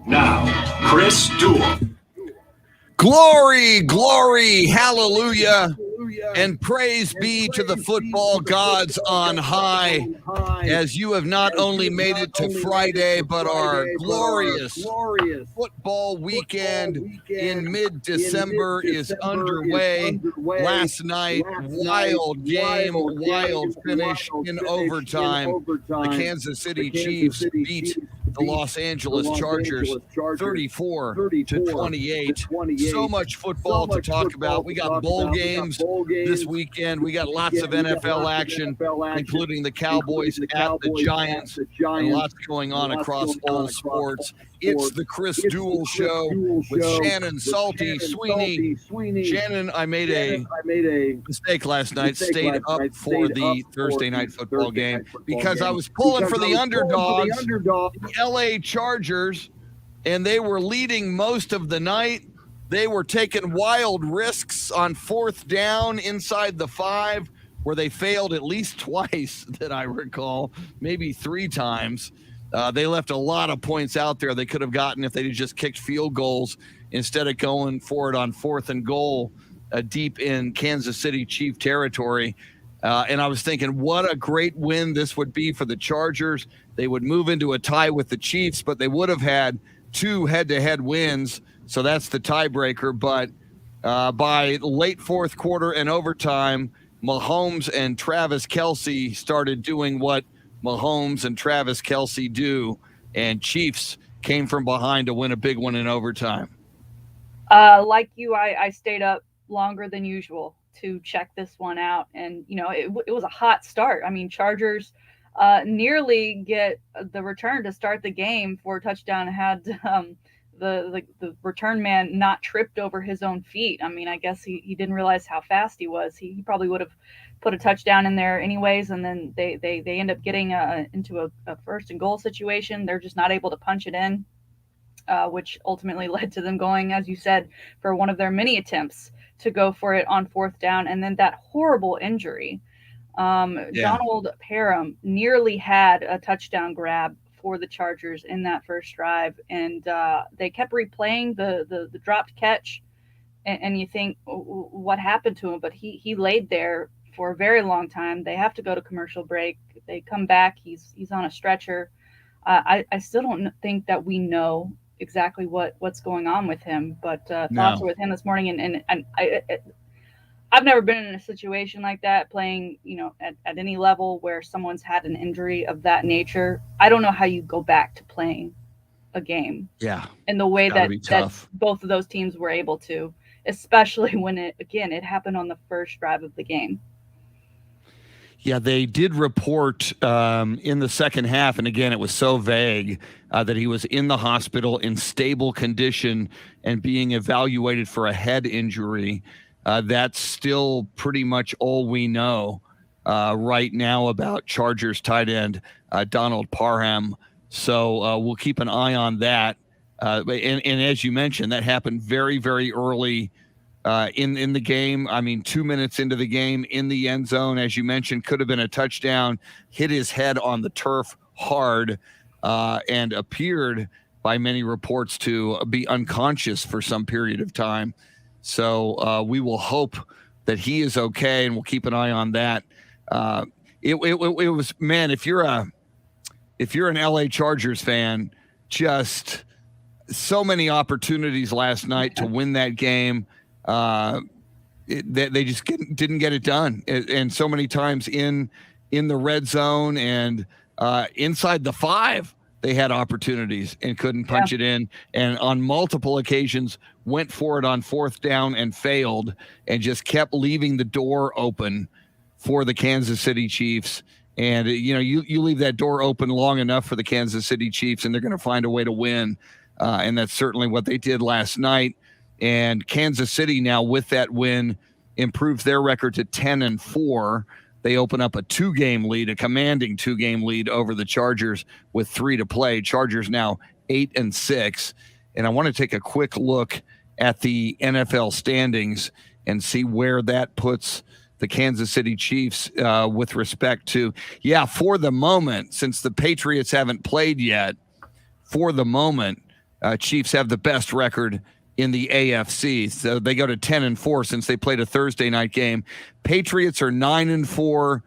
Now, Chris Duel. Glory, glory, hallelujah, and praise be to the football gods on high, as you have not only made it to Friday, but our glorious football weekend in mid-December is underway. Last night, wild game, wild finish in overtime. The Kansas City Chiefs beat the Los Angeles Chargers 34-28. So much football to talk about. We got bowl games this weekend. We got lots of NFL action, including the Cowboys at the Giants, and lots going on across all sports. It's the Chris Duel Show with Shannon, Salty, Sweeney. Shannon, I made a mistake last night. Stayed up for the Thursday night football game because I was pulling for the underdogs, the LA Chargers, and they were leading most of the night. They were taking wild risks on fourth down inside the 5, where they failed at least twice that I recall, maybe 3 times. They left a lot of points out there they could have gotten if they had just kicked field goals instead of going for it on 4th and goal deep in Kansas City Chief territory. And I was thinking, what a great win this would be for the Chargers. They would move into a tie with the Chiefs, but they would have had 2 head-to-head wins. So that's the tiebreaker. But by late fourth quarter and overtime, Mahomes and Travis Kelce started doing what Mahomes and Travis Kelce do, and Chiefs came from behind to win a big one in overtime. Like you, I stayed up longer than usual to check this one out. And, you know, it was a hot start. I mean, Chargers nearly get the return to start the game for a touchdown. Had the return man not tripped over his own feet. I mean, I guess he didn't realize how fast he was. He probably would have put a touchdown in there anyways, and then they end up getting into a first and goal situation. They're just not able to punch it in, which ultimately led to them going, as you said, for one of their many attempts to go for it on fourth down, and then that horrible injury. Donald Parham nearly had a touchdown grab for the Chargers in that first drive, and they kept replaying the dropped catch, and you think, what happened to him? But he laid there for a very long time. They have to go to commercial break. They come back. He's on a stretcher. I still don't think that we know exactly what's going on with him, but thoughts are with him this morning. And I've never been in a situation like that, playing, you know, at any level where someone's had an injury of that nature. I don't know how you go back to playing a game. Yeah. In the way that both of those teams were able to, especially when it happened on the first drive of the game. Yeah, they did report in the second half, and again, it was so vague, that he was in the hospital in stable condition and being evaluated for a head injury. That's still pretty much all we know right now about Chargers tight end Donald Parham. So we'll keep an eye on that. And as you mentioned, that happened very, very early in the game. I mean, 2 minutes into the game, in the end zone, as you mentioned, could have been a touchdown, hit his head on the turf hard, and appeared by many reports to be unconscious for some period of time. So we will hope that he is okay, and we'll keep an eye on that. It was, man, if you're an LA Chargers fan, just so many opportunities last night to win that game. They just didn't get it done, and so many times in the red zone and inside the 5, they had opportunities and couldn't punch it in, and on multiple occasions went for it on fourth down and failed, and just kept leaving the door open for the Kansas City Chiefs. And you know, you leave that door open long enough for the Kansas City Chiefs, and they're going to find a way to win, and that's certainly what they did last night. And Kansas City now, with that win, improves their record to 10-4. They open up a 2-game lead, a commanding 2-game lead over the Chargers with 3 to play. Chargers now 8-6. And I want to take a quick look at the NFL standings and see where that puts the Kansas City Chiefs with respect to, for the moment, since the Patriots haven't played yet, for the moment, Chiefs have the best record in the AFC. So they go to 10-4 since they played a Thursday night game. Patriots are 9-4.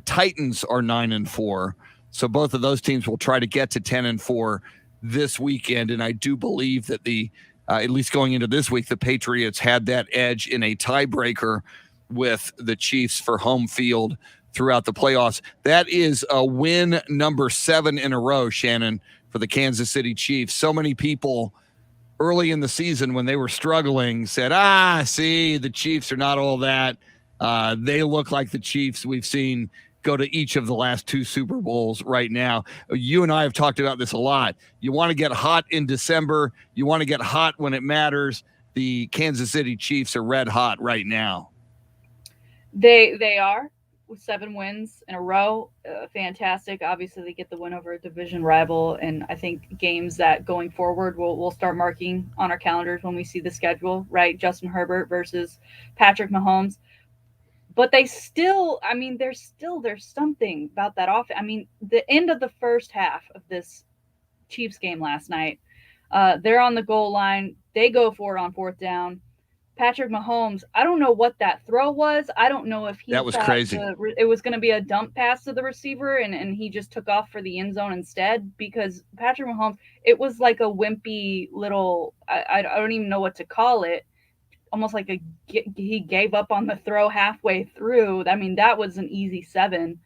Titans are 9-4. So both of those teams will try to get to 10-4 this weekend. And I do believe that at least going into this week, the Patriots had that edge in a tiebreaker with the Chiefs for home field throughout the playoffs. That is a win number 7 in a row, Shannon, for the Kansas City Chiefs. So many people early in the season when they were struggling said, see, the Chiefs are not all that. They look like the Chiefs we've seen go to each of the last 2 Super Bowls right now. You and I have talked about this a lot. You want to get hot in December. You want to get hot when it matters. The Kansas City Chiefs are red hot right now. They are, with 7 wins in a row. Fantastic. Obviously, they get the win over a division rival, and I think games that going forward we'll start marking on our calendars when we see the schedule, right? Justin Herbert versus Patrick Mahomes. But they still, there's something about that offense. The end of the first half of this Chiefs game last night, they're on the goal line. They go for it on 4th down. Patrick Mahomes, I don't know what that throw was. I don't know if that was crazy. It was going to be a dump pass to the receiver, and he just took off for the end zone instead, because Patrick Mahomes, it was like a wimpy little, I don't even know what to call it, almost like he gave up on the throw halfway through. That was an easy 7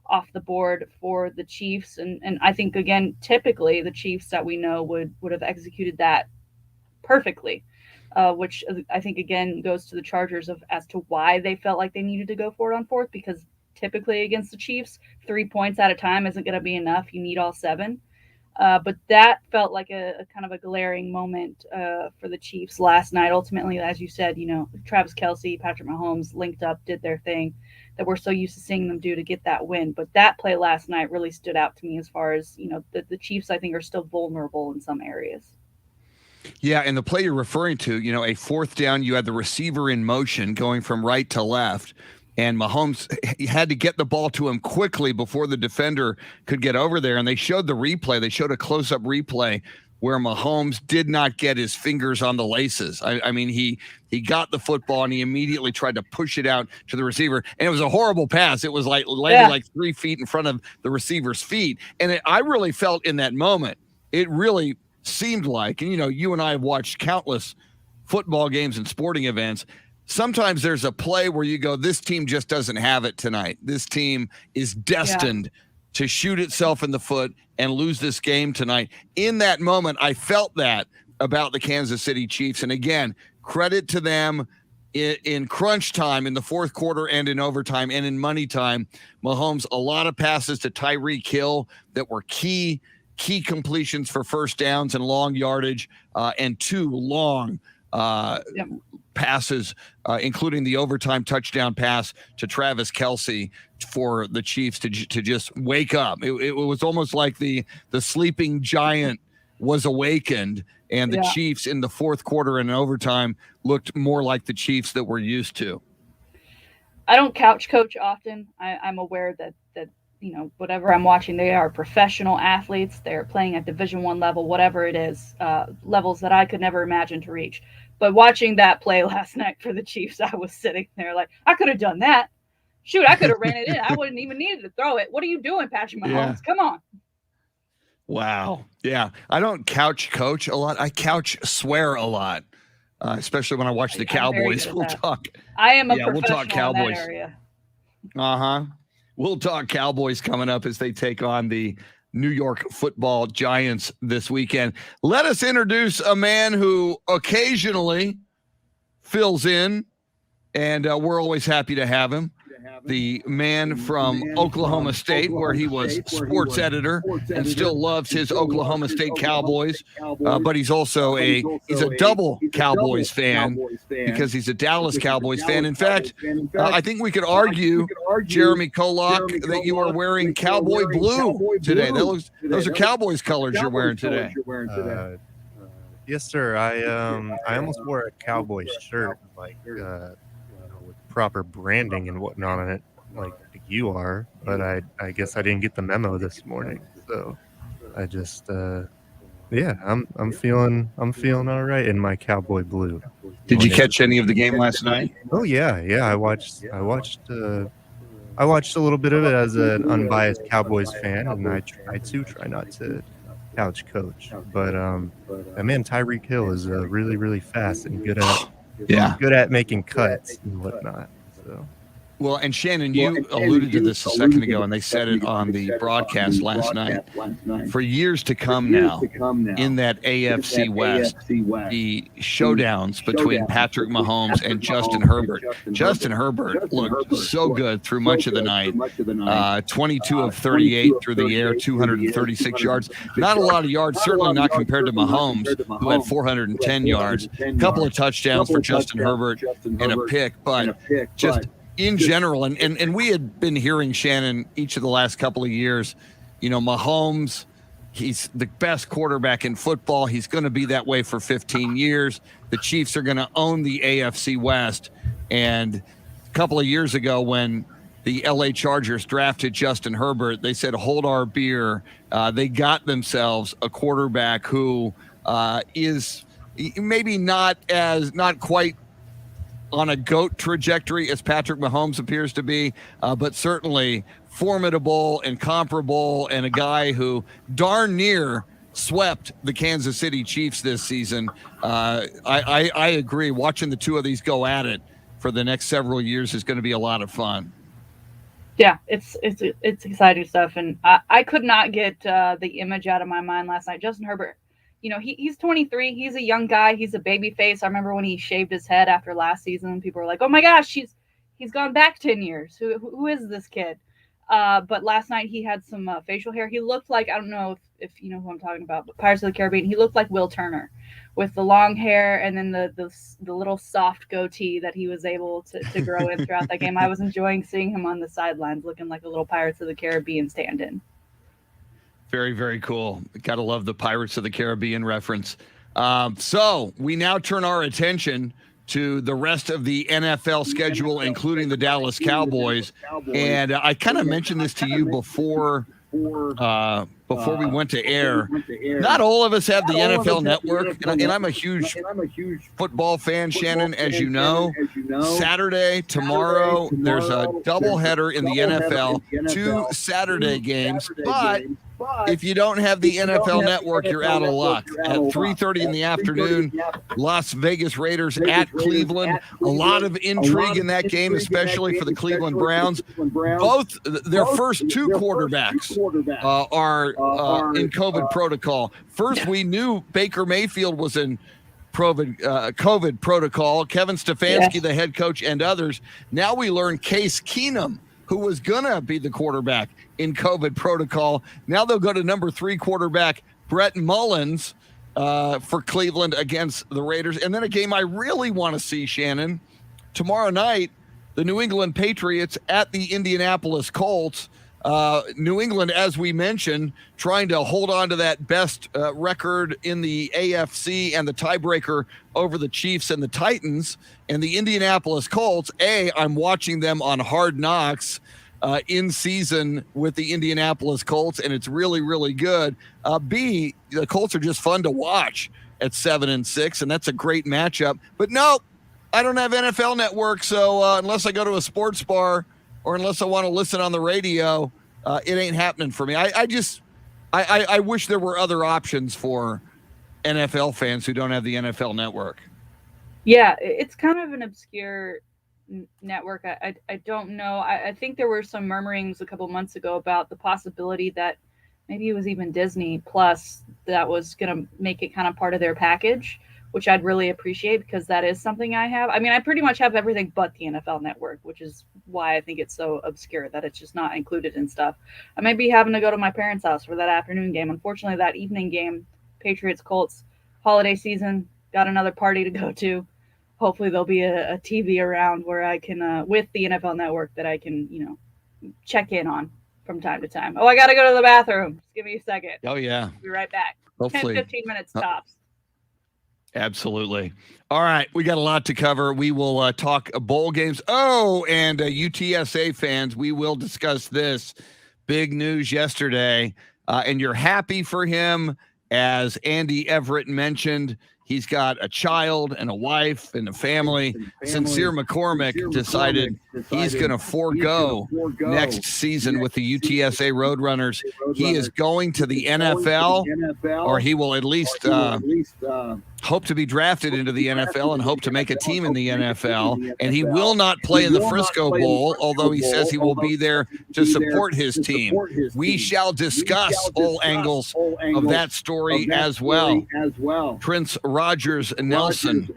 off the board for the Chiefs. And I think, again, typically the Chiefs that we know would have executed that perfectly. Which I think, again, goes to the Chargers as to why they felt like they needed to go for it on 4th, because typically against the Chiefs, 3 points at a time isn't going to be enough. You need all 7. But that felt like a kind of a glaring moment for the Chiefs last night. Ultimately, as you said, Travis Kelce, Patrick Mahomes linked up, did their thing that we're so used to seeing them do to get that win. But that play last night really stood out to me as far as, the Chiefs, I think, are still vulnerable in some areas. Yeah, and the play you're referring to, a 4th down, you had the receiver in motion going from right to left, and Mahomes had to get the ball to him quickly before the defender could get over there. And they showed the replay. They showed a close-up replay where Mahomes did not get his fingers on the laces. He got the football and he immediately tried to push it out to the receiver. And it was a horrible pass. It was landed like 3 feet in front of the receiver's feet. And I really felt in that moment, it really seemed like, and you and I have watched countless football games and sporting events. Sometimes there's a play where you go, this team just doesn't have it tonight. This team is destined to shoot itself in the foot and lose this game tonight. In that moment, I felt that about the Kansas City Chiefs. And again, credit to them in crunch time, in the 4th quarter and in overtime and in money time. Mahomes, a lot of passes to Tyreek Hill that were key completions for 1st downs and long yardage, and 2 long passes, including the overtime touchdown pass to Travis Kelce for the Chiefs to just wake up. It was almost like the sleeping giant was awakened, and the Chiefs in the 4th quarter and overtime looked more like the Chiefs that we're used to. I don't couch coach often. I'm aware that whatever I'm watching, they are professional athletes. They're playing at Division I level, whatever it is, levels that I could never imagine to reach. But watching that play last night for the Chiefs, I was sitting there like, I could have done that. Shoot, I could have ran it in. I wouldn't even needed to throw it. What are you doing, Patrick Mahomes? Yeah. Come on. Wow. Yeah. I don't couch coach a lot. I couch swear a lot, especially when I watch the Cowboys. We'll talk. I am a professional we'll talk Cowboys. in that area. Uh-huh. We'll talk Cowboys coming up as they take on the New York Football Giants this weekend. Let us introduce a man who occasionally fills in, and we're always happy to have him. the man from Oklahoma State, where he was sports editor and still loves his Oklahoma State Cowboys. But he's also he's a double Cowboys fan because he's a Dallas Cowboys fan. In fact, I think we could argue, Jeremy Kolak, that you are wearing cowboy blue today. Those are Cowboys colors you're wearing today. Yes, sir. I almost wore a Cowboys shirt, like with proper branding and whatnot on it, like you are. But I guess I didn't get the memo this morning, so I just I'm feeling all right in my cowboy blue. Did you catch any of the game last night? Oh yeah. I watched a little bit of it as an unbiased Cowboys fan, and I too try not to couch coach, but that man Tyreek Hill is really, really fast and good at making cuts and whatnot. So. Well, and Shannon, you alluded to this a second ago, and they said it on the broadcast last night. For years to come now, in that AFC West, the showdowns between Patrick Mahomes and Justin Herbert. Justin Herbert looked so good through much of the night. 22 of 38 through the air, 236 yards. Not a lot of yards, certainly not compared to Mahomes, who had 410 yards. A couple of touchdowns for Justin Herbert and a pick, but just in general, and we had been hearing, Shannon, each of the last couple of years, Mahomes, he's the best quarterback in football. He's going to be that way for 15 years. The Chiefs are going to own the AFC West. And a couple of years ago when the LA Chargers drafted Justin Herbert, they said, hold our beer. They got themselves a quarterback who is maybe not quite on a GOAT trajectory as Patrick Mahomes appears to be, but certainly formidable and comparable, and a guy who darn near swept the Kansas City Chiefs this season. I agree. Watching the two of these go at it for the next several years is going to be a lot of fun. Yeah, it's exciting stuff, and I could not get the image out of my mind last night. Justin Herbert, he's 23. He's a young guy. He's a baby face. I remember when he shaved his head after last season, people were like, "Oh my gosh, he's gone back 10 years. Who is this kid?" But last night he had some facial hair. He looked like, I don't know if you know who I'm talking about, but Pirates of the Caribbean. He looked like Will Turner with the long hair and then the little soft goatee that he was able to grow in throughout that game. I was enjoying seeing him on the sidelines looking like a little Pirates of the Caribbean stand-in. Very, very cool. Gotta love the Pirates of the Caribbean reference. So we now turn our attention to the rest of the NFL schedule, including the Dallas Cowboys. And I kind of mentioned this to you before we went to air. Not all of us have the NFL Network, and I'm a huge football fan, Shannon, as you know. Saturday, tomorrow, there's a doubleheader in the NFL, 2 Saturday games, but if you don't have the NFL Network, you're out of luck. At 3:30 in the afternoon, Las Vegas Raiders at Cleveland. A lot of intrigue in that game, especially for the Cleveland Browns. Both their first 2 quarterbacks are in COVID protocol. First, we knew Baker Mayfield was in COVID protocol. Kevin Stefanski, the head coach, and others. Now we learn Case Keenum, who was going to be the quarterback, in COVID protocol. Now they'll go to number 3 quarterback Brett Mullins for Cleveland against the Raiders. And then a game I really want to see, Shannon, tomorrow night, the New England Patriots at the Indianapolis Colts. New England, as we mentioned, trying to hold on to that best record in the AFC and the tiebreaker over the Chiefs and the Titans. And the Indianapolis Colts, I'm watching them on Hard Knocks in season with the Indianapolis Colts, and it's really, really good. B, the Colts are just fun to watch at 7-6, and that's a great matchup. But no, I don't have NFL Network, so unless I go to a sports bar or unless I want to listen on the radio, it ain't happening for me. I wish there were other options for NFL fans who don't have the NFL Network. Yeah, it's kind of an obscure network. I don't know. I think there were some murmurings a couple months ago about the possibility that maybe it was even Disney Plus that was going to make it kind of part of their package, which I'd really appreciate because that is something I have. I mean, I pretty much have everything but the NFL Network, which is why I think it's so obscure that it's just not included in stuff. I may be having to go to my parents' house for that afternoon game. Unfortunately, that evening game, Patriots Colts, holiday season, got another party to go to. Hopefully there'll be a TV around where I can, with the NFL Network, that I can, check in on from time to time. Oh, I got to go to the bathroom. Just give me a second. Oh, yeah. Be right back. Hopefully. 10, 15 minutes tops. Absolutely. All right. We got a lot to cover. We will talk bowl games. Oh, and UTSA fans, we will discuss this. Big news yesterday. And you're happy for him. As Andy Everett mentioned, he's got a child and a wife and a family. Sincere McCormick decided he's going to forego next season with the UTSA Roadrunners. He is going to the NFL, or he will at least hope to be drafted into the NFL and hope to make a team in the NFL. And he will not play in the Frisco Bowl, although he says he will be there to support his team. We shall discuss all angles of that story as well. Prince Rogers Nelson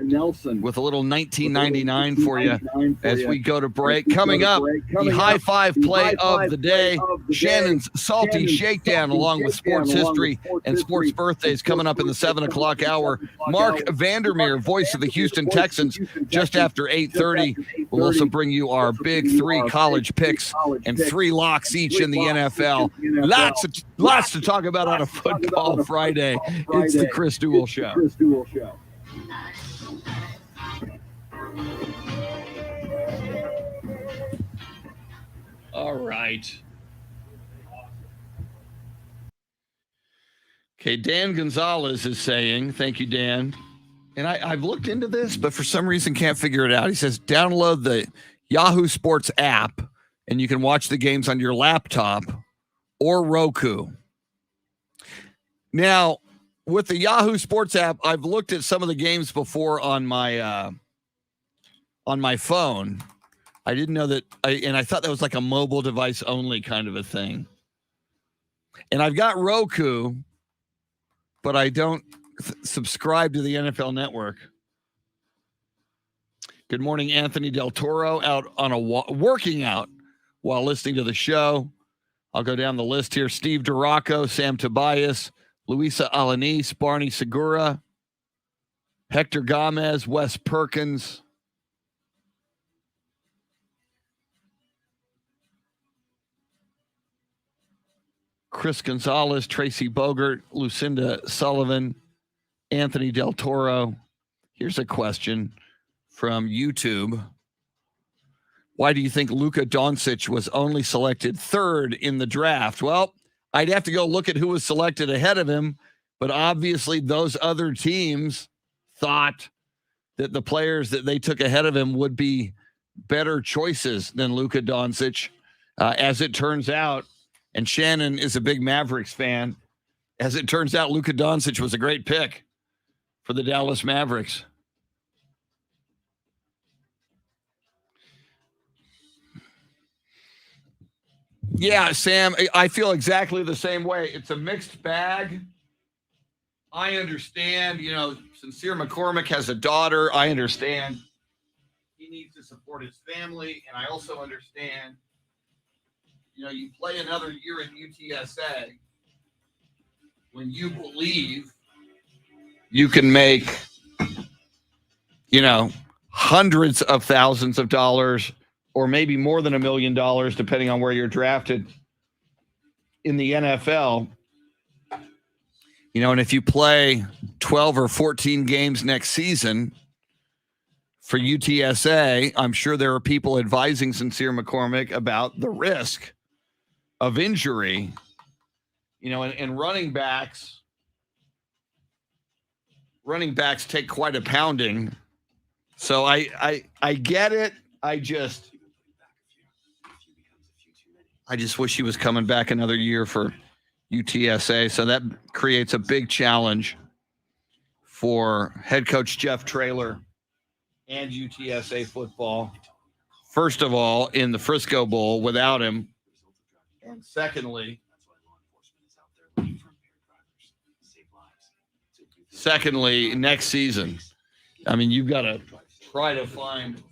with a little 1999 for you as we go to break. Coming up, the high five play of the day, Shannon's Salty Shakedown, along with sports history and sports birthdays coming up in the 7 o'clock hour. Mark Vandermeer, voice of the Houston Texans, just after 8:30. We'll also bring you our big 3 college picks and 3 locks each in the NFL. Lots to talk about on a Football Friday. It's the Chris Duel Show. All right. Okay, Dan Gonzalez is saying, thank you, Dan. And I've looked into this, but for some reason can't figure it out. He says, download the Yahoo Sports app, and you can watch the games on your laptop or Roku. Now, with the Yahoo Sports app, I've looked at some of the games before on my phone. I didn't know that, I thought that was like a mobile device only kind of a thing. And I've got Roku, but I don't subscribe to the NFL Network. Good morning, Anthony Del Toro, out on a working out while listening to the show. I'll go down the list here. Steve Duraco, Sam Tobias, Luisa Alanis, Barney Segura, Hector Gomez, Wes Perkins, Chris Gonzalez, Tracy Bogert, Lucinda Sullivan, Anthony Del Toro. Here's a question from YouTube. Why do you think Luka Doncic was only selected 3rd in the draft? Well, I'd have to go look at who was selected ahead of him, but obviously those other teams thought that the players that they took ahead of him would be better choices than Luka Doncic. As it turns out, and Shannon is a big Mavericks fan, as it turns out, Luka Doncic was a great pick for the Dallas Mavericks. Yeah, Sam, I feel exactly the same way. It's a mixed bag. I understand, Sincere McCormick has a daughter. I understand he needs to support his family. And I also understand, you play another year at UTSA when you believe you can make, hundreds of thousands of dollars or maybe more than $1 million, depending on where you're drafted in the NFL. And if you play 12 or 14 games next season for UTSA, I'm sure there are people advising Sincere McCormick about the risk of injury, and running backs take quite a pounding. So I get it. I just wish he was coming back another year for UTSA. So that creates a big challenge for head coach Jeff Traylor and UTSA football. First of all, in the Frisco Bowl without him. And secondly, next season. I mean, you've got to try to find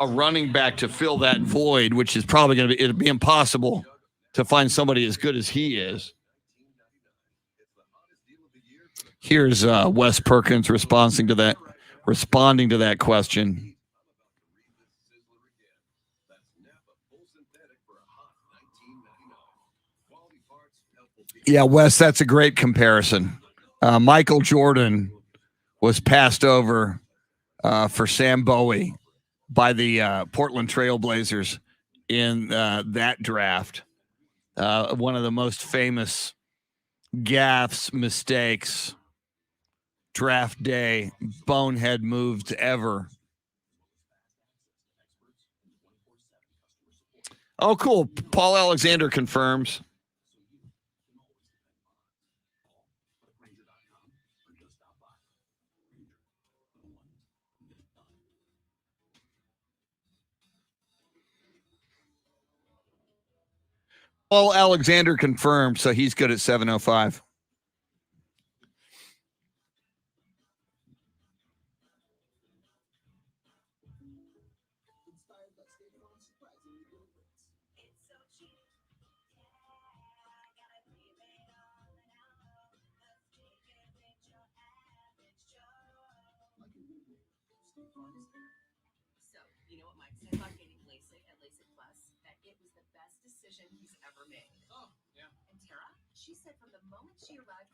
a running back to fill that void, which is probably going to be, it'll be impossible to find somebody as good as he is. Here's Wes Perkins responding to that question. Yeah, Wes, that's a great comparison. Michael Jordan was passed over for Sam Bowie by the Portland Trail Blazers in that draft. One of the most famous gaffes, mistakes, draft day, bonehead moves ever. Oh, cool. Paul Alexander confirms. Paul Alexander confirmed, so he's good at 7:05.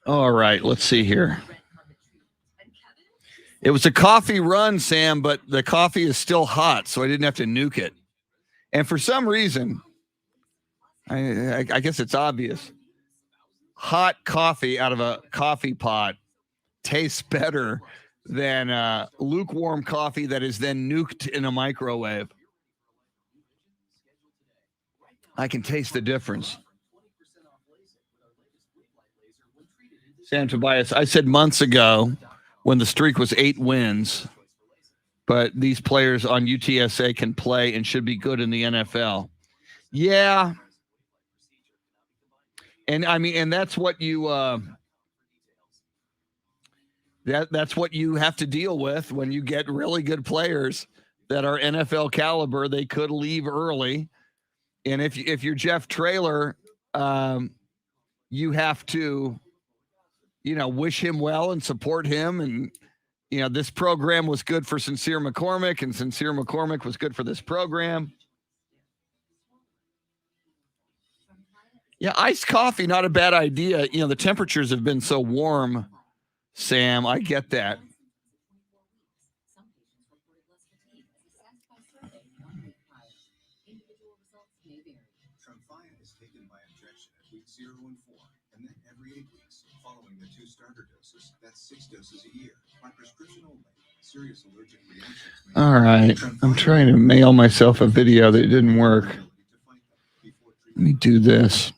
All right, let's see here. It was a coffee run, Sam, but the coffee is still hot, so I didn't have to nuke it. And for some reason, I guess it's obvious, hot coffee out of a coffee pot tastes better than lukewarm coffee that is then nuked in a microwave. I can taste the difference. Sam Tobias, I said months ago when the streak was 8 wins, but these players on UTSA can play and should be good in the NFL. Yeah. And I mean, and that's what you that's what you have to deal with when you get really good players that are NFL caliber. They could leave early. And if you're Jeff Traylor, you have to, wish him well and support him. And, this program was good for Sincere McCormick, and Sincere McCormick was good for this program. Yeah, iced coffee, not a bad idea. The temperatures have been so warm, Sam. I get that. Tremfya is taken by injection at week 0 and 4, and then every 8 weeks, following the 2 starter doses. That's 6 doses a year, by prescription only. Serious allergic reactions. All right, I'm trying to mail myself a video that didn't work. Let me do this.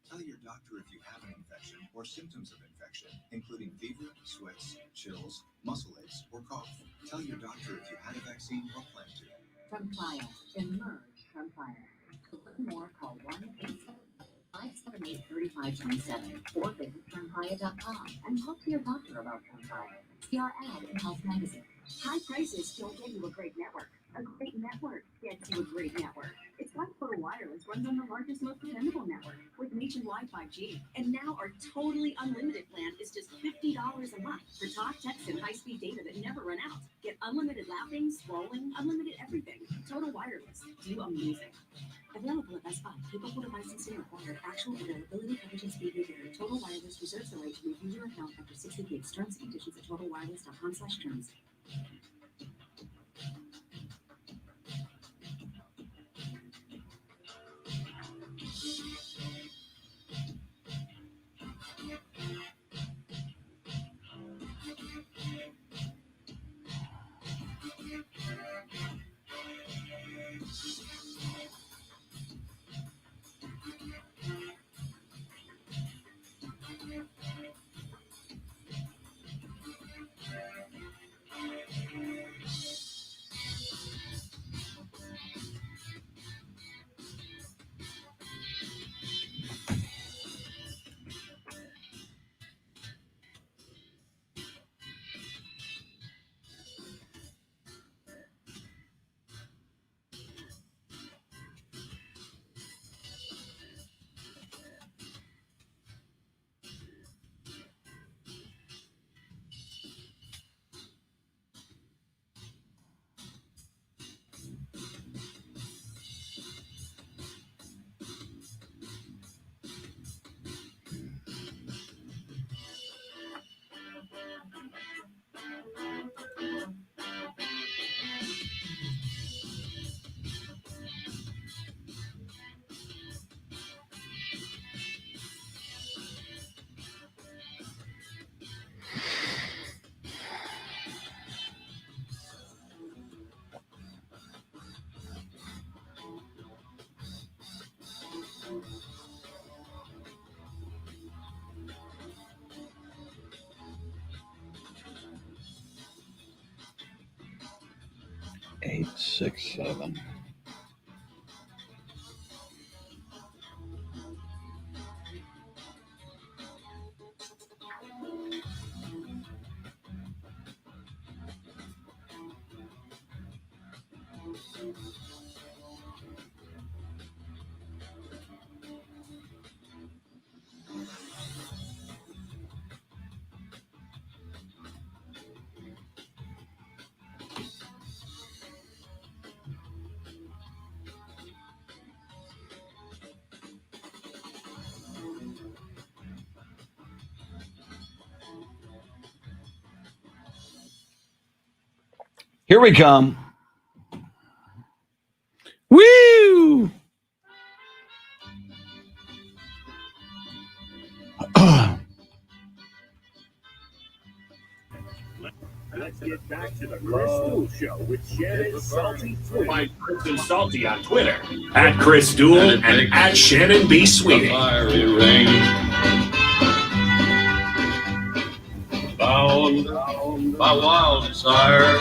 Tell your doctor if you have an infection or symptoms of infection, including fever, sweats, chills, muscle aches, or cough. Tell your doctor if you had a vaccine or plan to. Tremfya. Emerge Tremfya. To learn more, call 1-877-578-3527 or visit Tremfya.com and talk to your doctor about Tremfya. See our ad in Health Magazine. High prices don't get you a great network. A great network gets you a great network. It's why Total Wireless runs on the largest, most dependable network with nationwide 5G. And now our totally unlimited plan is just $50 a month for talk, text, and high-speed data that never run out. Get unlimited laughing, scrolling, unlimited everything. Total Wireless. Do amazing. Available at Best Buy. Capable device licensing required. Actual availability, coverage, and speed may vary. Total Wireless reserves the right to review your account after 60 gigs. Terms and conditions at totalwireless.com/terms. 867. Here we come. Woo! Let's get back to the Chris Duel Show with Shannon Salty Sweeney. Find Chris and Salty on Twitter at Chris Duel and at Shannon B. Sweeney. Fiery ring. Bound by wild desire,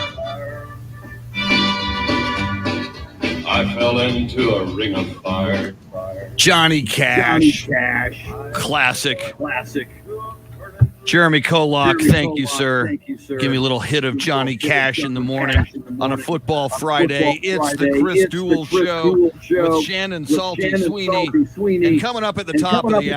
I fell into a ring of fire. Johnny Cash. Classic. Jeremy Kolock, thank you, sir. Give me a little hit of Johnny Cash in the morning on a football Friday. It's the Chris Duel Show with Shannon Salty Sweeney. And coming up at the top of the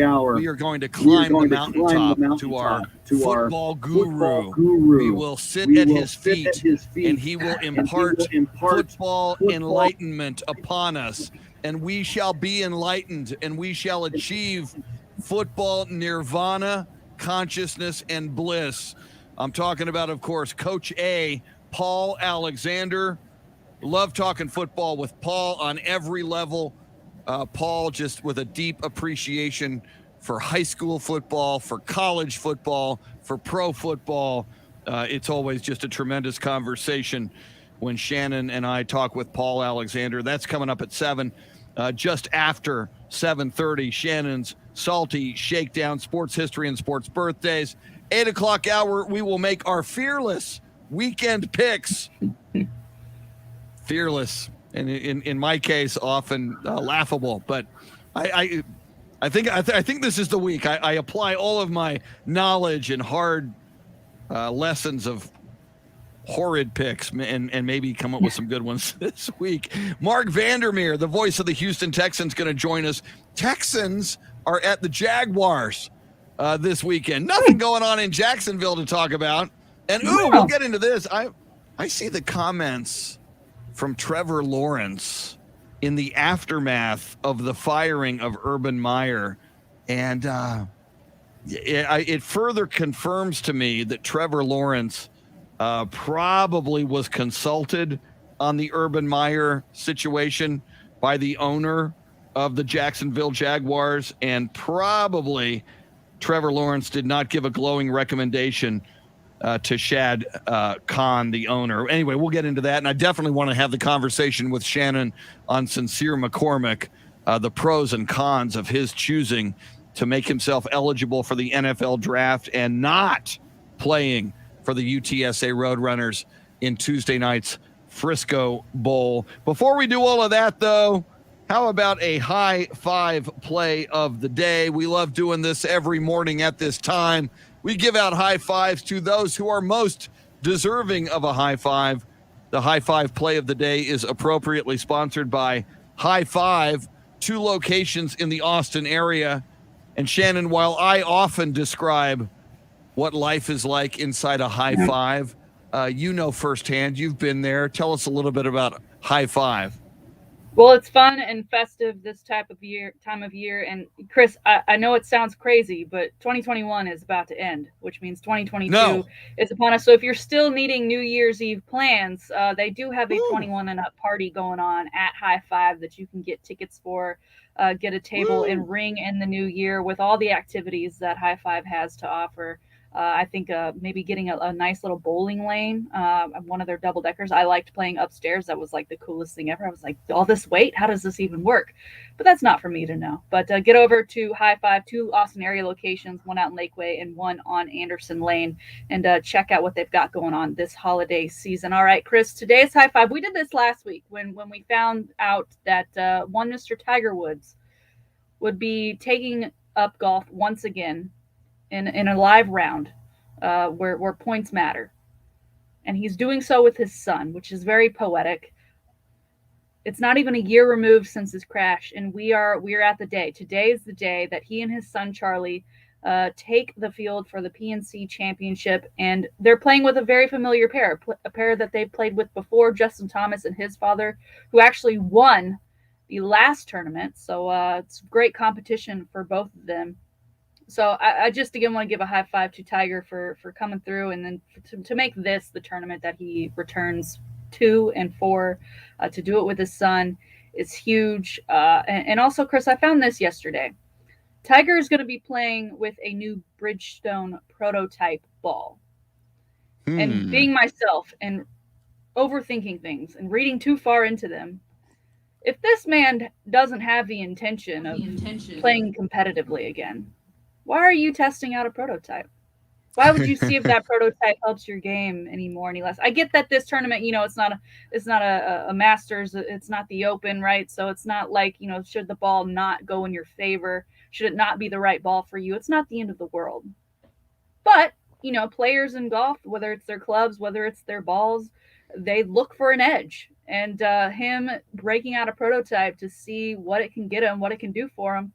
hour, we are going to climb the mountaintop to our football guru. We will sit at his feet, and he will impart football enlightenment upon us. And we shall be enlightened, and we shall achieve football nirvana, consciousness, and bliss. I'm talking about, of course, Coach A, Paul Alexander. Love talking football with Paul on every level. Paul just with a deep appreciation for high school football, for college football, for pro football. It's always just a tremendous conversation when Shannon and I talk with Paul Alexander. That's coming up at 7. Just after 7:30, Shannon's Salty Shakedown, sports history and sports birthdays. 8 o'clock hour, we will make our fearless weekend picks. Fearless, and in my case, often laughable. But I think this is the week. I apply all of my knowledge and hard lessons of horrid picks and maybe come up with some good ones this week. Mark Vandermeer, the voice of the Houston Texans, going to join us. Texans are at the Jaguars this weekend. Nothing going on in Jacksonville to talk about. And we'll get into this. I see the comments from Trevor Lawrence in the aftermath of the firing of Urban Meyer. And it further confirms to me that Trevor Lawrence probably was consulted on the Urban Meyer situation by the owner of the Jacksonville Jaguars, and probably Trevor Lawrence did not give a glowing recommendation to Shad Khan, the owner. Anyway, we'll get into that, and I definitely want to have the conversation with Shannon on Sincere McCormick, the pros and cons of his choosing to make himself eligible for the NFL draft and not playing for the UTSA Roadrunners in Tuesday night's Frisco Bowl. Before we do all of that, though, how about a high five play of the day? We love doing this every morning at this time. We give out high fives to those who are most deserving of a high five. The high five play of the day is appropriately sponsored by High Five, 2 locations in the Austin area. And Shannon, while I often describe what life is like inside a High Five, you know firsthand, you've been there. Tell us a little bit about High Five. Well, it's fun and festive this time of year. And Chris, I know it sounds crazy, but 2021 is about to end, which means 2022 is upon us. So if you're still needing New Year's Eve plans, they do have a 21 and up party going on at High Five that you can get tickets for, get a table and ring in the new year with all the activities that High Five has to offer. I think maybe getting a nice little bowling lane, one of their double deckers. I liked playing upstairs. That was like the coolest thing ever. I was like, all this weight, how does this even work? But that's not for me to know. But get over to High Five, 2 Austin area locations, one out in Lakeway and one on Anderson Lane, and check out what they've got going on this holiday season. All right, Chris, today's High Five. We did this last week when we found out that one Mr. Tiger Woods would be taking up golf once again in a live round where points matter. And he's doing so with his son, which is very poetic. It's not even a year removed since his crash, and we are at the day. Today is the day that he and his son Charlie take the field for the PNC Championship, and they're playing with a very familiar pair, a pair that they've played with before, Justin Thomas and his father, who actually won the last tournament. So it's great competition for both of them. So I just again want to give a high five to Tiger for coming through, and then to make this the tournament that he returns to and for, to do it with his son is huge. And also, Chris, I found this yesterday. Tiger is going to be playing with a new Bridgestone prototype ball. And being myself and overthinking things and reading too far into them, if this man doesn't have the intention of playing competitively again, why are you testing out a prototype? Why would you see if that prototype helps your game any more, any less? I get that this tournament, it's not a Masters, it's not the Open, right? So it's not like, should the ball not go in your favor? Should it not be the right ball for you? It's not the end of the world. But, players in golf, whether it's their clubs, whether it's their balls, they look for an edge. And him breaking out a prototype to see what it can get him, what it can do for him,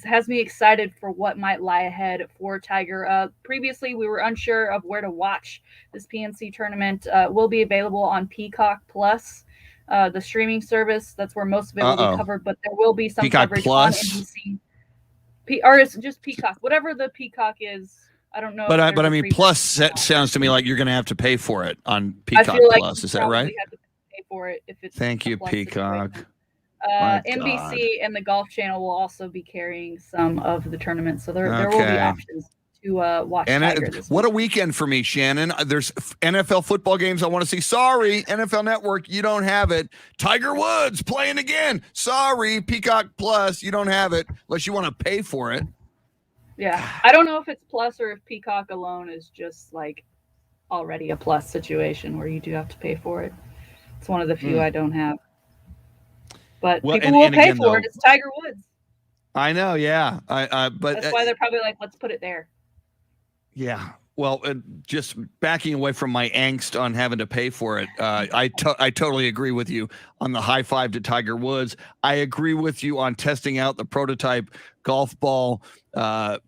has me excited for what might lie ahead for Tiger. Previously, we were unsure of where to watch this PNC tournament. Will be available on Peacock Plus, the streaming service. That's where most of it will be covered, but there will be some Peacock coverage Plus? on NBC. Or it's just Peacock, whatever the Peacock is. I don't know. But I mean, Plus sounds to me like you're going to have to pay for it on Peacock Plus. Is that right? Have to pay for it if it's Thank you, Peacock. Situation. NBC and the Golf Channel will also be carrying some of the tournament, so there will be options to watch. And Tiger this what week. A weekend for me, Shannon. There's NFL football games I want to see. Sorry, NFL Network, you don't have it. Tiger Woods playing again. Sorry, Peacock Plus, you don't have it unless you want to pay for it. Yeah, I don't know if it's Plus or if Peacock alone is just like already a Plus situation where you do have to pay for it. It's one of the few I don't have. But people will pay for it. It's Tiger Woods. I know, yeah. But that's why they're probably like, let's put it there. Yeah. Well, just backing away from my angst on having to pay for it, I totally agree with you on the high five to Tiger Woods. I agree with you on testing out the prototype golf ball.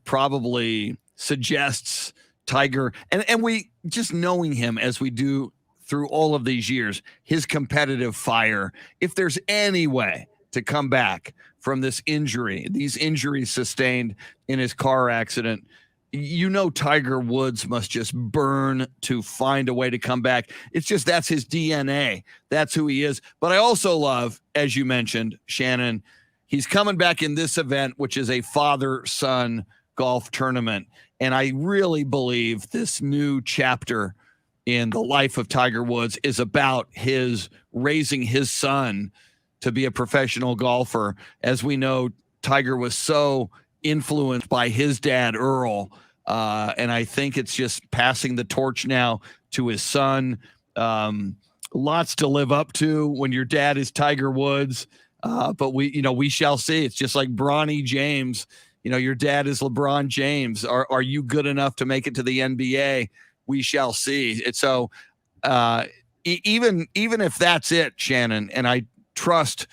Probably suggests Tiger, and we just knowing him as we do through all of these years, his competitive fire. If there's any way to come back from these injuries sustained in his car accident, Tiger Woods must just burn to find a way to come back. It's just, that's his DNA. That's who he is. But I also love, as you mentioned, Shannon, he's coming back in this event, which is a father-son golf tournament. And I really believe this new chapter in the life of Tiger Woods is about his raising his son to be a professional golfer. As we know, Tiger was so influenced by his dad, Earl. And I think it's just passing the torch now to his son. Lots to live up to when your dad is Tiger Woods. But we shall see. It's just like Bronny James. Your dad is LeBron James. Are you good enough to make it to the NBA? We shall see. It's so even if that's it, Shannon, and I trust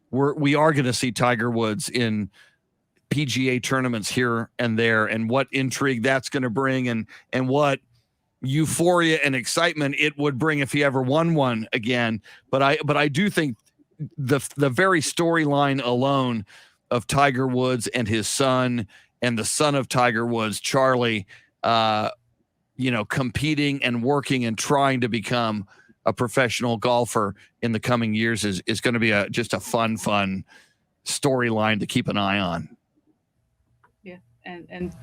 we are going to see Tiger Woods in PGA tournaments here and there, and what intrigue that's going to bring, and what euphoria and excitement it would bring if he ever won one again. But I do think the very storyline alone of Tiger Woods and his son, and the son of Tiger Woods, Charlie, competing and working and trying to become a professional golfer in the coming years is going to be just a fun storyline to keep an eye on. Yeah. and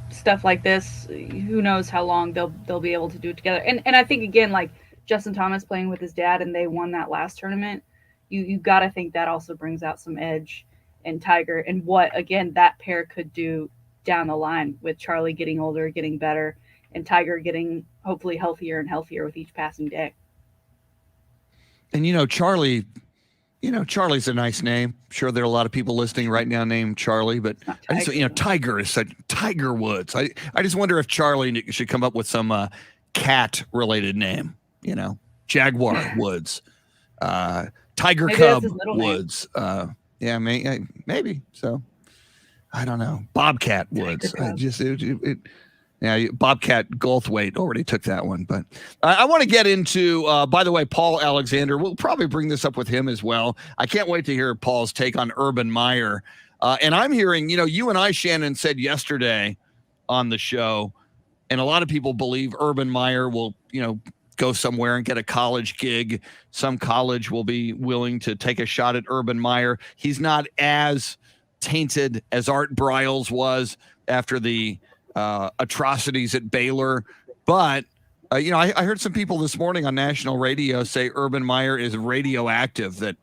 stuff like this. Who knows how long they'll be able to do it together. And I think again, like Justin Thomas playing with his dad, and they won that last tournament. You got to think that also brings out some edge in Tiger and what again that pair could do down the line with Charlie getting older, getting better, and Tiger getting hopefully healthier and healthier with each passing day. And Charlie's a nice name. I'm sure there are a lot of people listening right now named Charlie, but I just, Tiger is such Tiger Woods. I just wonder if Charlie should come up with some cat related name, Jaguar Woods, Tiger Maybe Cub that's his middle Woods. Maybe. So I don't know. Bobcat Woods. Bobcat Goldthwait already took that one. But I want to get into, by the way, Paul Alexander. We'll probably bring this up with him as well. I can't wait to hear Paul's take on Urban Meyer. And I'm hearing, you and I, Shannon, said yesterday on the show, and a lot of people believe Urban Meyer will, go somewhere and get a college gig. Some college will be willing to take a shot at Urban Meyer. He's not as tainted as Art Briles was after the atrocities at Baylor. But, I heard some people this morning on national radio say Urban Meyer is radioactive, that,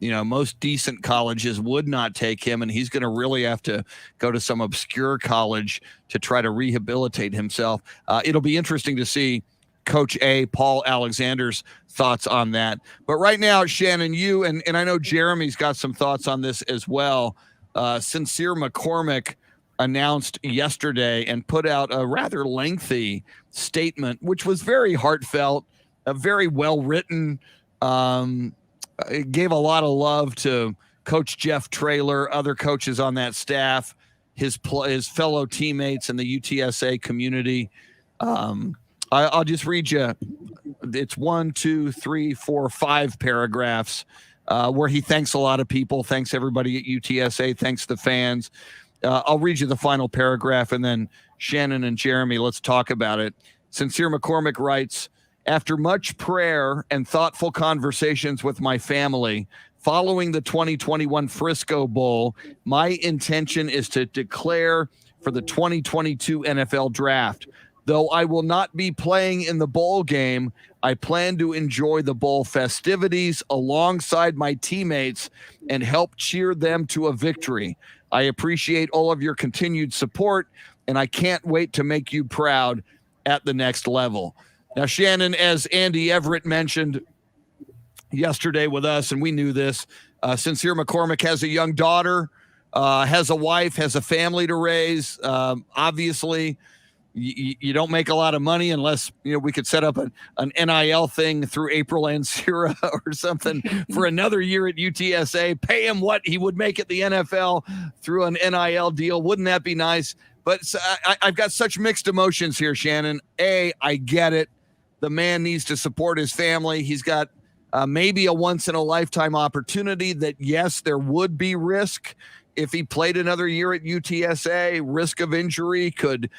most decent colleges would not take him, and he's going to really have to go to some obscure college to try to rehabilitate himself. It'll be interesting to see Coach Paul Alexander's thoughts on that. But right now, Shannon, you and I know Jeremy's got some thoughts on this as well. Sincere McCormick announced yesterday and put out a rather lengthy statement, which was very heartfelt, very well written. It gave a lot of love to Coach Jeff Traylor, other coaches on that staff, his fellow teammates in the UTSA community. I'll just read you. It's 1, 2, 3, 4, 5 paragraphs where he thanks a lot of people, thanks everybody at UTSA, thanks the fans. I'll read you the final paragraph, and then Shannon and Jeremy, let's talk about it. Sincere McCormick writes, after much prayer and thoughtful conversations with my family, following the 2021 Frisco Bowl, my intention is to declare for the 2022 NFL Draft. Though I will not be playing in the bowl game, I plan to enjoy the bowl festivities alongside my teammates and help cheer them to a victory. I appreciate all of your continued support, and I can't wait to make you proud at the next level. Now, Shannon, as Andy Everett mentioned yesterday with us, and we knew this, Sincere McCormick has a young daughter, has a wife, has a family to raise. Obviously, you don't make a lot of money unless, we could set up an NIL thing through April Ansira or something for another year at UTSA, pay him what he would make at the NFL through an NIL deal. Wouldn't that be nice? But I've got such mixed emotions here, Shannon. I get it. The man needs to support his family. He's got maybe a once-in-a-lifetime opportunity that, yes, there would be risk if he played another year at UTSA. Risk of injury could,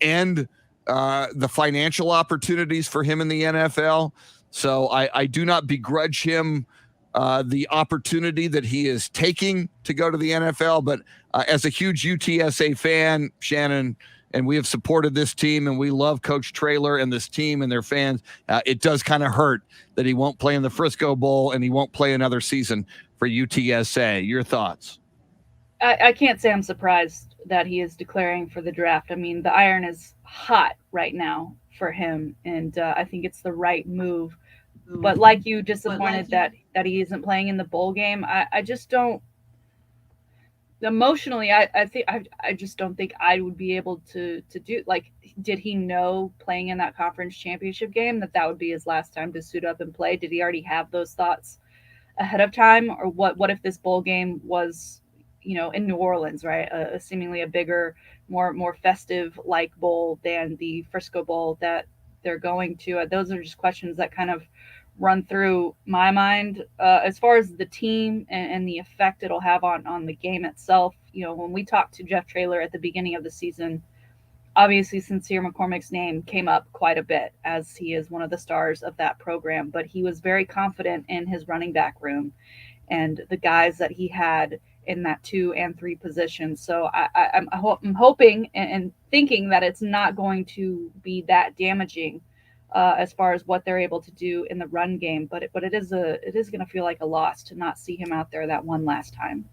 end the financial opportunities for him in the NFL. So I do not begrudge him the opportunity that he is taking to go to the NFL. But as a huge UTSA fan, Shannon, and we have supported this team, and we love Coach Traylor and this team and their fans, it does kind of hurt that he won't play in the Frisco Bowl and he won't play another season for UTSA. Your thoughts? I can't say I'm surprised that he is declaring for the draft. I mean, the iron is hot right now for him, and I think it's the right move. But like you, disappointed that he isn't playing in the bowl game. I just don't. Emotionally, I just don't think I would be able to do. Like, did he know playing in that conference championship game that would be his last time to suit up and play? Did he already have those thoughts ahead of time, or what if this bowl game was, in New Orleans, right? Seemingly a bigger, more festive like bowl than the Frisco Bowl that they're going to. Those are just questions that kind of run through my mind. As far as the team and the effect it'll have on the game itself, when we talked to Jeff Traylor at the beginning of the season, obviously Sincere McCormick's name came up quite a bit as he is one of the stars of that program, but he was very confident in his running back room and the guys that he had in that 2 and 3 position. So I'm hoping and thinking that it's not going to be that damaging as far as what they're able to do in the run game. But it is going to feel like a loss to not see him out there that one last time.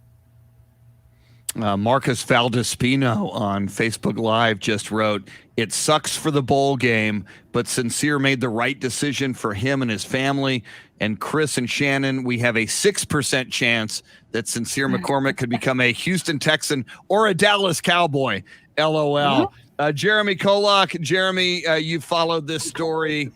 Marcus Valdespino on Facebook Live just wrote, "It sucks for the bowl game, but Sincere made the right decision for him and his family. And Chris and Shannon, we have a 6% chance that Sincere McCormick could become a Houston Texan or a Dallas Cowboy. LOL." Jeremy Kolak, Jeremy, you followed this story.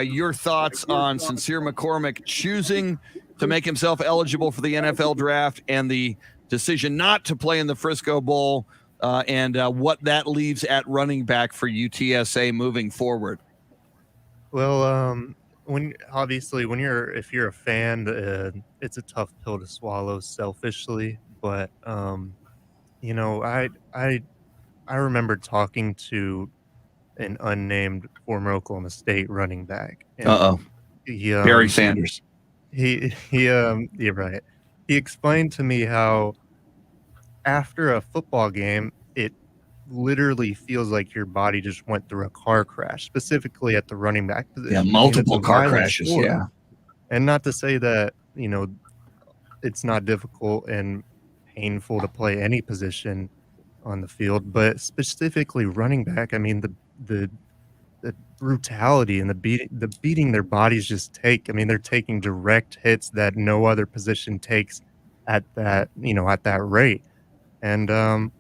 Your thoughts on Sincere McCormick choosing to make himself eligible for the NFL draft and the decision not to play in the Frisco Bowl, and what that leaves at running back for UTSA moving forward. Well, if you're a fan, it's a tough pill to swallow selfishly, but you know, I remember talking to an unnamed former Oklahoma State running back. Barry Sanders. You're right. He explained to me how after a football game, it literally feels like your body just went through a car crash, specifically at the running back position. Yeah, multiple car crashes. Sport. Yeah. And not to say that, you know, it's not difficult and painful to play any position on the field, but specifically running back, I mean, the brutality and the beating their bodies just take. I mean, they're taking direct hits that no other position takes at that rate. And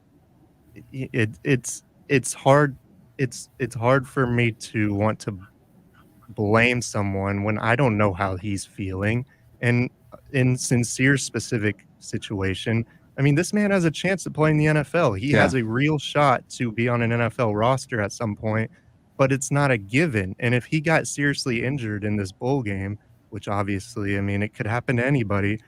it's hard for me to want to blame someone when I don't know how he's feeling. And in Sincere's specific situation, I mean, this man has a chance to play in the NFL. He has a real shot to be on an NFL roster at some point, but it's not a given. And if he got seriously injured in this bowl game, which obviously, I mean, it could happen to anybody,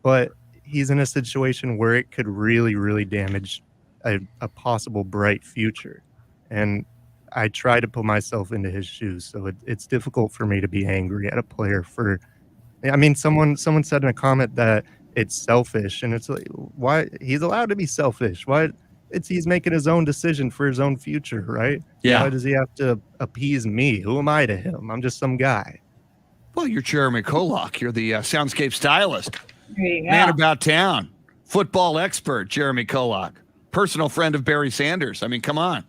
but he's in a situation where it could really, really damage a possible bright future. And I try to put myself into his shoes. So it's difficult for me to be angry at a player for, I mean, someone said in a comment that it's selfish, and it's like, why? He's allowed to be selfish. Why? He's making his own decision for his own future, right? Yeah. Why does he have to appease me? Who am I to him? I'm just some guy. Well, you're Jeremy Kolak. You're the soundscape stylist. Yeah. Man about town. Football expert, Jeremy Kolak. Personal friend of Barry Sanders. I mean, come on.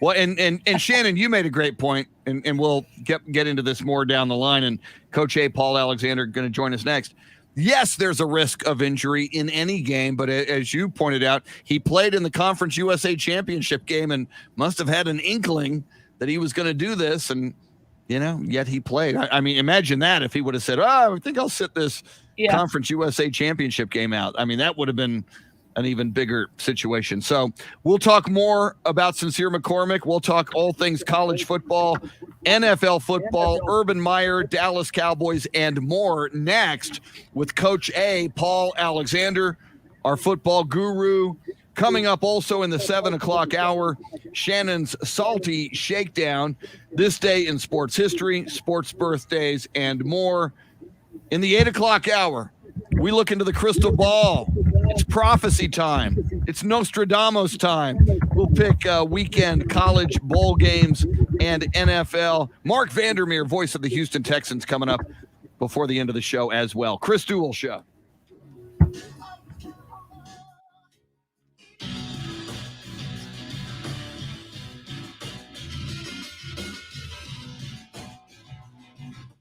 Well, and Shannon, you made a great point, and we'll get into this more down the line. And Coach A, Paul Alexander, going to join us next. Yes, there's a risk of injury in any game, but as you pointed out, he played in the Conference USA Championship game and must have had an inkling that he was going to do this, and yet he played. I mean, imagine that if he would have said, I think I'll sit this Conference USA Championship game out. I mean, that would have been an even bigger situation. So we'll talk more about Sincere McCormick. We'll talk all things college football, NFL football, Urban Meyer, Dallas Cowboys, and more next with Coach A, Paul Alexander, our football guru. Coming up also in the 7 o'clock hour, Shannon's Salty Shakedown, this day in sports history, sports birthdays, and more. In the 8 o'clock hour, we look into the crystal ball. It's prophecy time. It's Nostradamus time. We'll pick weekend college bowl games and NFL. Mark Vandermeer, voice of the Houston Texans, coming up before the end of the show as well. Chris Duel Show.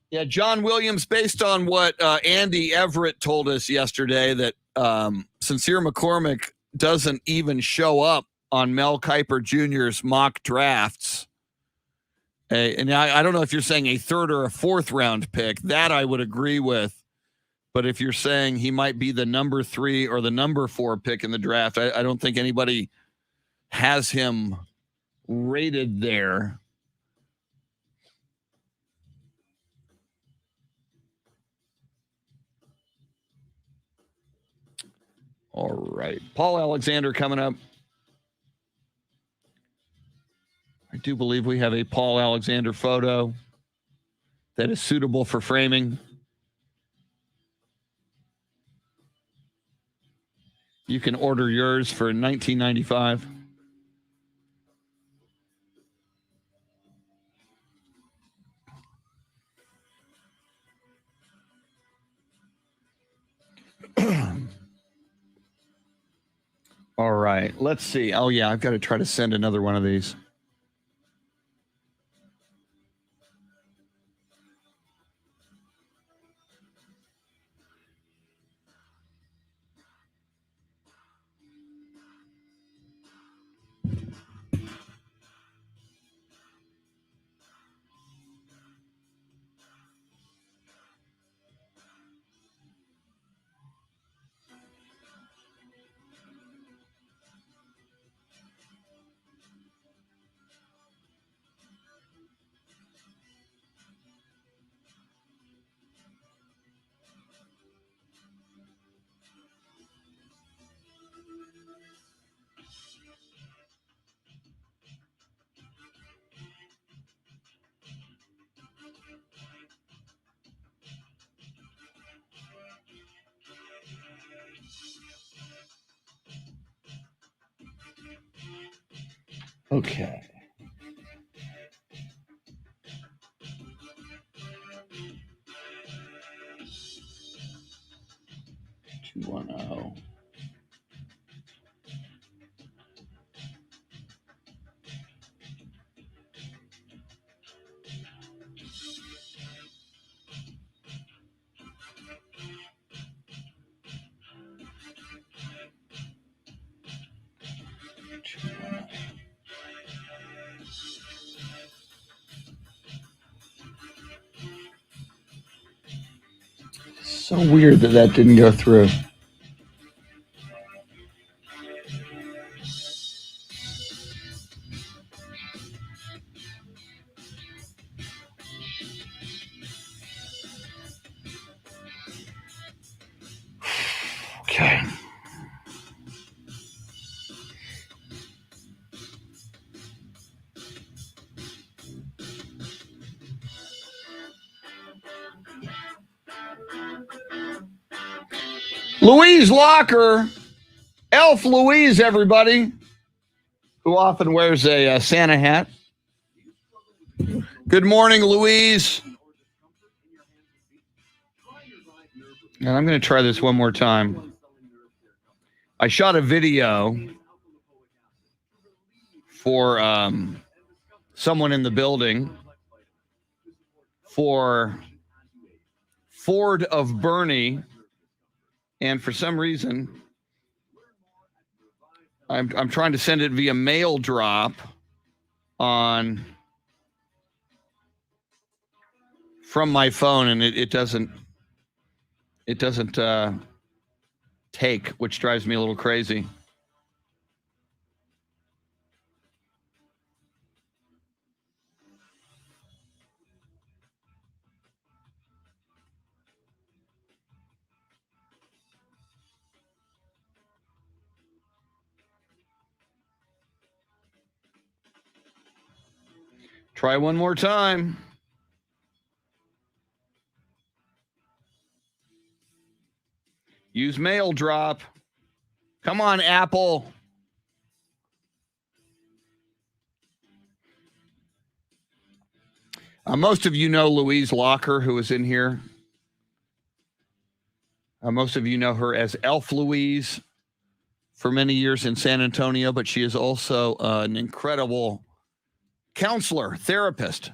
Yeah, John Williams, based on what Andy Everett told us yesterday, that Sincere McCormick doesn't even show up on Mel Kiper Jr.'s mock drafts. And I don't know if you're saying a third or a fourth round pick. That I would agree with. But if you're saying he might be the number 3 or the number 4 pick in the draft, I don't think anybody has him rated there. All right. Paul Alexander coming up. I do believe we have a Paul Alexander photo that is suitable for framing. You can order yours for $19.95. All right, let's see. Oh, yeah, I've got to try to send another one of these. Okay. $210. So weird that didn't go through. Okay. Louise Locker, Elf Louise, everybody, who often wears a Santa hat. Good morning, Louise. And I'm going to try this one more time. I shot a video for someone in the building for Ford of Bernie. And for some reason, I'm trying to send it via mail drop from my phone, and it doesn't take, which drives me a little crazy. Try one more time. Use mail drop. Come on, Apple. Most of you know Louise Locker, who is in here. Most of you know her as Elf Louise for many years in San Antonio, but she is also an incredible counselor, therapist.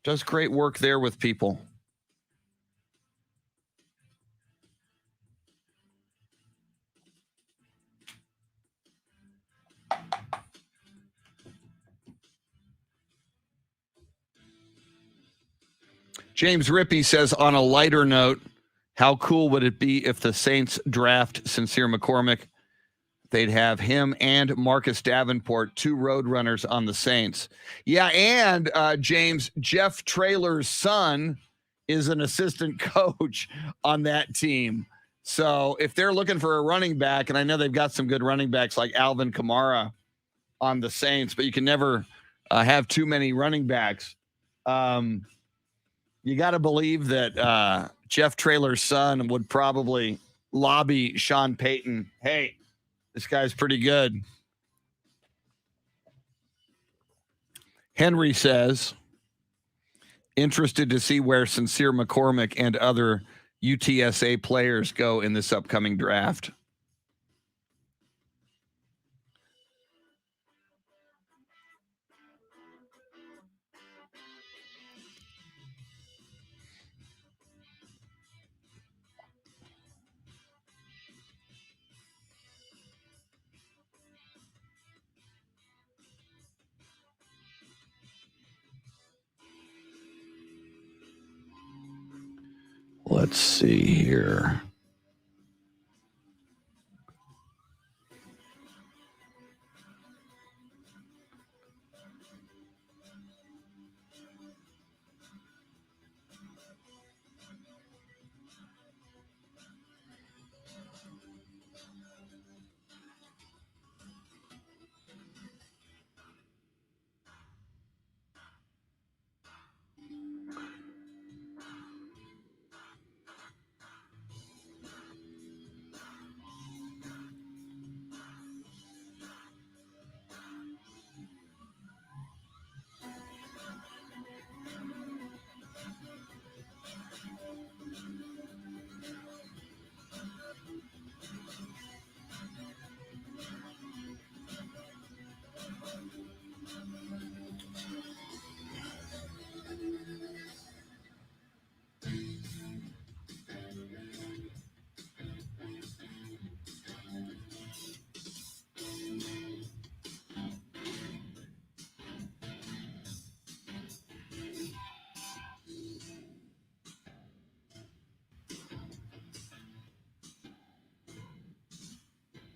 Does great work there with people. James Rippey says, on a lighter note, how cool would it be if the Saints draft Sincere McCormick? They'd have him and Marcus Davenport, two roadrunners on the Saints. Yeah, and James, Jeff Traylor's son is an assistant coach on that team. So if they're looking for a running back, and I know they've got some good running backs like Alvin Kamara on the Saints, but you can never have too many running backs. You got to believe that Jeff Traylor's son would probably lobby Sean Payton. Hey, this guy's pretty good. Henry says, interested to see where Sincere McCormick and other UTSA players go in this upcoming draft. Let's see here.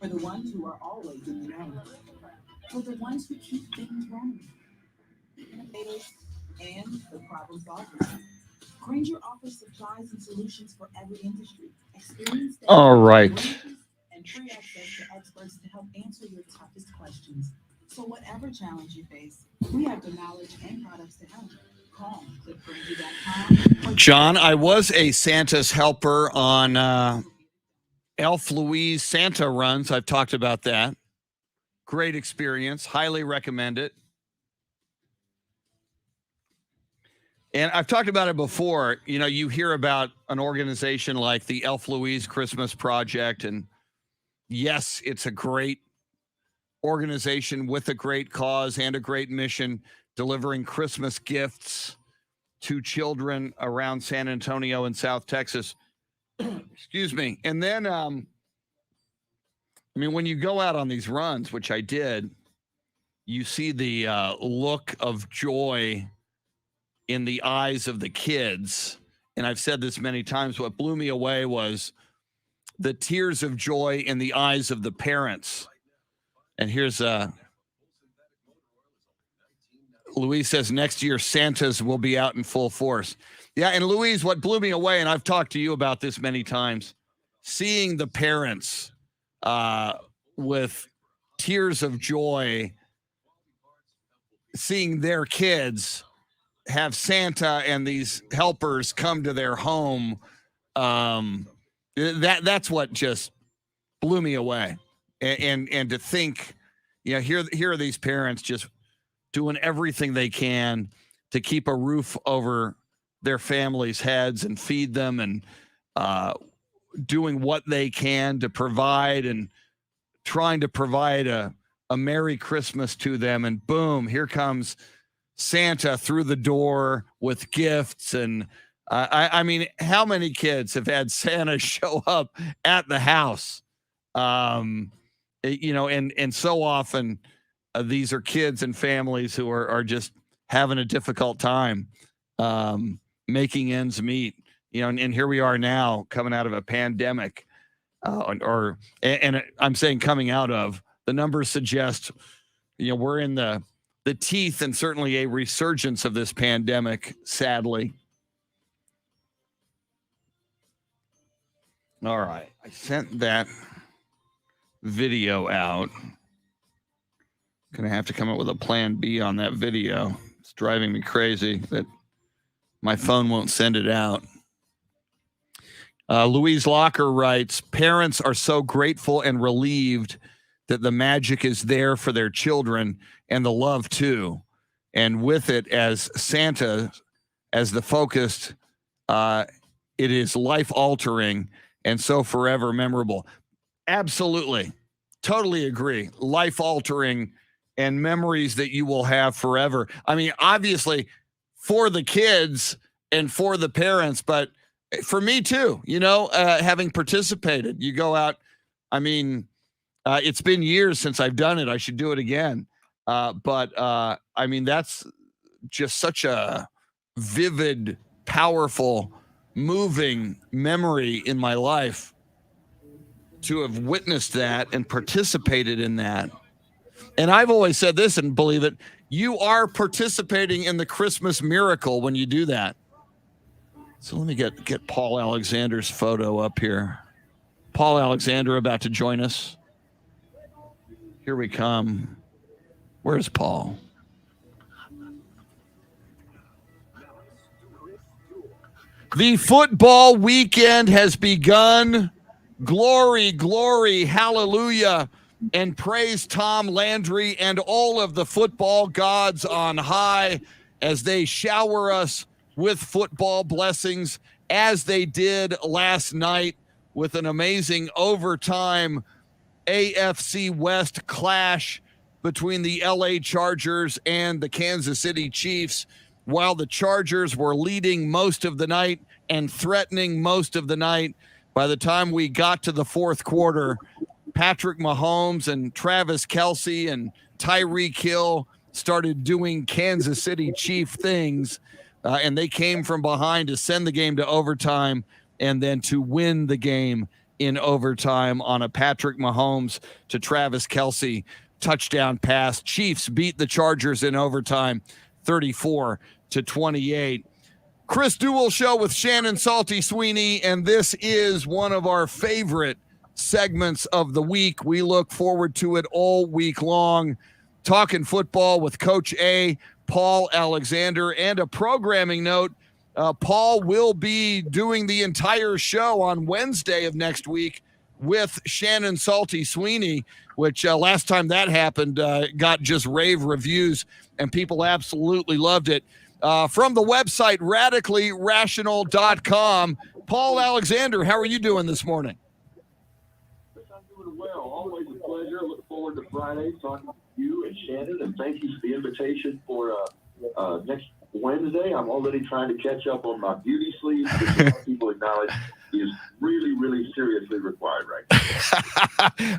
For the ones who are always in the know. For the ones who keep things running. Innovators and the problem solvers. Granger offers supplies and solutions for every industry. Experience All right. and free access to experts to help answer your toughest questions. So whatever challenge you face, we have the knowledge and products to help. Call clickgranger.com. John, I was a Santa's helper on Elf Louise Santa runs. I've talked about that. Great experience. Highly recommend it. And I've talked about it before. You know, you hear about an organization like the Elf Louise Christmas Project. And yes, it's a great organization with a great cause and a great mission, delivering Christmas gifts to children around San Antonio and South Texas. Excuse me. And then, I mean, when you go out on these runs, which I did, you see the look of joy in the eyes of the kids. And I've said this many times. What blew me away was the tears of joy in the eyes of the parents. And here's Louise says next year Santas will be out in full force. Yeah, and Louise, what blew me away, and I've talked to you about this many times, seeing the parents with tears of joy, seeing their kids have Santa and these helpers come to their home. That's what just blew me away. And to think, you know, here are these parents just doing everything they can to keep a roof over their families' heads and feed them, and doing what they can to provide and trying to provide a Merry Christmas to them. And boom, here comes Santa through the door with gifts. And I mean, how many kids have had Santa show up at the house? You know, and so often these are kids and families who are just having a difficult time making ends meet, you know, and here we are now coming out of a pandemic, and I'm saying coming out of, the numbers suggest, you know, we're in the teeth and certainly a resurgence of this pandemic, sadly. All right. I sent that video out. Gonna have to come up with a plan B on that video. It's driving me crazy that my phone won't send it out. Louise Locker writes, parents are so grateful and relieved that the magic is there for their children and the love too. And with it as Santa, as the focus, it is life altering and so forever memorable. Absolutely. Totally agree. Life altering and memories that you will have forever. I mean, obviously for the kids and for the parents, but for me too, having participated, you go out. I mean, it's been years since I've done it. I should do it again. But I mean, that's just such a vivid, powerful, moving memory in my life to have witnessed that and participated in that. And I've always said this and believe it, you are participating in the Christmas miracle when you do that. So let me get Paul Alexander's photo up here. Paul Alexander about to join us. Here we come. Where's Paul? The football weekend has begun. Glory, glory, hallelujah, and praise Tom Landry and all of the football gods on high as they shower us with football blessings, as they did last night with an amazing overtime AFC West clash between the LA Chargers and the Kansas City Chiefs. While the Chargers were leading most of the night and threatening most of the night, by the time we got to the fourth quarter, Patrick Mahomes and Travis Kelce and Tyreek Hill started doing Kansas City Chief things, and they came from behind to send the game to overtime and then to win the game in overtime on a Patrick Mahomes to Travis Kelce touchdown pass. Chiefs beat the Chargers in overtime 34-28. Chris Duel Show with Shannon Salty Sweeney, and this is one of our favorite segments of the week. We look forward to it all week long. Talking football with Coach A, Paul Alexander, and a programming note. Paul will be doing the entire show on Wednesday of next week with Shannon Salty Sweeney, which last time that happened got just rave reviews, and people absolutely loved it. From the website radicallyrational.com, Paul Alexander, how are you doing this morning? I'm doing well. Always a pleasure. Look forward to Friday talking to you and Shannon, and thank you for the invitation for next Wednesday. I'm already trying to catch up on my beauty sleep, which people acknowledge is really, really seriously required right now.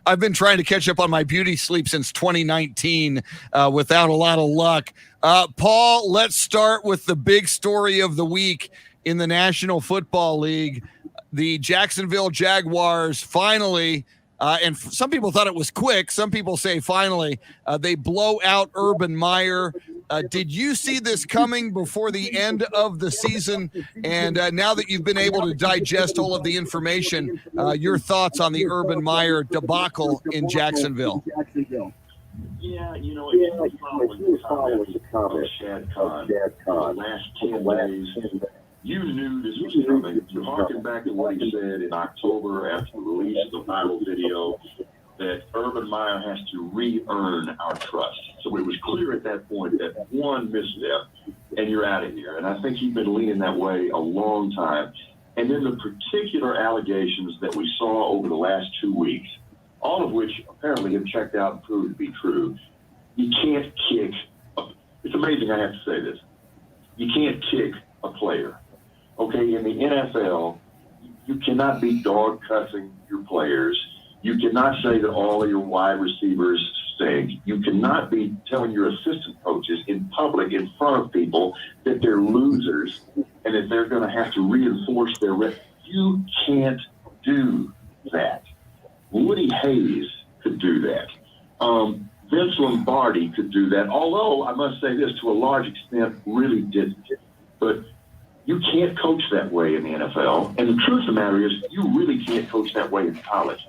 I've been trying to catch up on my beauty sleep since 2019 without a lot of luck. Paul, let's start with the big story of the week in the National Football League. The Jacksonville Jaguars finally, and some people thought it was quick, some people say finally, they blow out Urban Meyer. Did you see this coming before the end of the season? And now that you've been able to digest all of the information, your thoughts on the Urban Meyer debacle in Jacksonville? Yeah, it's following the comments of Shad Khan the last 10 days. You knew this was coming. You harken back to what he said in October after the release of the viral video that Urban Meyer has to re-earn our trust. So it was clear at that point that one misstep and you're out of here. And I think he's been leaning that way a long time. And then the particular allegations that we saw over the last 2 weeks, all of which apparently have checked out and proved to be true, you can't kick. It's amazing I have to say this. You can't kick a player. Okay, in the NFL, you cannot be dog cussing your players. You cannot say that all of your wide receivers stink. You cannot be telling your assistant coaches in public, in front of people, that they're losers and that they're going to have to reinforce their You can't do that. Woody Hayes could do that. Vince Lombardi could do that, although I must say this, to a large extent, really didn't. But you can't coach that way in the NFL. And the truth of the matter is, you really can't coach that way in college.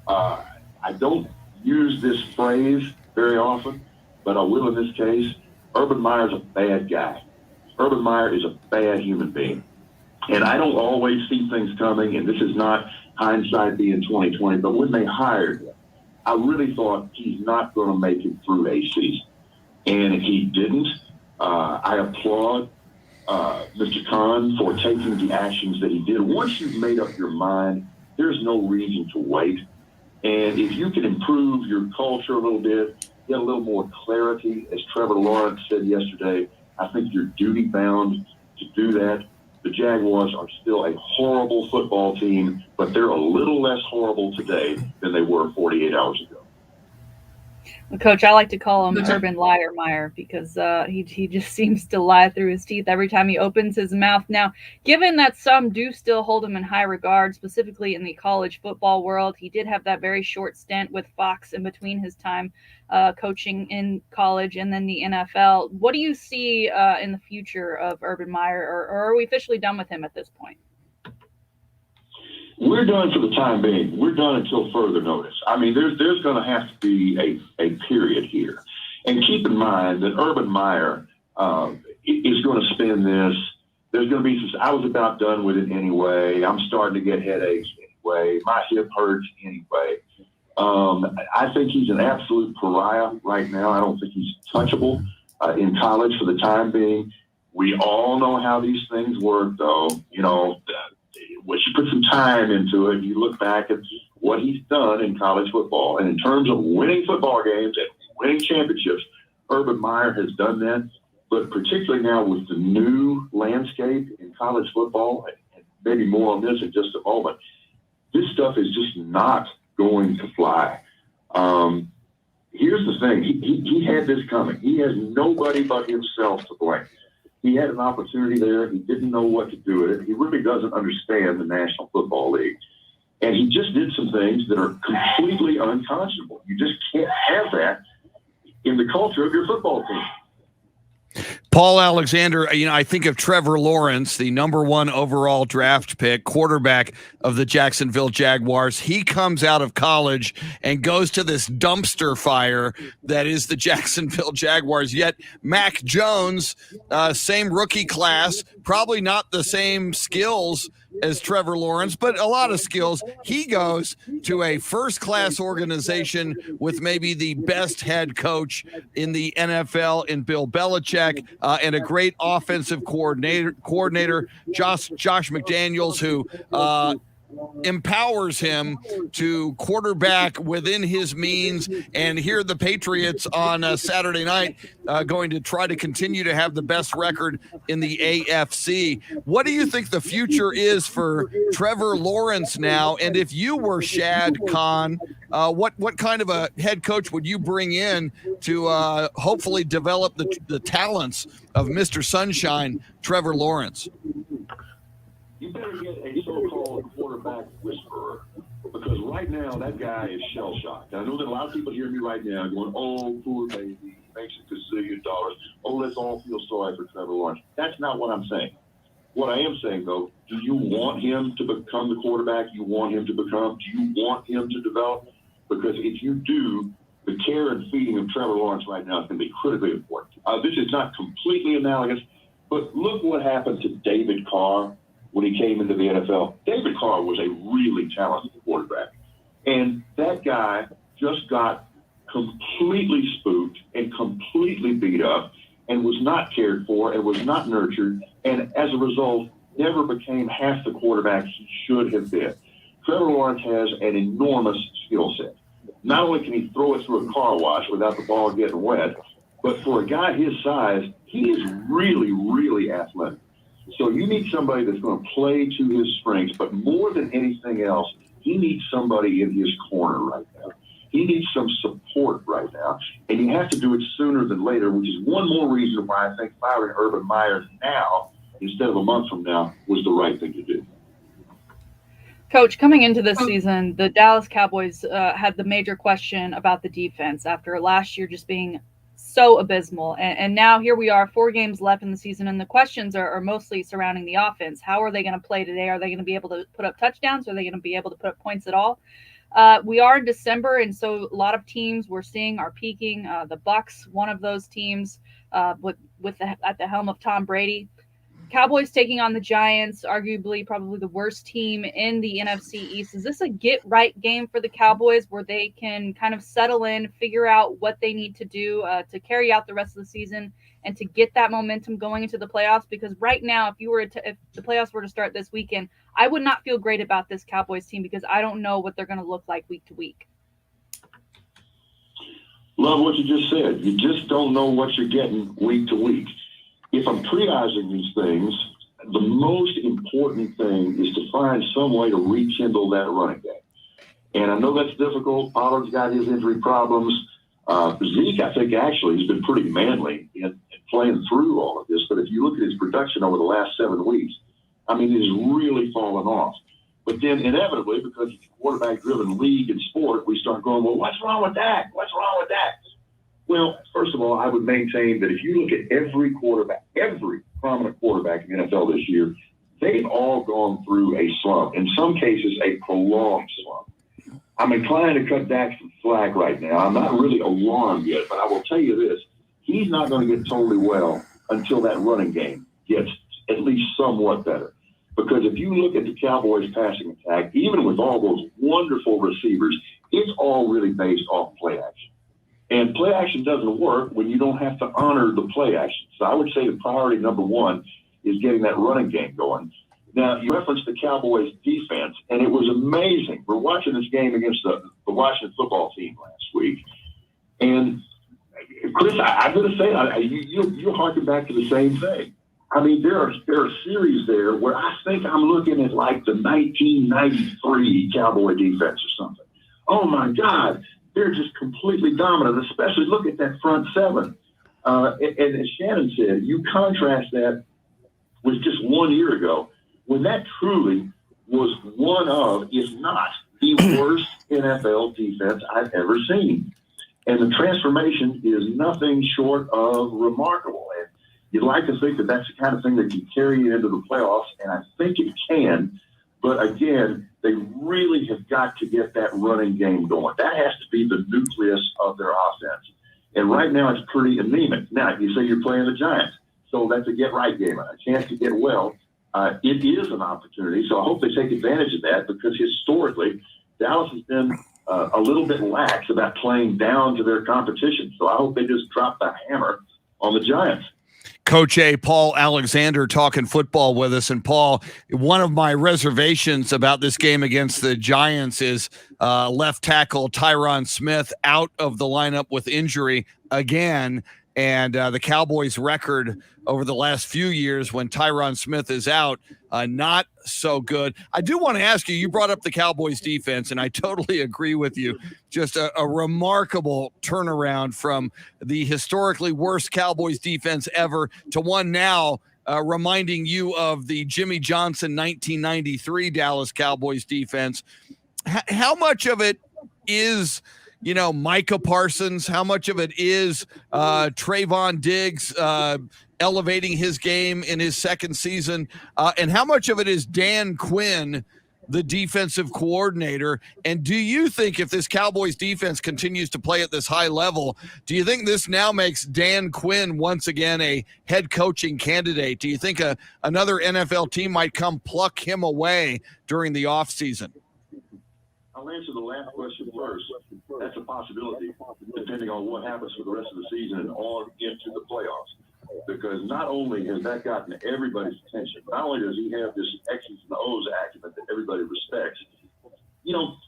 I don't use this phrase very often, but I will in this case. Urban Meyer's a bad guy. Urban Meyer is a bad human being. And I don't always see things coming, and this is not hindsight being 2020, but when they hired him, I really thought he's not going to make it through a season. And he didn't. I applaud Mr. Khan for taking the actions that he did. Once you've made up your mind, there's no reason to wait. And if you can improve your culture a little bit, get a little more clarity, as Trevor Lawrence said yesterday, I think you're duty-bound to do that. The Jaguars are still a horrible football team, but they're a little less horrible today than they were 48 hours ago. Coach, I like to call him Urban Liar Meyer because he just seems to lie through his teeth every time he opens his mouth. Now, given that some do still hold him in high regard, specifically in the college football world, he did have that very short stint with Fox in between his time coaching in college and then the NFL. What do you see in the future of Urban Meyer, or are we officially done with him at this point? We're done for the time being. We're done until further notice. I mean, there's going to have to be a period here. And keep in mind that Urban Meyer is going to spend this. There's going to be some, I was about done with it anyway. I'm starting to get headaches anyway. My hip hurts anyway. I think he's an absolute pariah right now. I don't think he's touchable in college for the time being. We all know how these things work, though. You know, once you put some time into it, you look back at what he's done in college football. And in terms of winning football games and winning championships, Urban Meyer has done that. But particularly now with the new landscape in college football, and maybe more on this in just a moment, this stuff is just not going to fly. Here's the thing. He had this coming. He has nobody but himself to blame. He had an opportunity there. He didn't know what to do with it. He really doesn't understand the National Football League. And he just did some things that are completely unconscionable. You just can't have that in the culture of your football team. Paul Alexander, I think of Trevor Lawrence, the #1 overall draft pick, quarterback of the Jacksonville Jaguars. He comes out of college and goes to this dumpster fire that is the Jacksonville Jaguars. Yet Mac Jones, same rookie class, probably not the same skills as Trevor Lawrence, but a lot of skills. He goes to a first-class organization with maybe the best head coach in the NFL in Bill Belichick, and a great offensive coordinator, Josh McDaniels, who empowers him to quarterback within his means. And here the Patriots on Saturday night going to try to continue to have the best record in the AFC. What do you think the future is for Trevor Lawrence now? And if you were Shad Khan, what kind of a head coach would you bring in to hopefully develop the talents of Mr. Sunshine, Trevor Lawrence? You better get a so-called quarterback whisperer, because right now that guy is shell-shocked. I know that a lot of people hear me right now going, "Oh, poor baby, he makes a gazillion dollars. Oh, let's all feel sorry for Trevor Lawrence." That's not what I'm saying. What I am saying, though, do you want him to become the quarterback you want him to become? Do you want him to develop? Because if you do, the care and feeding of Trevor Lawrence right now is going to be critically important. This is not completely analogous, but look what happened to David Carr when he came into the NFL. David Carr was a really talented quarterback. And that guy just got completely spooked and completely beat up and was not cared for and was not nurtured. And as a result, never became half the quarterback he should have been. Trevor Lawrence has an enormous skill set. Not only can he throw it through a car wash without the ball getting wet, but for a guy his size, he is really, really athletic. So you need somebody that's going to play to his strengths, but more than anything else, he needs somebody in his corner right now. He needs some support right now, and you have to do it sooner than later, which is one more reason why I think firing Urban Meyer now instead of a month from now was the right thing to do. Coach, coming into this season, the Dallas Cowboys had the major question about the defense after last year just being so abysmal. And now here we are, 4 games left in the season, and the questions are mostly surrounding the offense. How are they going to play today? Are they going to be able to put up touchdowns? Are they going to be able to put up points at all? We are in December, and so a lot of teams we're seeing are peaking. The Bucs, one of those teams, at the helm of Tom Brady. Cowboys taking on the Giants, arguably probably the worst team in the NFC East. Is this a get-right game for the Cowboys where they can kind of settle in, figure out what they need to do to carry out the rest of the season and to get that momentum going into the playoffs? Because right now, if the playoffs were to start this weekend, I would not feel great about this Cowboys team because I don't know what they're going to look like week to week. Love what you just said. You just don't know what you're getting week to week. If I'm triaging these things, the most important thing is to find some way to rekindle that running game. And I know that's difficult. Pollard's got his injury problems. Zeke, I think, actually has been pretty manly in playing through all of this. But if you look at his production over the last 7 weeks, I mean, it has really fallen off. But then inevitably, because it's a quarterback-driven league and sport, we start going, well, what's wrong with that? What's wrong with that? Well, first of all, I would maintain that if you look at every quarterback, every prominent quarterback in the NFL this year, they've all gone through a slump, in some cases a prolonged slump. I'm inclined to cut Dak some slack right now. I'm not really alarmed yet, but I will tell you this. He's not going to get totally well until that running game gets at least somewhat better. Because if you look at the Cowboys' passing attack, even with all those wonderful receivers, it's all really based off play action. And play action doesn't work when you don't have to honor the play action. So I would say the priority number one is getting that running game going. Now, you referenced the Cowboys' defense, and it was amazing. We're watching this game against the Washington football team last week. And, Chris, I'm going to say, you're harking back to the same thing. I mean, there are series there where I think I'm looking at like the 1993 Cowboy defense or something. Oh, my God. They're just completely dominant, especially look at that front seven. And as Shannon said, you contrast that with just 1 year ago, when that truly was one of, if not the worst NFL defense I've ever seen. And the transformation is nothing short of remarkable. And you'd like to think that that's the kind of thing that can carry you into the playoffs, and I think it can. But again, they really have got to get that running game going. That has to be the nucleus of their offense. And right now it's pretty anemic. Now, you say you're playing the Giants, so that's a get-right game, a chance to get well. It is an opportunity, so I hope they take advantage of that because historically Dallas has been a little bit lax about playing down to their competition. So I hope they just drop the hammer on the Giants. Coach A, Paul Alexander, talking football with us. And Paul, one of my reservations about this game against the Giants is left tackle Tyron Smith out of the lineup with injury again. And the Cowboys' record over the last few years when Tyron Smith is out, not so good. I do want to ask you, you brought up the Cowboys' defense, and I totally agree with you. Just a remarkable turnaround from the historically worst Cowboys defense ever to one now reminding you of the Jimmy Johnson 1993 Dallas Cowboys defense. How much of it is – Micah Parsons, how much of it is Trayvon Diggs elevating his game in his second season, and how much of it is Dan Quinn, the defensive coordinator? And do you think if this Cowboys defense continues to play at this high level, do you think this now makes Dan Quinn once again a head coaching candidate? Do you think another NFL team might come pluck him away during the offseason? I'll answer the last question first. That's a possibility, depending on what happens for the rest of the season and on into the playoffs. Because not only has that gotten everybody's attention, not only does he have this X's and O's acumen that everybody respects,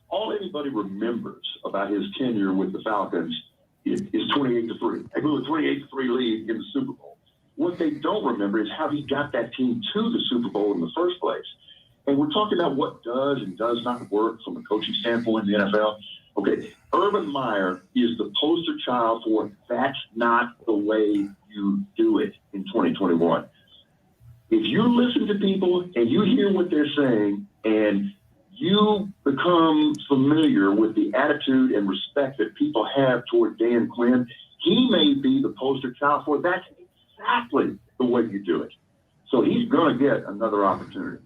all anybody remembers about his tenure with the Falcons is 28-3. They blew a 28-3 lead in the Super Bowl. What they don't remember is how he got that team to the Super Bowl in the first place. And we're talking about what does and does not work from a coaching standpoint in the NFL. Okay, Urban Meyer is the poster child for that's not the way you do it in 2021. If you listen to people and you hear what they're saying and you become familiar with the attitude and respect that people have toward Dan Quinn, he may be the poster child for that's exactly the way you do it. So he's going to get another opportunity.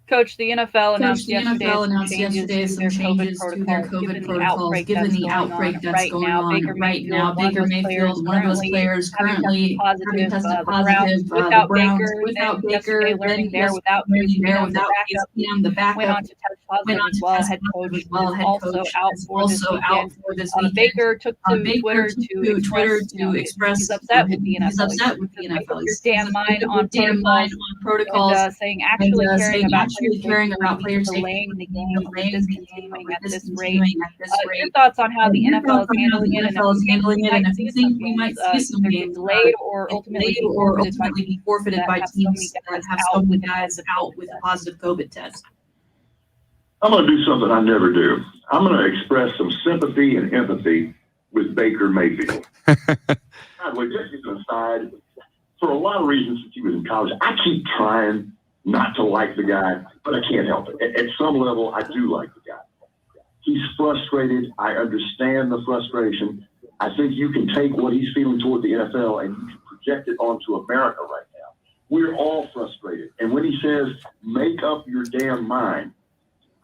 Coach, the NFL announced the NFL announced yesterday some changes to their COVID protocols, given the outbreak that's going on right now. Baker Mayfield, one of those players currently having tested positive. The Browns without Baker, then without Case Keenum, the backup went on to test positive as well. Head coach is also out for this weekend. Baker took to Twitter to express he's upset with the NFL. Your damn mind on protocols, and saying actually caring about player safety, delaying the game, discontinuing at this rate. Your thoughts on how the NFL is handling it, and if you think we might see some games delayed or ultimately be forfeited by teams that have so many guys out with a positive COVID test? I'm going to do something I never do. I'm going to express some sympathy and empathy with Baker Mayfield. Well, just as an aside, for a lot of reasons since he was in college, I keep trying not to like the guy, but I can't help it. At some level, I do like the guy. He's frustrated. I understand the frustration. I think you can take what he's feeling toward the NFL and you can project it onto America right now. We're all frustrated. And when he says, make up your damn mind,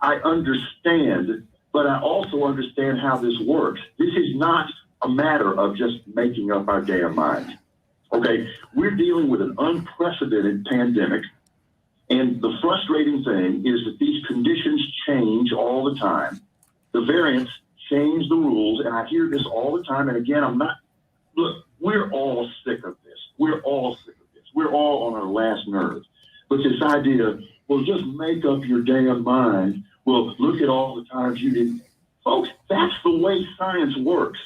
I understand, but I also understand how this works. This is not a matter of just making up our damn minds. Okay, we're dealing with an unprecedented pandemic. And the frustrating thing is that these conditions change all the time. The variants change the rules, and I hear this all the time. And again, look, we're all sick of this. We're all sick of this. We're all on our last nerve. But this idea, well, just make up your damn mind. Well, look at all the times you didn't. Folks, that's the way science works.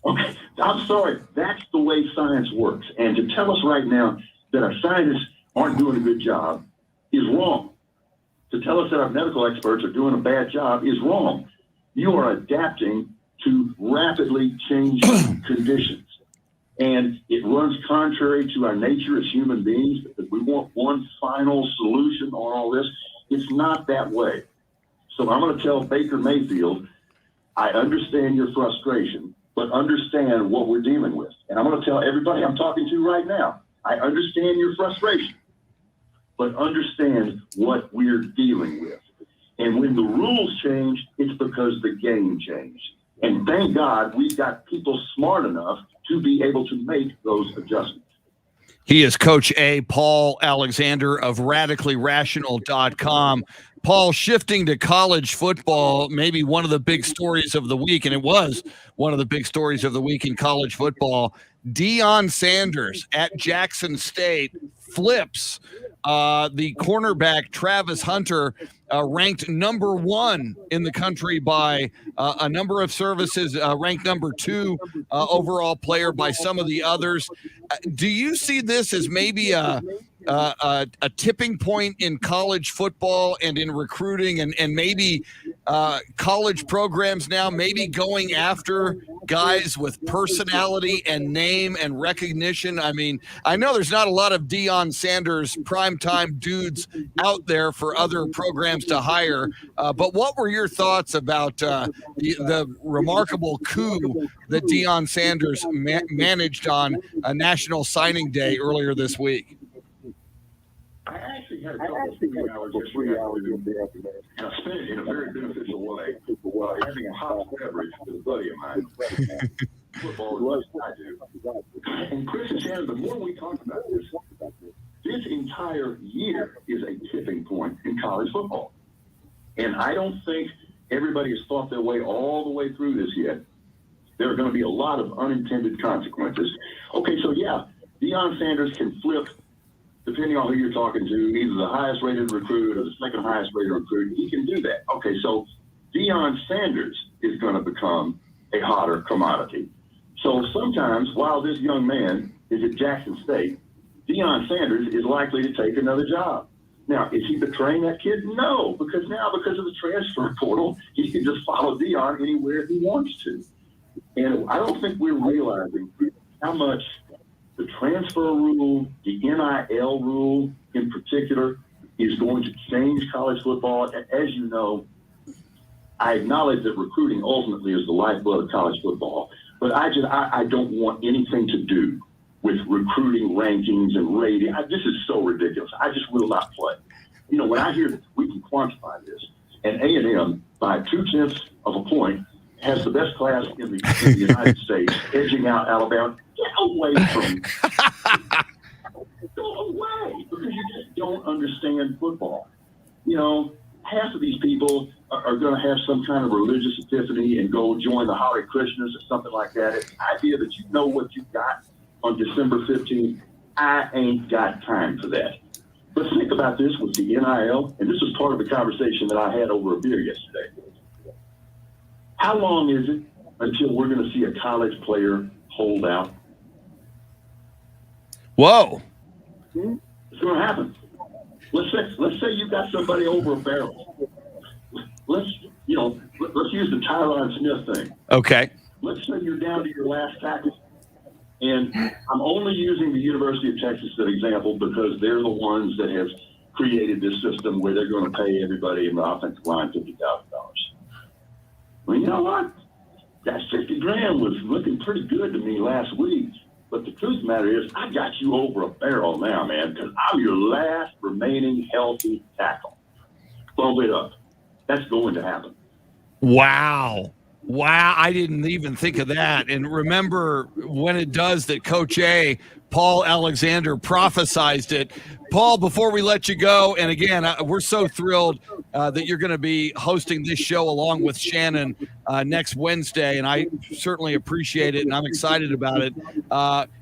Okay, I'm sorry, that's the way science works. And to tell us right now that our scientists aren't doing a good job is wrong. To tell us that our medical experts are doing a bad job is wrong. You are adapting to rapidly changing conditions. And it runs contrary to our nature as human beings because we want one final solution on all this. It's not that way. So I'm going to tell Baker Mayfield, I understand your frustration, but understand what we're dealing with. And I'm going to tell everybody I'm talking to right now, I understand your frustration, but understand what we're dealing with. And when the rules change, it's because the game changed. And thank God we've got people smart enough to be able to make those adjustments. He is Coach A, Paul Alexander of RadicallyRational.com. Paul, shifting to college football, maybe one of the big stories of the week, and it was one of the big stories of the week in college football. Deion Sanders at Jackson State flips the cornerback Travis Hunter, ranked number 1 in the country by a number of services, ranked number 2 overall player by some of the others. Do you see this as maybe a tipping point in college football and in recruiting, and maybe college programs now maybe going after guys with personality and name and recognition? I mean, I know there's not a lot of Deion Sanders primetime dudes out there for other programs to hire, but what were your thoughts about the remarkable coup that Deion Sanders managed on a National Signing Day earlier this week? I actually had a couple of 3 hours yesterday, and I spent it in a very beneficial way, having a hot beverage with a buddy of mine. Football is what I do. And Chris and Shannon, the more we talk about this entire year is a tipping point in college football. And I don't think everybody has thought their way all the way through this yet. There are going to be a lot of unintended consequences. Okay, so yeah, Deion Sanders can flip, depending on who you're talking to, either the highest rated recruit or the second highest rated recruit. He can do that. Okay, so Deion Sanders is going to become a hotter commodity. So sometimes while this young man is at Jackson State, Deion Sanders is likely to take another job. Now, is he betraying that kid? No, because now because of the transfer portal, he can just follow Deion anywhere he wants to. And I don't think we're realizing how much the transfer rule, the NIL rule in particular, is going to change college football. And as you know, I acknowledge that recruiting ultimately is the lifeblood of college football. But I don't want anything to do with recruiting rankings and rating. This is so ridiculous. I just will not play. when I hear that we can quantify this, and A&M by 0.2 of a point has the best class in the United States, edging out Alabama. Get away from go away, because you just don't understand football. Half of these people are going to have some kind of religious epiphany and go join the Hare Krishnas or something like that. It's the idea that you know what you got on December 15th. I ain't got time for that. But think about this with the NIL, and this was part of the conversation that I had over a beer yesterday. How long is it until we're going to see a college player hold out? Whoa. It's going to happen. Let's say you got somebody over a barrel. Let's use the Tyron Smith thing. Okay. Let's say you're down to your last tackle. And I'm only using the University of Texas as an example because they're the ones that have created this system where they're going to pay everybody in the offensive line $50,000. Well, you know what? That $50,000 was looking pretty good to me last week. But the truth of the matter is, I got you over a barrel now, man, because I'm your last remaining healthy tackle. Bump it up. That's going to happen. Wow. I didn't even think of that. And remember when it does that Coach A, Paul Alexander, prophesized it. Paul, before we let you go, and again, we're so thrilled that you're going to be hosting this show along with Shannon next Wednesday, and I certainly appreciate it, and I'm excited about it.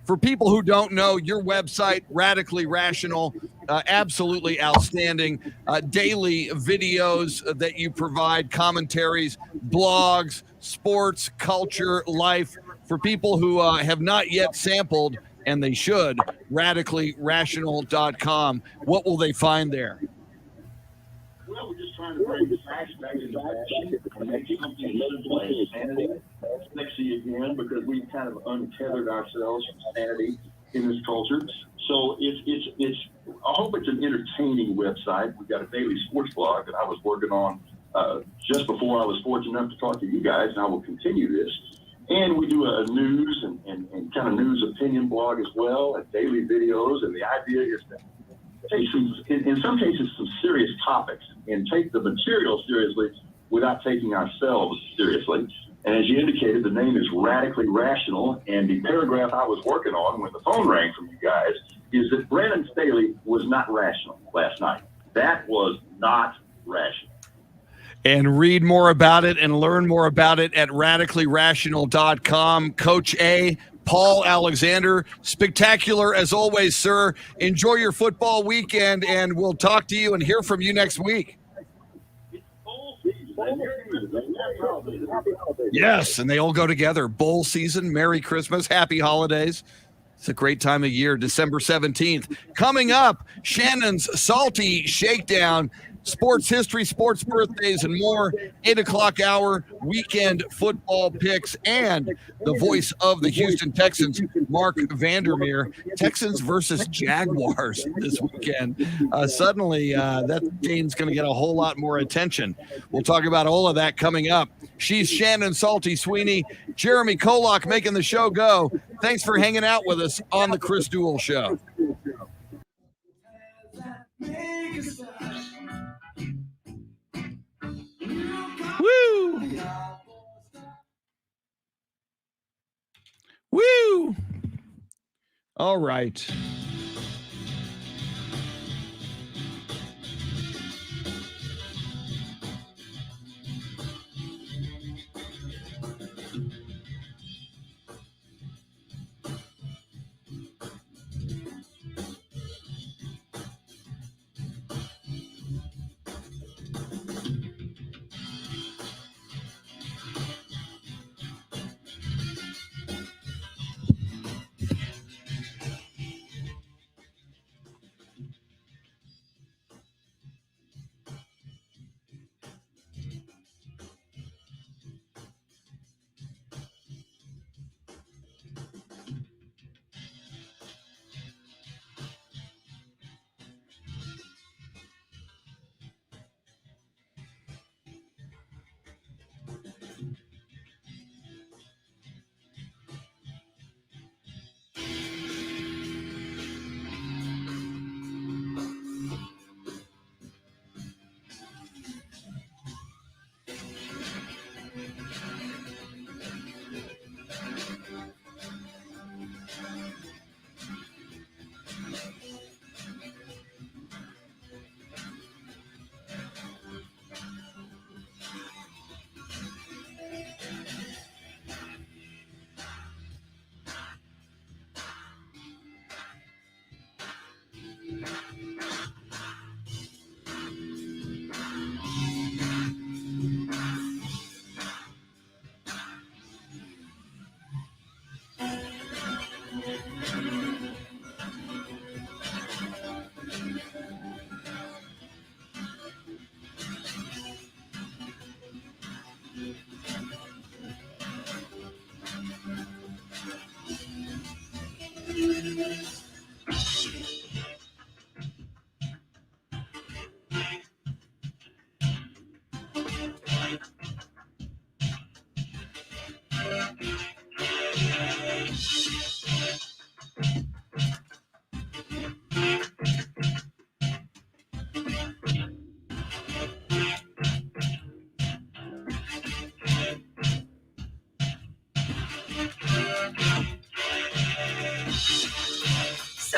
For people who don't know, your website, Radically Rational, absolutely outstanding. Daily videos that you provide, commentaries, blogs, sports, culture, life. For people who have not yet sampled, and they should, radicallyrational.com. What will they find there? Well, we're just trying to bring the facts back into fashion and make something simple as sanity sexy again, because we've kind of untethered ourselves from sanity in this culture. So it's I hope it's an entertaining website. We've got a daily sports blog that I was working on just before I was fortunate enough to talk to you guys, and I will continue this. And we do a news and kind of news opinion blog as well, and daily videos. And the idea is to take in some cases, some serious topics and take the material seriously without taking ourselves seriously. And as you indicated, the name is Radically Rational. And the paragraph I was working on when the phone rang from you guys is that Brandon Staley was not rational last night. That was not rational. And read more about it and learn more about it at radicallyrational.com. Coach A, Paul Alexander, spectacular as always, sir. Enjoy your football weekend, and we'll talk to you and hear from you next week. Yes, and they all go together. Bowl season, Merry Christmas, Happy Holidays. It's a great time of year, December 17th. Coming up, Shannon's Salty Shakedown. Sports history, sports birthdays, and more. 8 o'clock hour, weekend football picks, and the voice of the Houston Texans, Mark Vandermeer. Texans versus Jaguars this weekend. Suddenly, that game's going to get a whole lot more attention. We'll talk about all of that coming up. She's Shannon Salty Sweeney, Jeremy Kolak making the show go. Thanks for hanging out with us on the Chris Duel Show. Woo! Woo! All right.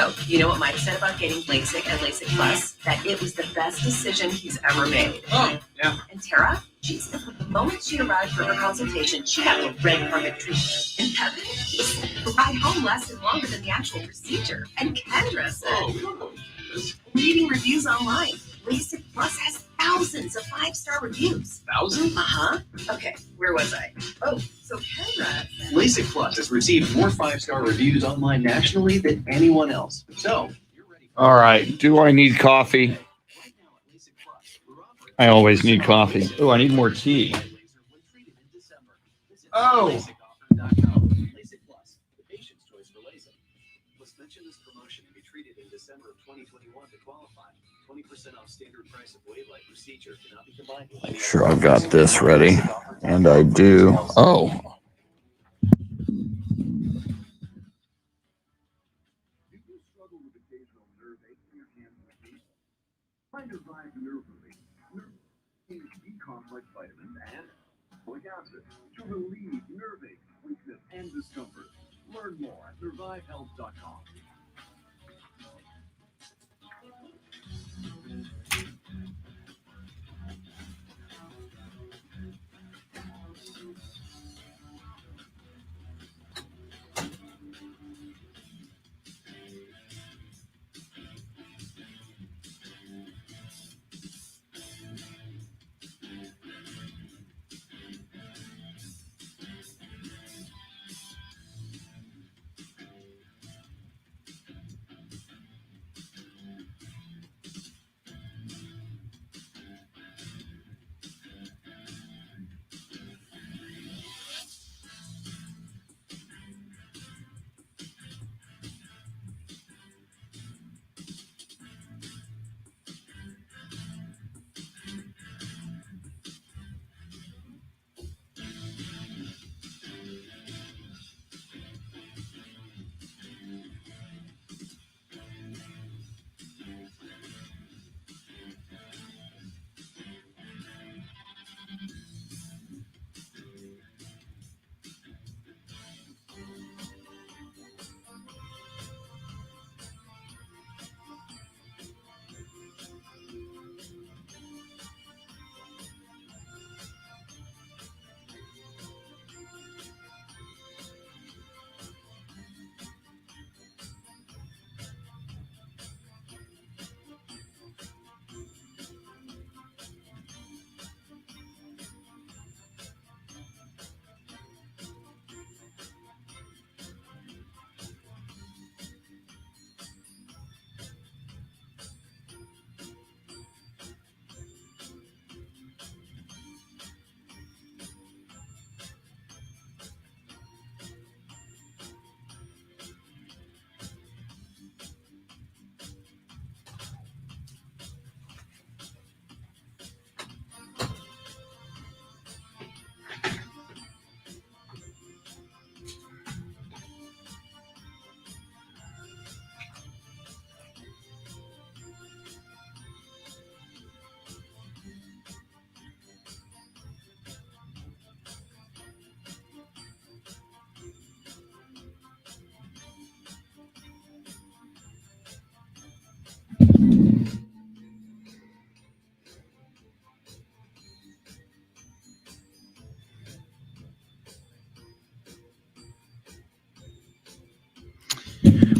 So, you know what Mike said about getting LASIK and LASIK Plus? That it was the best decision he's ever made. Oh, yeah. And Tara, geez, the moment she arrived for her consultation, she got a red carpet treatment. And Kevin, the ride home lasted longer than the actual procedure. And Kendra said, Oh, we don't know this. reading reviews online, LASIK Plus has thousands of 5-star reviews. Thousands? Uh-huh. Okay, where was I? Oh, so Kendra said, LASIK Plus has received more 5-star reviews online nationally than anyone else. So, you're ready for All right. Do I need coffee? I always need coffee. Oh, I need more tea. Oh. LASIK Plus, the patient's choice for LASIK. Let's mention this promotion to be treated in December of 2021 to qualify. 20% off standard price of wave light procedure cannot be combined with. Sure, I've got this ready. And I do. Oh. Do you struggle with occasional nerve aches in your hands and feet? Try to revive nerve relief. Nerve contains B-complex vitamins and folic acid to relieve nerve aches, weakness, and discomfort. Learn more at survivehealth.com.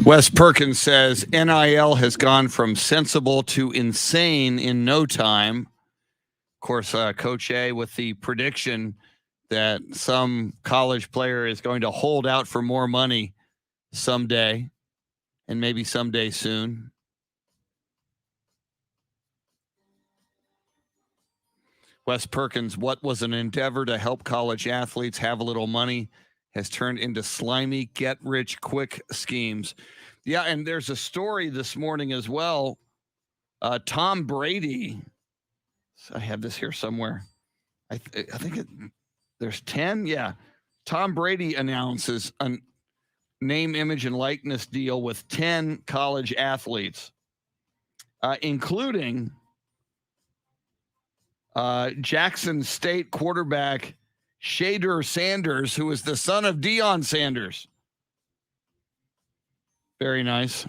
Wes Perkins says NIL has gone from sensible to insane in no time. Of course, Coach A with the prediction that some college player is going to hold out for more money someday, and maybe someday soon. Wes Perkins, what was an endeavor to help college athletes have a little money has turned into slimy, get-rich-quick schemes. Yeah, and there's a story this morning as well. Tom Brady, I have this here somewhere. I think there's 10. Yeah. Tom Brady announces a name, image, and likeness deal with 10 college athletes, including Jackson State quarterback Shader Sanders, who is the son of Deion Sanders. Very nice.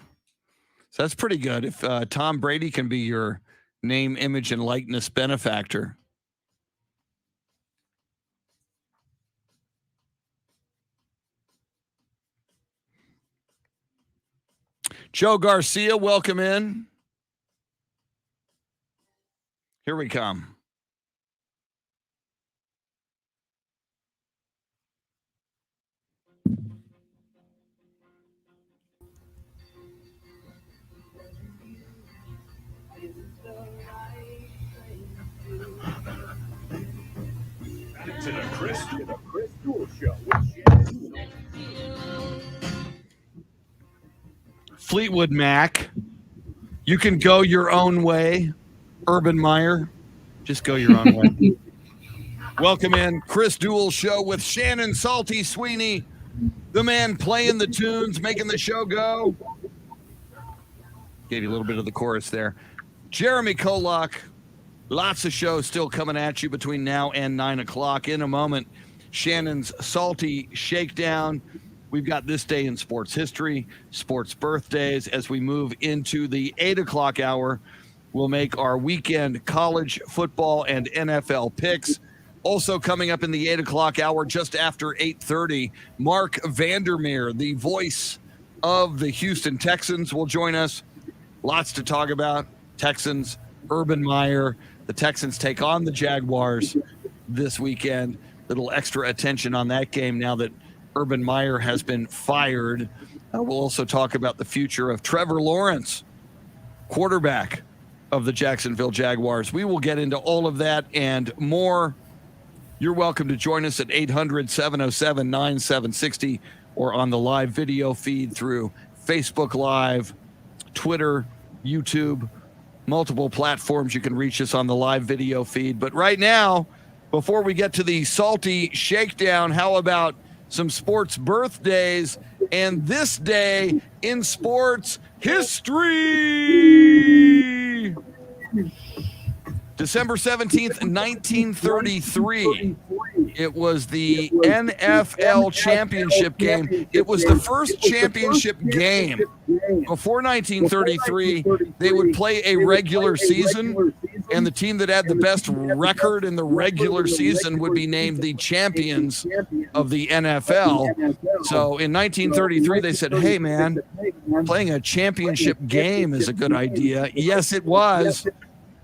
So that's pretty good. If Tom Brady can be your name, image, and likeness benefactor. Joe Garcia, welcome in. Here we come. Back to the Chris Duel Show with Shannon. Fleetwood Mac, you can go your own way. Urban Meyer, just go your own way. Welcome in, Chris Duel Show with Shannon, Salty, Sweeney, the man playing the tunes, making the show go. Gave you a little bit of the chorus there. Jeremy Kolak, lots of shows still coming at you between now and 9 o'clock. In a moment, Shannon's Salty Shakedown. We've got this day in sports history, sports birthdays. As we move into the 8 o'clock hour, we'll make our weekend college football and NFL picks. Also coming up in the 8 o'clock hour, just after 8:30, Mark Vandermeer, the voice of the Houston Texans, will join us. Lots to talk about. Texans, Urban Meyer. The Texans take on the Jaguars this weekend. Little extra attention on that game now that Urban Meyer has been fired. We'll also talk about the future of Trevor Lawrence, quarterback of the Jacksonville Jaguars. We will get into all of that and more. You're welcome to join us at 800-707-9760 or on the live video feed through Facebook Live, Twitter, YouTube, multiple platforms. You can reach us on the live video feed. But right now, before we get to the Salty Shakedown, how about some sports birthdays and this day in sports history? December 17th, 1933. It was the NFL championship game. It was the first championship game. Before 1933, they would play a regular season, and the team that had the best record in the regular season would be named the champions of the NFL. So in 1933, they said, hey, man, playing a championship game is a good idea. Yes, it was.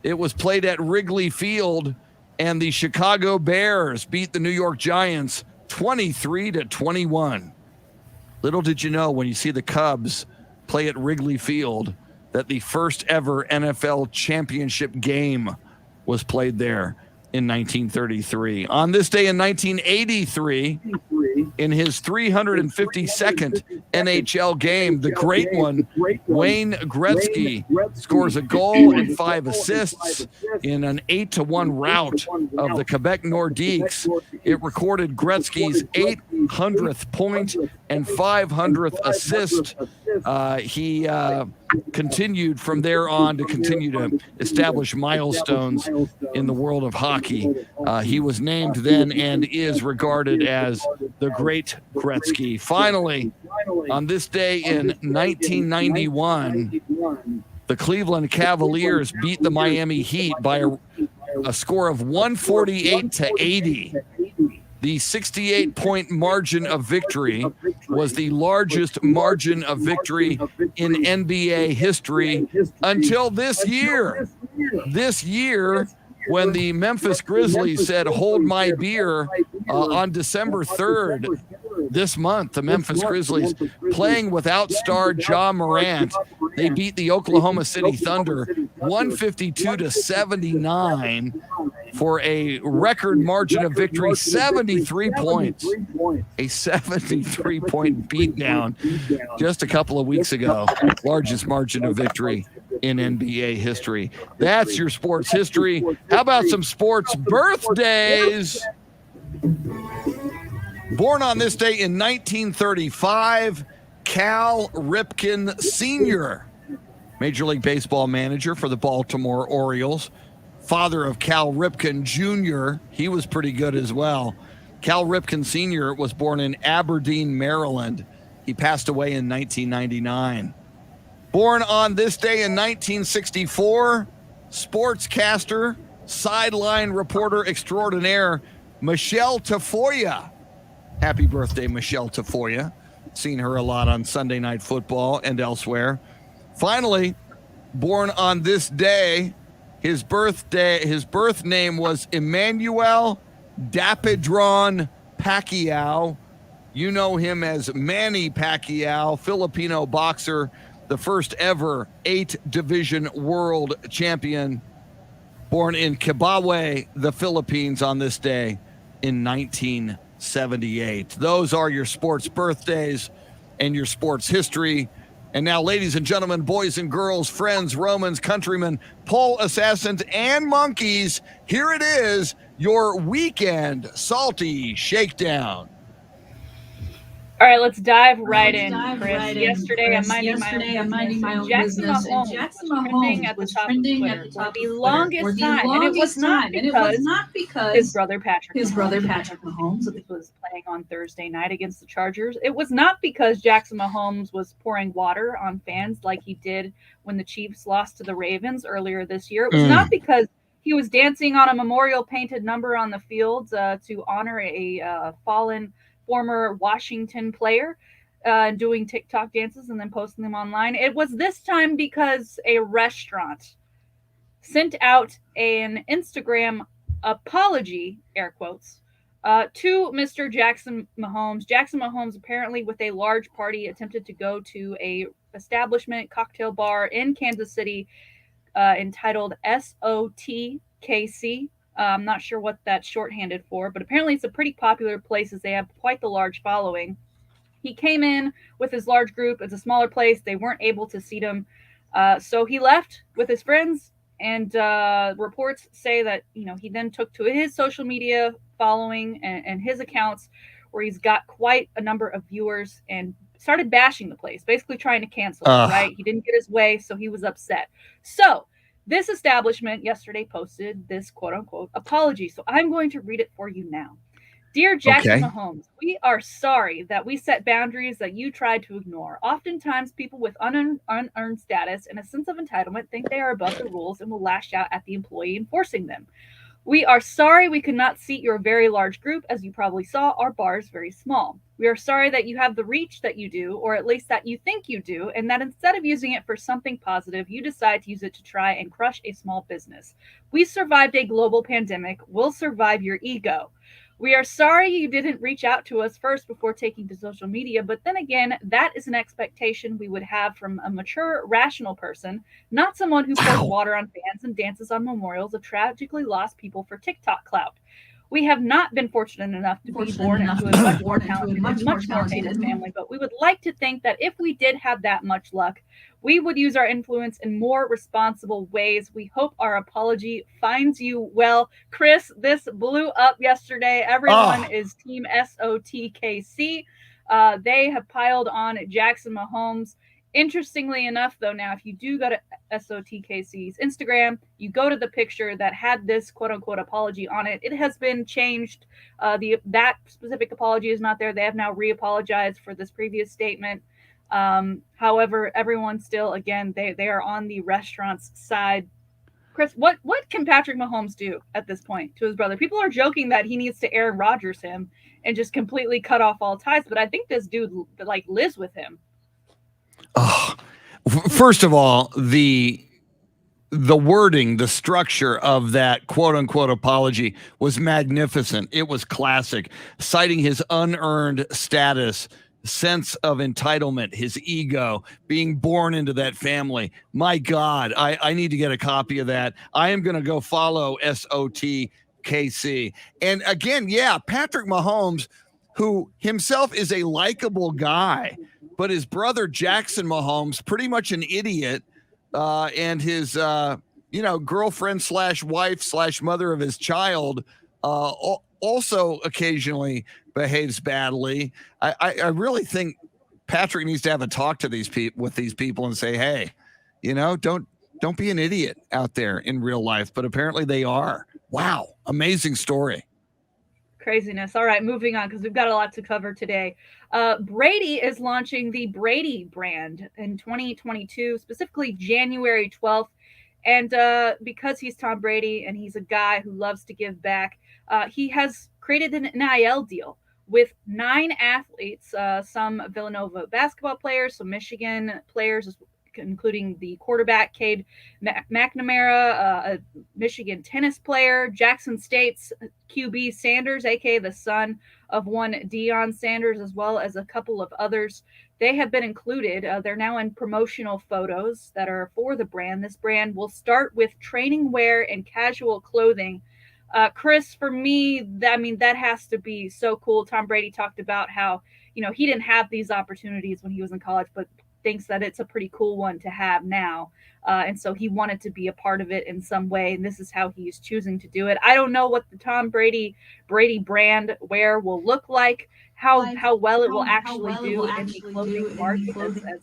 It was played at Wrigley Field, and the Chicago Bears beat the New York Giants 23-21. Little did you know, when you see the Cubs play at Wrigley Field, that the first ever NFL championship game was played there in 1933. On this day in 1983, in his 352nd NHL game, the great one, Wayne Gretzky scores a goal and 5 assists in an 8-1 rout of the Quebec Nordiques. It recorded Gretzky's 800th point and 500th assist. He continued from there on to continue to establish milestones in the world of hockey. He was named then and is regarded as the Great Gretzky. Finally, on this day in 1991, the Cleveland Cavaliers beat the Miami Heat by a score of 148-80. The 68-point margin of victory was the largest margin of victory in NBA history until this year. This year, when the Memphis Grizzlies said, hold my beer, on December 3rd, this month, the Memphis Grizzlies, playing without star Ja Morant, they beat the Oklahoma City Thunder 152-79 for a record margin of victory, 73 points. A 73-point beatdown just a couple of weeks ago. Largest margin of victory in NBA history. That's your sports history. How about some sports birthdays? Born on this day in 1935, Cal Ripken Sr., Major League Baseball manager for the Baltimore Orioles. Father of Cal Ripken Jr., he was pretty good as well. Cal Ripken Sr. was born in Aberdeen, Maryland. He passed away in 1999. Born on this day in 1964, sportscaster, sideline reporter extraordinaire, Michelle Tafoya. Happy birthday, Michelle Tafoya. Seen her a lot on Sunday Night Football and elsewhere. Finally, born on this day, his birth name was Emmanuel Dapidron Pacquiao. You know him as Manny Pacquiao, Filipino boxer, the first ever 8-division world champion, born in Kibawe, the Philippines on this day in 1978. Those are your sports birthdays and your sports history. And now, ladies and gentlemen, boys and girls, friends, Romans, countrymen, pole assassins, and monkeys, here it is, your weekend salty shakedown. All right, let's dive right in, Chris. Yesterday, I'm minding my own business. Jackson Mahomes was trending at the top of Twitter longest time, and it was not because his brother Patrick Mahomes was playing on Thursday night against the Chargers. It was not because Jackson Mahomes was pouring water on fans like he did when the Chiefs lost to the Ravens earlier this year. It was not because he was dancing on a memorial painted number on the field to honor a fallen former Washington player, doing TikTok dances and then posting them online. It was this time because a restaurant sent out an Instagram apology, air quotes, to Mr. Jackson Mahomes. Jackson Mahomes apparently with a large party attempted to go to a establishment cocktail bar in Kansas City entitled SOTKC. I'm not sure what that's shorthanded for, but apparently it's a pretty popular place as they have quite the large following. He came in with his large group. It's a smaller place. They weren't able to seat him. So he left with his friends, and reports say that, he then took to his social media following and his accounts where he's got quite a number of viewers and started bashing the place, basically trying to cancel it, right? He didn't get his way, so he was upset. So this establishment yesterday posted this quote-unquote apology. So I'm going to read it for you now. Dear Jackson Mahomes, we are sorry that we set boundaries that you tried to ignore. Oftentimes, people with unearned status and a sense of entitlement think they are above the rules and will lash out at the employee enforcing them. We are sorry we could not seat your very large group. As you probably saw, our bar is very small. We are sorry that you have the reach that you do, or at least that you think you do, and that instead of using it for something positive, you decide to use it to try and crush a small business. We survived a global pandemic. We'll survive your ego. We are sorry you didn't reach out to us first before taking to social media, but then again, that is an expectation we would have from a mature, rational person, not someone who pours water on fans and dances on memorials of tragically lost people for TikTok clout. We have not been fortunate enough to be born into a much more talented, much more famous family, but we would like to think that if we did have that much luck, we would use our influence in more responsible ways. We hope our apology finds you well. Chris, this blew up yesterday. Everyone is Team SOTKC. They have piled on Jackson Mahomes. Interestingly enough, though, now, if you do go to SOTKC's Instagram, you go to the picture that had this quote-unquote apology on it. It has been changed. That specific apology is not there. They have now re-apologized for this previous statement. However, everyone still, again, they are on the restaurant's side. Chris, what can Patrick Mahomes do at this point to his brother? People are joking that he needs to Aaron Rodgers him and just completely cut off all ties, but I think this dude lives with him. Oh, first of all, the wording, the structure of that quote unquote apology was magnificent. It was classic, citing his unearned status, sense of entitlement, his ego, being born into that family. My God, I need to get a copy of that. I am going to go follow SOTKC. And again, Patrick Mahomes, who himself is a likable guy, but his brother Jackson Mahomes, pretty much an idiot, and his girlfriend / wife / mother of his child also occasionally behaves badly. I really think Patrick needs to have a talk to these people and say, hey, don't be an idiot out there in real life. But apparently they are. Wow, amazing story. Craziness. All right, moving on because we've got a lot to cover today. Brady is launching the Brady brand in 2022, specifically January 12th. And because he's Tom Brady and he's a guy who loves to give back, he has created an NIL deal with 9 athletes, some Villanova basketball players, some Michigan players, including the quarterback, Cade McNamara, a Michigan tennis player, Jackson State's QB Sanders, aka the son of one Deion Sanders, as well as a couple of others. They have been included. They're now in promotional photos that are for the brand. This brand will start with training wear and casual clothing. Chris, for me, that has to be so cool. Tom Brady talked about how, he didn't have these opportunities when he was in college, but thinks that it's a pretty cool one to have now. And so he wanted to be a part of it in some way. And this is how he is choosing to do it. I don't know what the Tom Brady brand wear will look like, how well it will actually do in the clothing market, as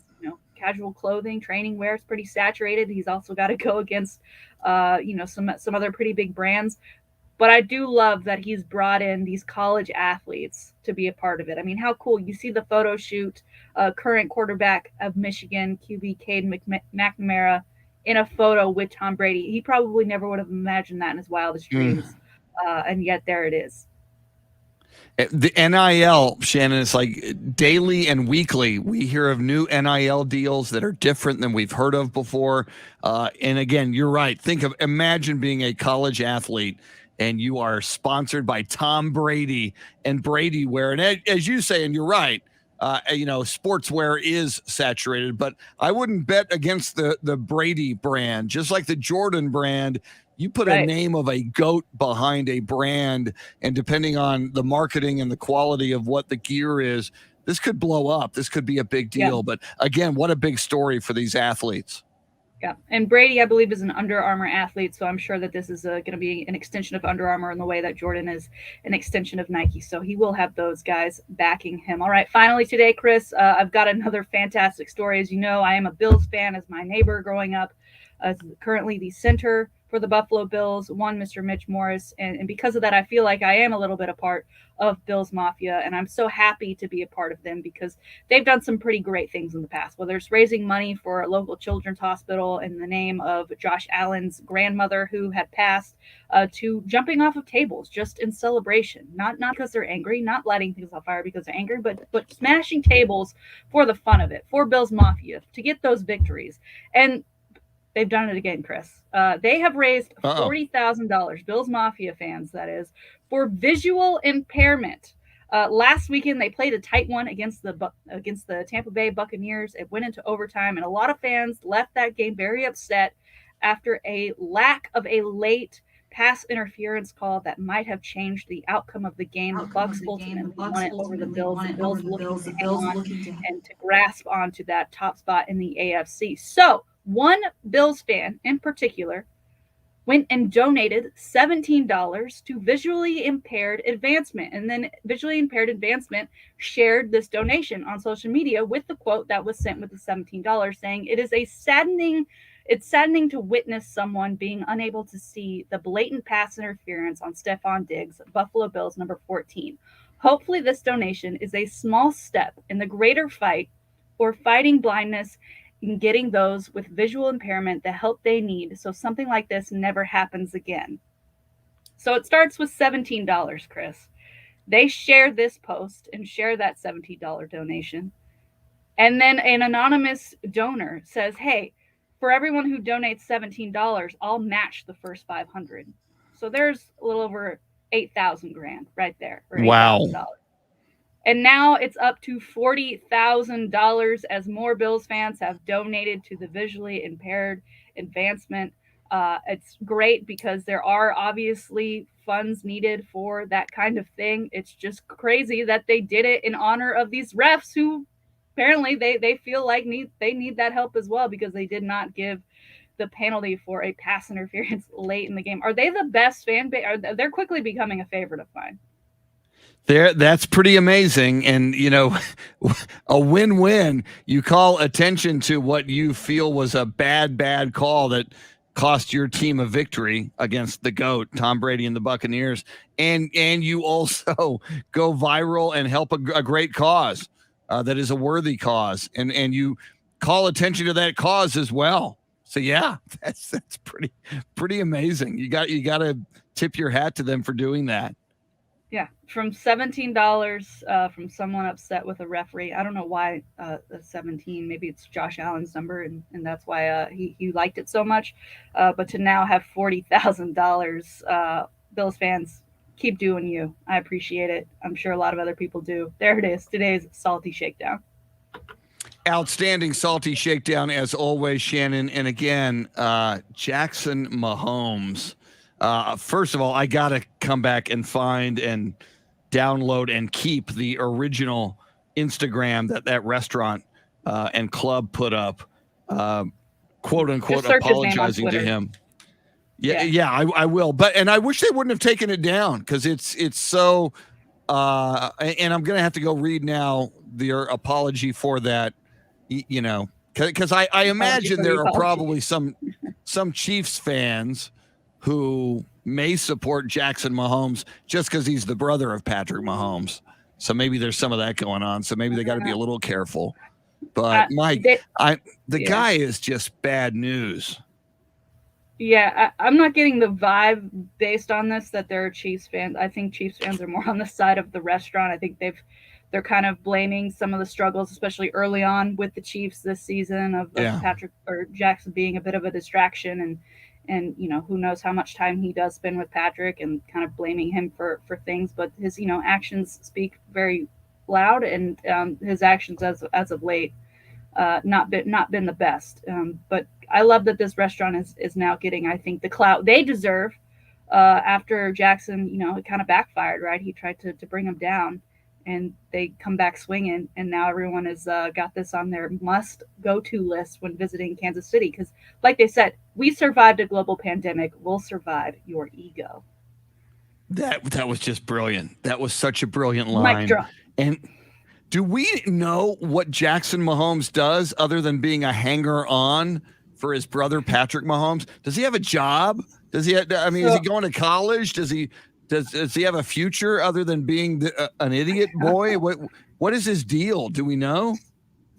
casual clothing, training wear is pretty saturated. He's also got to go against, some other pretty big brands. But I do love that he's brought in these college athletes to be a part of it. I mean, how cool. You see the photo shoot, current quarterback of Michigan, QB Cade McNamara, in a photo with Tom Brady. He probably never would have imagined that in his wildest dreams. And yet there it is. The NIL, Shannon, it's like daily and weekly. We hear of new NIL deals that are different than we've heard of before. And again, you're right. Imagine being a college athlete and you are sponsored by Tom Brady and Brady wear. And as you say, and you're right, sportswear is saturated, but I wouldn't bet against the Brady brand. Just like the Jordan brand, you put a name of a GOAT behind a brand, and depending on the marketing and the quality of what the gear is, this could blow up. This could be a big deal. Yeah. But again, what a big story for these athletes. Yeah, and Brady, I believe, is an Under Armour athlete, so I'm sure that this is going to be an extension of Under Armour in the way that Jordan is an extension of Nike. So he will have those guys backing him. All right, finally today, Chris, I've got another fantastic story. As you know, I am a Bills fan, as my neighbor growing up, currently the center for the Buffalo Bills, Mr. Mitch Morris. And because of that, I feel like I am a little bit a part of Bills Mafia. And I'm so happy to be a part of them because they've done some pretty great things in the past, whether it's raising money for a local children's hospital in the name of Josh Allen's grandmother who had passed, to jumping off of tables just in celebration, not because they're angry, not lighting things on fire because they're angry, but smashing tables for the fun of it, for Bills Mafia, to get those victories. And they've done it again, Chris. They have raised $40,000, Bills Mafia fans, that is, for visual impairment. Last weekend, they played a tight one against the Tampa Bay Buccaneers. It went into overtime, and a lot of fans left that game very upset after a lack of a late pass interference call that might have changed the outcome of the game. The Bucs ultimately won it over the Bills. The Bills looking to hang on and to grasp onto that top spot in the AFC. So one Bills fan in particular went and donated $17 to Visually Impaired Advancement. And then Visually Impaired Advancement shared this donation on social media with the quote that was sent with the $17, saying, it's saddening to witness someone being unable to see the blatant pass interference on Stephon Diggs, Buffalo Bills number 14. Hopefully this donation is a small step in the greater fight for fighting blindness and getting those with visual impairment the help they need so something like this never happens again. So it starts with $17, Chris. They share this post and share that $17 donation. And then an anonymous donor says, hey, for everyone who donates $17, I'll match the first 500. So there's a little over $8,000 right there. Wow. And now it's up to $40,000 as more Bills fans have donated to the Visually Impaired Advancement. It's great because there are obviously funds needed for that kind of thing. It's just crazy that they did it in honor of these refs who apparently they feel like they need that help as well because they did not give the penalty for a pass interference late in the game. Are they the best fan base? They're quickly becoming a favorite of mine. That's pretty amazing. And, a win-win. You call attention to what you feel was a bad call that cost your team a victory against the GOAT, Tom Brady and the Buccaneers, and you also go viral and help a great cause that is a worthy cause, and you call attention to that cause as well. So yeah, that's pretty amazing. You got to tip your hat to them for doing that. Yeah, from $17 from someone upset with a referee. I don't know why 17. Maybe it's Josh Allen's number, and that's why he liked it so much. But to now have $40,000, Bills fans, keep doing you. I appreciate it. I'm sure a lot of other people do. There it is. Today's Salty Shakedown. Outstanding Salty Shakedown as always, Shannon. And again, Jackson Mahomes. First of all, I got to come back and find and download and keep the original Instagram that restaurant and club put up, quote unquote, apologizing to him. Yeah, I will. And I wish they wouldn't have taken it down, because it's so, and I'm going to have to go read now their apology for that, because I imagine there are probably some Chiefs fans who may support Jackson Mahomes just because he's the brother of Patrick Mahomes. So maybe there's some of that going on. So maybe they got to be a little careful. But Mike, the guy is just bad news. Yeah, I'm not getting the vibe based on this that they're Chiefs fans. I think Chiefs fans are more on the side of the restaurant. I think they're kind of blaming some of the struggles, especially early on with the Chiefs this season, of Patrick or Jackson being a bit of a distraction, and who knows how much time he does spend with Patrick, and kind of blaming him for things. But his actions speak very loud, and his actions as of late not been the best. But I love that this restaurant is now getting, I think, the clout they deserve after Jackson. It kind of backfired, right? He tried to bring him down, and they come back swinging, and now everyone has got this on their must-go-to list when visiting Kansas City, because, like they said, we survived a global pandemic. We'll survive your ego. That was just brilliant. That was such a brilliant line. Mic drop. And do we know what Jackson Mahomes does other than being a hanger-on for his brother Patrick Mahomes? Does he have a job? Is he going to college? Does he have a future other than being an idiot boy? What is his deal? Do we know?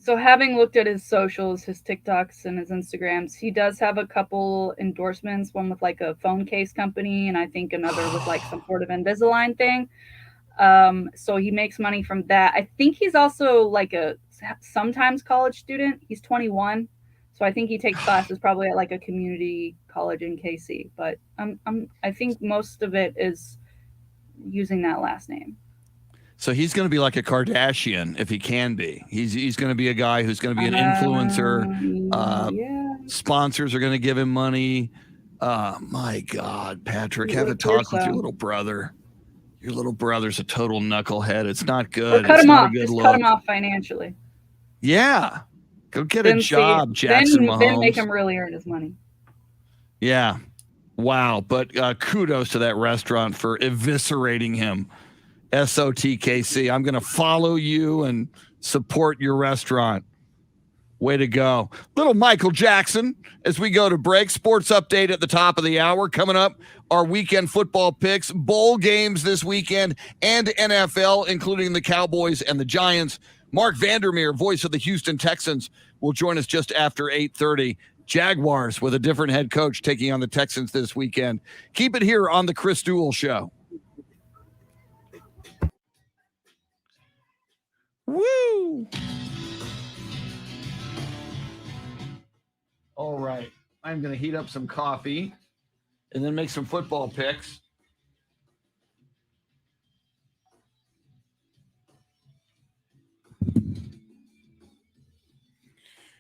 So, having looked at his socials, his TikToks and his Instagrams, he does have a couple endorsements, one with like a phone case company, and I think another with like some sort of Invisalign thing. So he makes money from that. I think he's also like a sometimes college student. He's 21. So I think he takes classes probably at like a community college in KC, but I think most of it is using that last name. So he's going to be like a Kardashian if he can be. He's going to be a guy who's going to be an influencer. Sponsors are going to give him money. My God, Patrick, have a talk with your little brother. Your little brother's a total knucklehead. It's not good. Or cut it's him not off. A good Just look. cut him off financially. Yeah. Go get a job, Jackson Mahomes. Then make him really earn his money. Yeah. Wow. But kudos to that restaurant for eviscerating him. SOTKC. I'm going to follow you and support your restaurant. Way to go. Little Michael Jackson as we go to break. Sports update at the top of the hour. Coming up, our weekend football picks, bowl games this weekend, and NFL, including the Cowboys and the Giants. Mark Vandermeer, voice of the Houston Texans, will join us just after 8:30. Jaguars with a different head coach taking on the Texans this weekend. Keep it here on the Chris Duel Show. Woo! All right. I'm going to heat up some coffee and then make some football picks.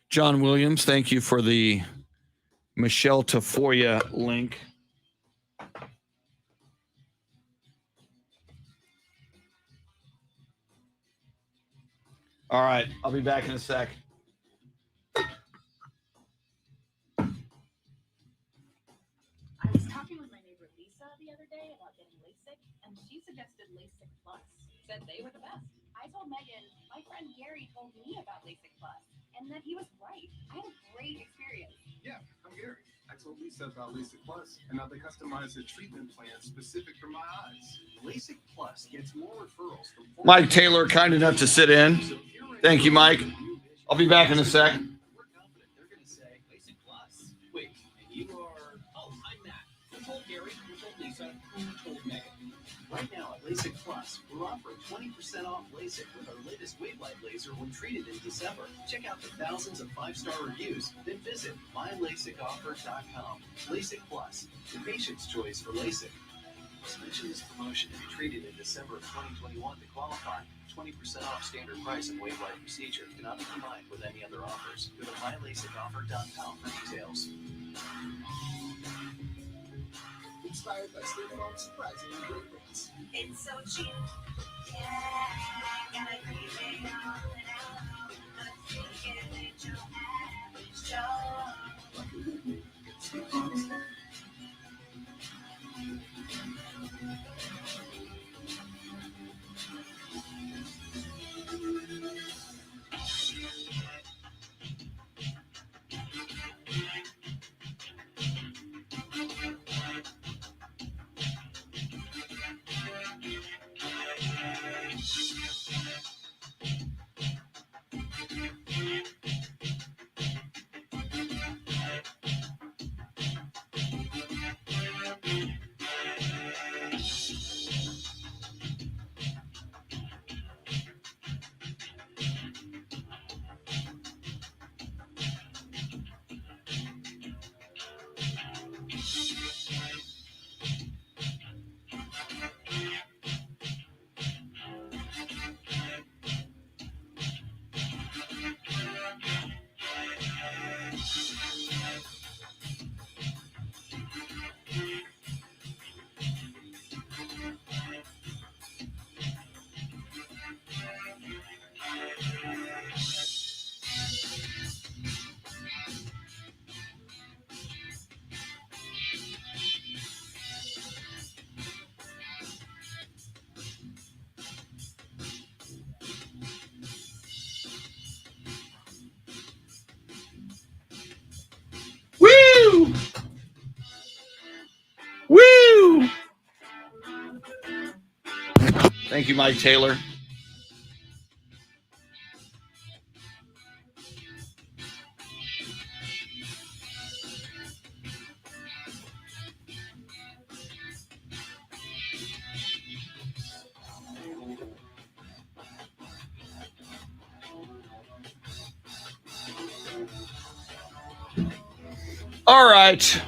John Williams, thank you for the Michelle Tafoya link. All right. I'll be back in a sec. I was talking with my neighbor Lisa the other day about getting LASIK, and she suggested LASIK Plus. Said they were the best. I told Megan, my friend Gary told me about LASIK Plus, and that he was right. I had a great experience. Yeah, I'm Gary. I told Lisa about LASIK Plus, and now they customized a treatment plan specific for my eyes. LASIK Plus gets more referrals from Mike Taylor, kind enough to sit in. Thank you, Mike. I'll be back in a sec. We're confident they're going to say LASIK Plus. Wait, and you are? Oh, I'm Matt. Who told Gary? Who told Lisa? Who told Megan? Right now at LASIK Plus, we're offering 20% off LASIK with our latest Wavelight laser when treated in December. Check out the thousands of 5-star reviews, then visit mylasicoffer.com. LASIK Plus, the patient's choice for LASIK. Let's mention this promotion to be treated in December of 2021 to qualify. 20% off standard price of Wavelight procedure cannot be combined with any other offers. Go to mylasicoffer.com for details. Inspired by State Farm's surprisingly great rates. It's so cheap. Yeah, gotta keep it on and out. But you can't make your average Joe. State Farm's. Woo! Woo! Thank you, Mike Taylor. All right.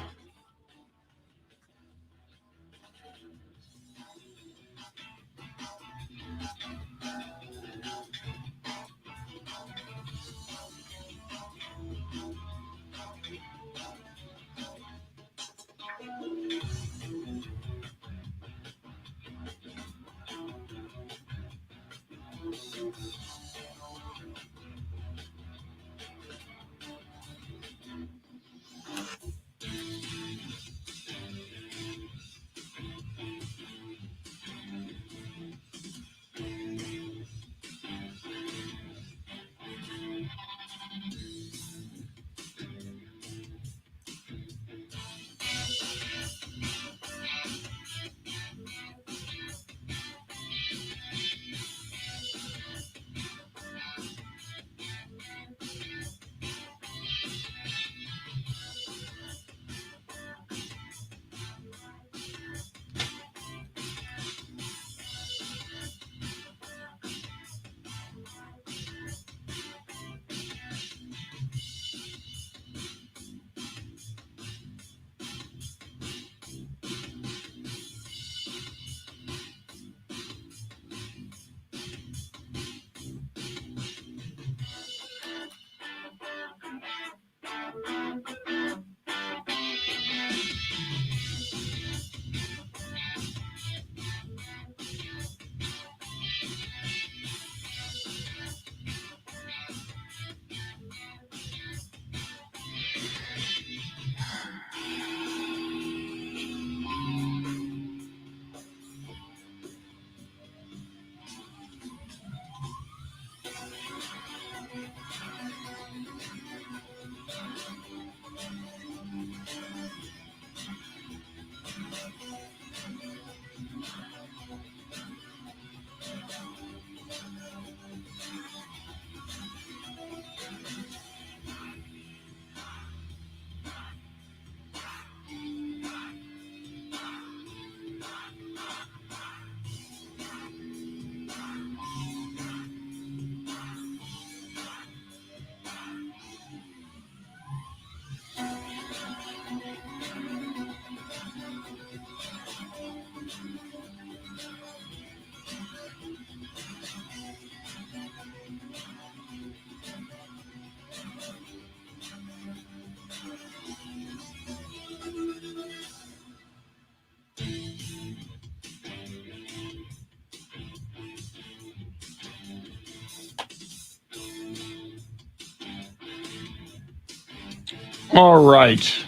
All right.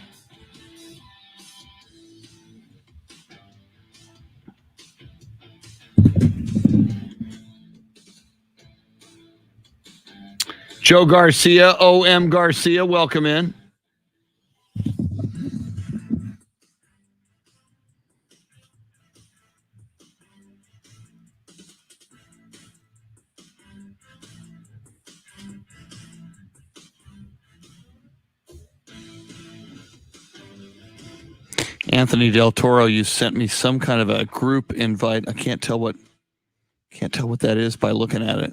Joe Garcia, O.M. Garcia, welcome in. Anthony Del Toro, you sent me some kind of a group invite. I can't tell what that is by looking at it.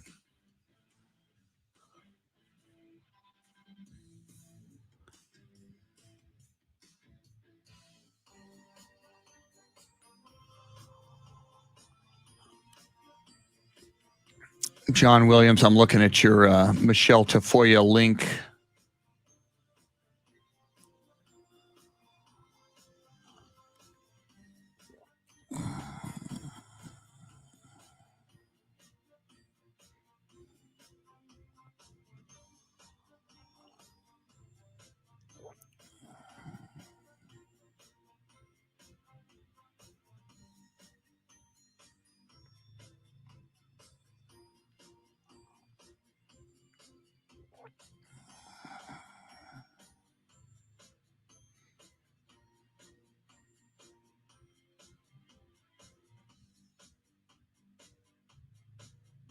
John Williams, I'm looking at your Michelle Tafoya link.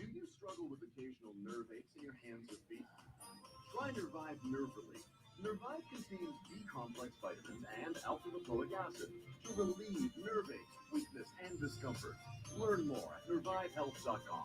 Do you struggle with occasional nerve aches in your hands or feet? Try Nervive Nerve Relief. Nervive contains B-complex vitamins and alpha-lipoic acid to relieve nerve aches, weakness, and discomfort. Learn more at nervivehealth.com.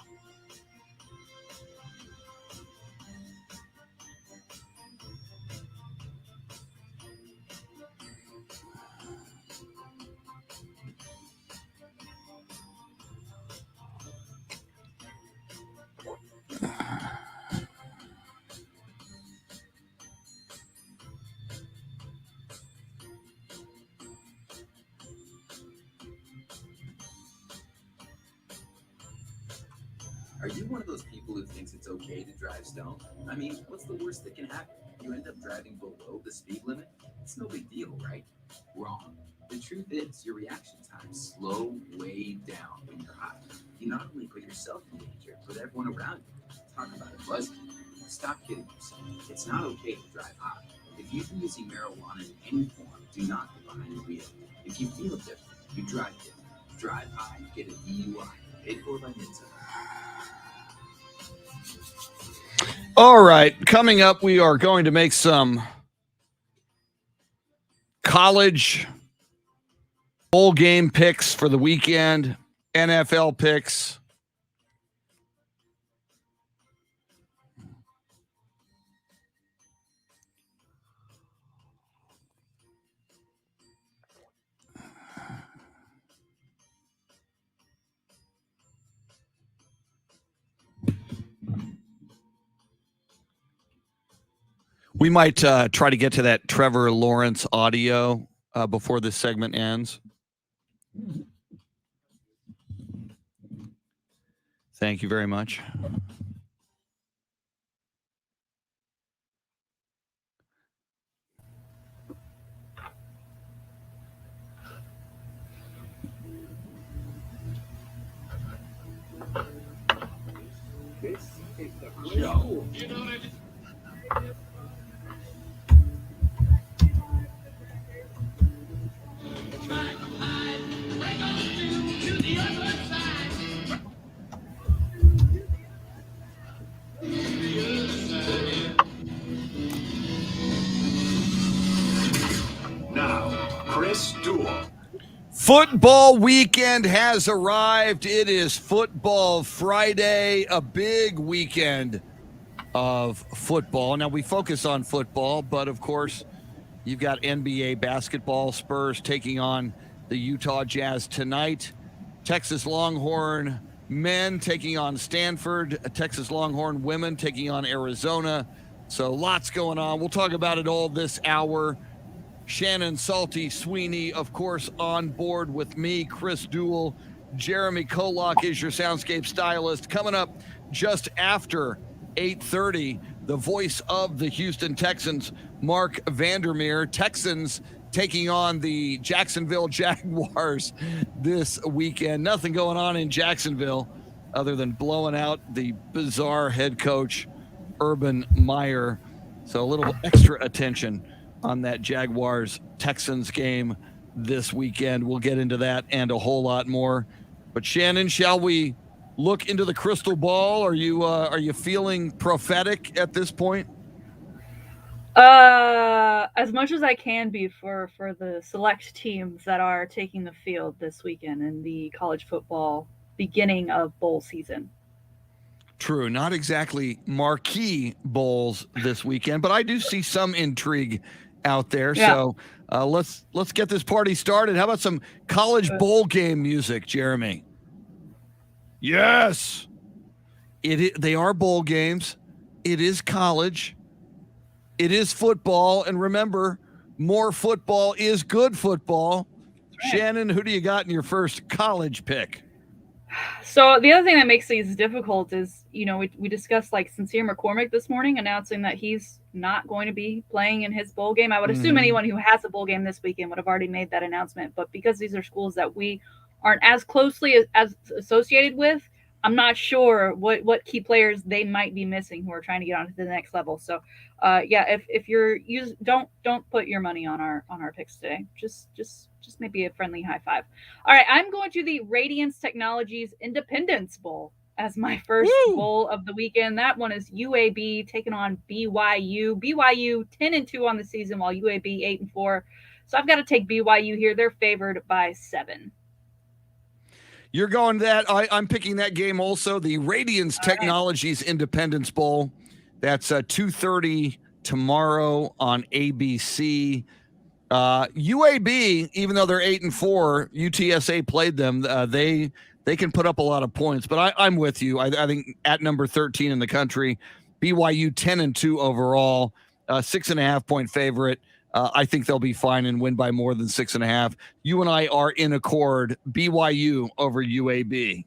Are you one of those people who thinks it's okay to drive stoned? I mean, what's the worst that can happen? You end up driving below the speed limit? It's no big deal, right? Wrong. The truth is, your reaction times slow way down when you're high. You not only put yourself in danger, but everyone around you. Talk about a buzzkill. Stop kidding yourself. It's not okay to drive high. If you've been using marijuana in any form, do not get behind the wheel. If you feel different, you drive different. Drive high, get a DUI. Paid for by NHTSA. All right, coming up, we are going to make some college bowl game picks for the weekend, NFL picks. We might try to get to that Trevor Lawrence audio before this segment ends. Thank you very much. This is the show. Now, Chris Duel. Football weekend has arrived. It is Football Friday, a big weekend of football. Now, we focus on football, but of course, you've got NBA basketball, Spurs taking on the Utah Jazz tonight. Texas Longhorn men taking on Stanford. Texas Longhorn women taking on Arizona. So lots going on. We'll talk about it all this hour. Shannon, Salty, Sweeney, of course, on board with me, Chris Duel. Jeremy Kolock is your soundscape stylist. Coming up just after 8:30, the voice of the Houston Texans, Mark Vandermeer. Texans taking on the Jacksonville Jaguars this weekend. Nothing going on in Jacksonville other than blowing out the bizarre head coach, Urban Meyer. So a little extra attention on that Jaguars-Texans game this weekend. We'll get into that and a whole lot more. But Shannon, shall we look into the crystal ball? Are you feeling prophetic at this point? As much as I can be for the select teams that are taking the field this weekend in the college football beginning of bowl season. True, not exactly marquee bowls this weekend, but I do see some intrigue out there. Yeah. So let's get this party started. How about some college bowl game music, Jeremy? Yes, they are bowl games. It is college. It is football, and remember, more football is good football. Right. Shannon, who do you got in your first college pick? So the other thing that makes these difficult is, we discussed like Sincere McCormick this morning announcing that he's not going to be playing in his bowl game. I would assume anyone who has a bowl game this weekend would have already made that announcement. But because these are schools that we aren't as closely as associated with, I'm not sure what key players they might be missing who are trying to get on to the next level. So, if you're don't put your money on our picks today. Just maybe a friendly high five. All right, I'm going to the Radiance Technologies Independence Bowl as my first bowl of the weekend. That one is UAB taking on BYU. BYU 10-2 on the season, while UAB 8-4. So I've got to take BYU here. They're favored by 7. You're going that. I'm picking that game also. The Radiance Technologies Independence Bowl. That's 2:30 tomorrow on ABC. UAB, even though they're 8-4, UTSA played them. They can put up a lot of points, but I'm with you. I think at number 13 in the country, BYU 10-2 overall, 6.5 point favorite. I think they'll be fine and win by more than 6.5. You and I are in accord. BYU over UAB.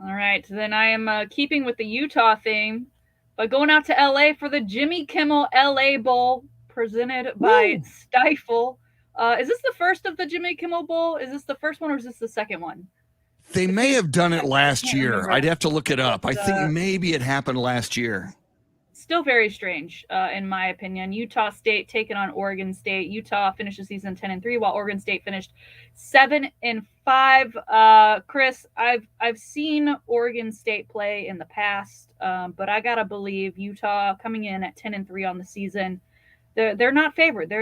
All right. Then I am keeping with the Utah theme, but going out to LA for the Jimmy Kimmel LA Bowl presented by Stifle. Is this the first of the Jimmy Kimmel Bowl? Is this the first one or is this the second one? They may have done it last year. I'd have to look it up. I think maybe it happened last year. Still very strange, in my opinion. Utah State taking on Oregon State. Utah finished the season 10-3, while Oregon State finished 7-5. Chris, I've seen Oregon State play in the past, but I gotta believe Utah coming in at 10-3 on the season. They're not favored.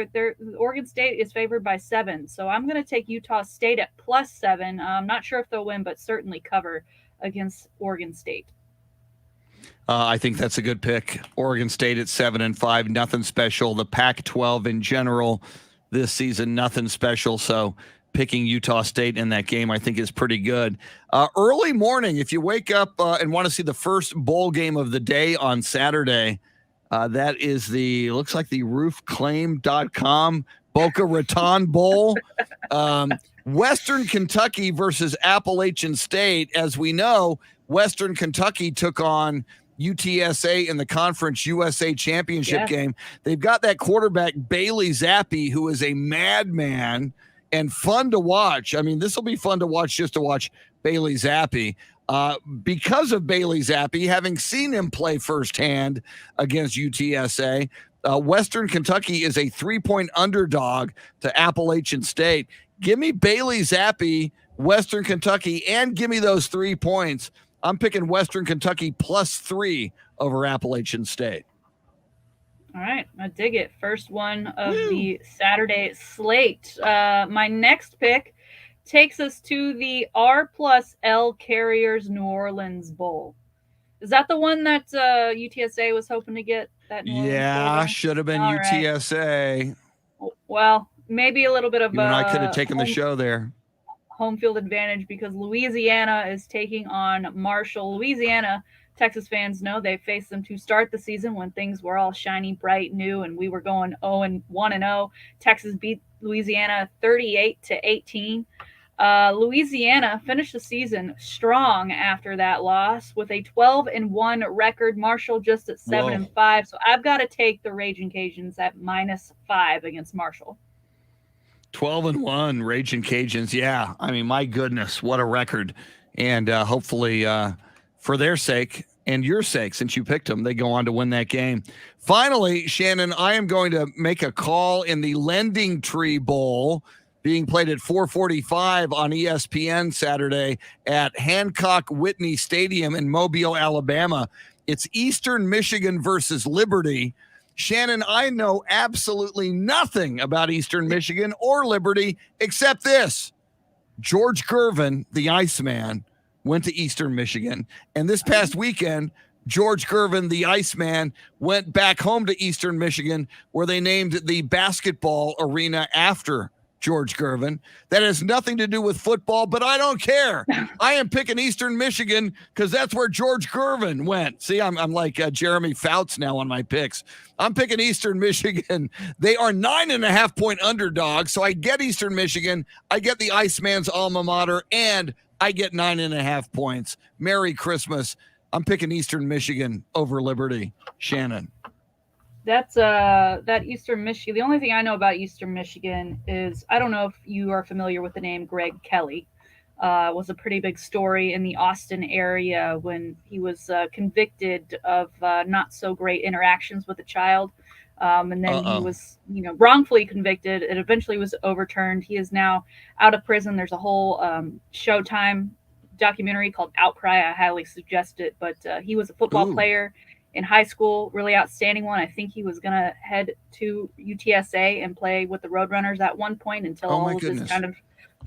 Oregon State is favored by 7, so I'm gonna take Utah State at +7. I'm not sure if they'll win, but certainly cover against Oregon State. I think that's a good pick. Oregon State at 7-5, nothing special. The Pac-12 in general this season, nothing special. So picking Utah State in that game, I think, is pretty good. Early morning, if you wake up and want to see the first bowl game of the day on Saturday, that is looks like the roofclaim.com Boca Raton Bowl. Western Kentucky versus Appalachian State. As we know, Western Kentucky took on UTSA in the Conference USA Championship game. They've got that quarterback, Bailey Zappi, who is a madman and fun to watch. I mean, this will be fun to watch just to watch Bailey Zappi. Because of Bailey Zappi, having seen him play firsthand against UTSA, Western Kentucky is a 3-point underdog to Appalachian State. Give me Bailey Zappi, Western Kentucky, and give me those 3 points. I'm picking Western Kentucky +3 over Appalachian State. All right, I dig it. First one of the Saturday slate. My next pick takes us to the R+L Carriers New Orleans Bowl. Is that the one that UTSA was hoping to get? That New Orleans should have been all UTSA. Right. Well, maybe a little bit of you and I could have taken the show there. Home field advantage because Louisiana is taking on Marshall. Louisiana, Texas fans know they faced them to start the season when things were all shiny, bright, new, and we were going 1-0. Texas beat Louisiana 38-18. Louisiana finished the season strong after that loss with a 12-1 record. Marshall just at 7-5. So I've got to take the Raging Cajuns at -5 against Marshall. 12-1 Raging Cajuns. Yeah. I mean, my goodness, what a record. And hopefully for their sake and your sake, since you picked them, they go on to win that game. Finally, Shannon, I am going to make a call in the Lending Tree Bowl being played at 4:45 on ESPN Saturday at Hancock Whitney Stadium in Mobile, Alabama. It's Eastern Michigan versus Liberty. Shannon, I know absolutely nothing about Eastern Michigan or Liberty except this. George Gervin, the Iceman, went to Eastern Michigan. And this past weekend, George Gervin, the Iceman, went back home to Eastern Michigan, where they named the basketball arena after George Gervin. That has nothing to do with football, but I don't care. I am picking Eastern Michigan because that's where George Gervin went. See, I'm like Jeremy Fouts now on my picks. I'm picking Eastern Michigan. They are 9.5-point underdogs, so I get Eastern Michigan. I get the Iceman's alma mater, and I get 9.5 points. Merry Christmas. I'm picking Eastern Michigan over Liberty. Shannon. That's that Eastern Michigan. The only thing I know about Eastern Michigan is, I don't know if you are familiar with the name Greg Kelly. Was a pretty big story in the Austin area when he was convicted of not so great interactions with a child. And then he was, wrongfully convicted. It eventually was overturned. He is now out of prison. There's a whole Showtime documentary called Outcry. I highly suggest it. But he was a football player in high school, really outstanding one. I think he was going to head to UTSA and play with the Roadrunners at one point until all of this kind of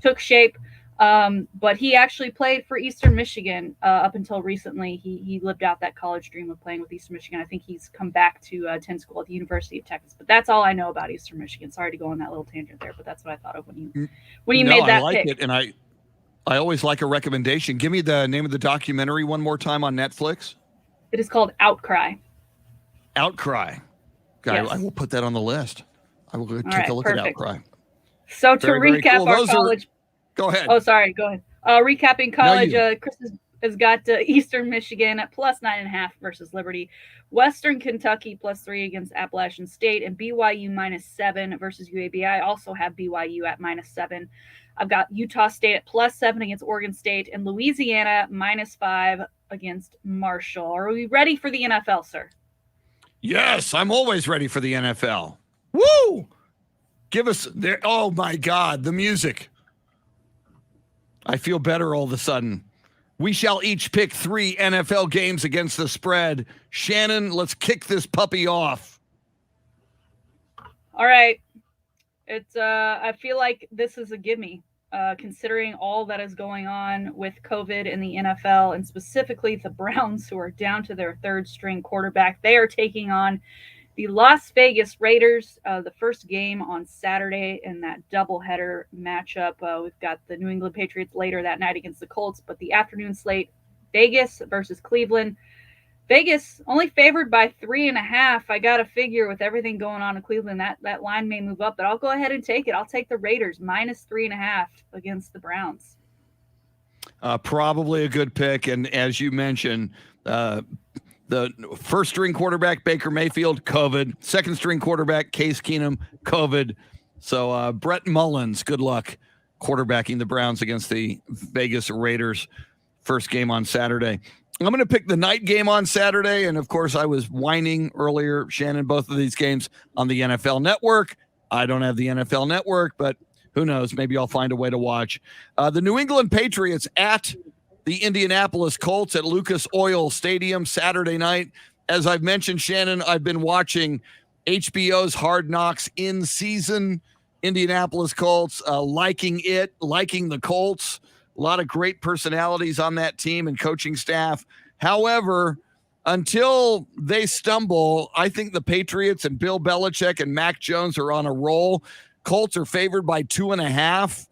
took shape. But he actually played for Eastern Michigan up until recently. He lived out that college dream of playing with Eastern Michigan. I think he's come back to attend school at the University of Texas. But that's all I know about Eastern Michigan. Sorry to go on that little tangent there, but that's what I thought of when you made that I like pick. it, and I always like a recommendation. Give me the name of the documentary one more time on Netflix. It is called Outcry. Outcry. Yes. I will put that on the list. I will take a look at Outcry. So to recap cool. our college. Go ahead. Oh, sorry. Go ahead. Recapping college, Chris has got Eastern Michigan at +9.5 versus Liberty. Western Kentucky +3 against Appalachian State. And BYU -7 versus UAB. I also have BYU at -7. I've got Utah State at +7 against Oregon State. And Louisiana -5 against Marshall. Are we ready for the NFL, sir? Yes, I'm always ready for the NFL. Woo! Give us there. Oh, my God, the music. I feel better all of a sudden. We shall each pick 3 NFL games against the spread. Shannon, let's kick this puppy off. All right. It's I feel like this is a gimme, considering all that is going on with COVID in the NFL, and specifically the Browns, who are down to their 3rd-string quarterback. They are taking on the Las Vegas Raiders, the first game on Saturday in that doubleheader matchup. We've got the New England Patriots later that night against the Colts, but the afternoon slate, Vegas versus Cleveland. Vegas only favored by 3.5. I got to figure with everything going on in Cleveland, that line may move up, but I'll go ahead and take it. I'll take the Raiders -3.5 against the Browns. Probably a good pick. And as you mentioned, the first-string quarterback, Baker Mayfield, COVID. Second-string quarterback, Case Keenum, COVID. So Brett Mullins, good luck quarterbacking the Browns against the Vegas Raiders. First game on Saturday. I'm going to pick the night game on Saturday. And, of course, I was whining earlier, Shannon, both of these games on the NFL Network. I don't have the NFL Network, but who knows? Maybe I'll find a way to watch. The New England Patriots at the Indianapolis Colts at Lucas Oil Stadium Saturday night. As I've mentioned, Shannon, I've been watching HBO's Hard Knocks in season. Indianapolis Colts, liking the Colts. A lot of great personalities on that team and coaching staff. However, until they stumble, I think the Patriots and Bill Belichick and Mac Jones are on a roll. Colts are favored by 2.5.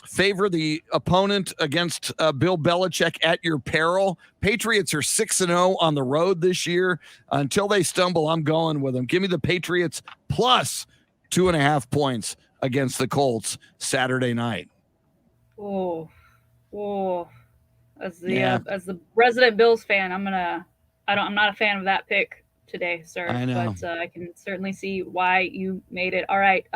Favor the opponent against Bill Belichick at your peril. Patriots are 6-0 on the road this year. Until they stumble, I'm going with them. Give me the Patriots plus 2.5 points against the Colts Saturday night. Oh, as the resident Bills fan, I'm not a fan of that pick today, sir. I know. But I can certainly see why you made it. All right.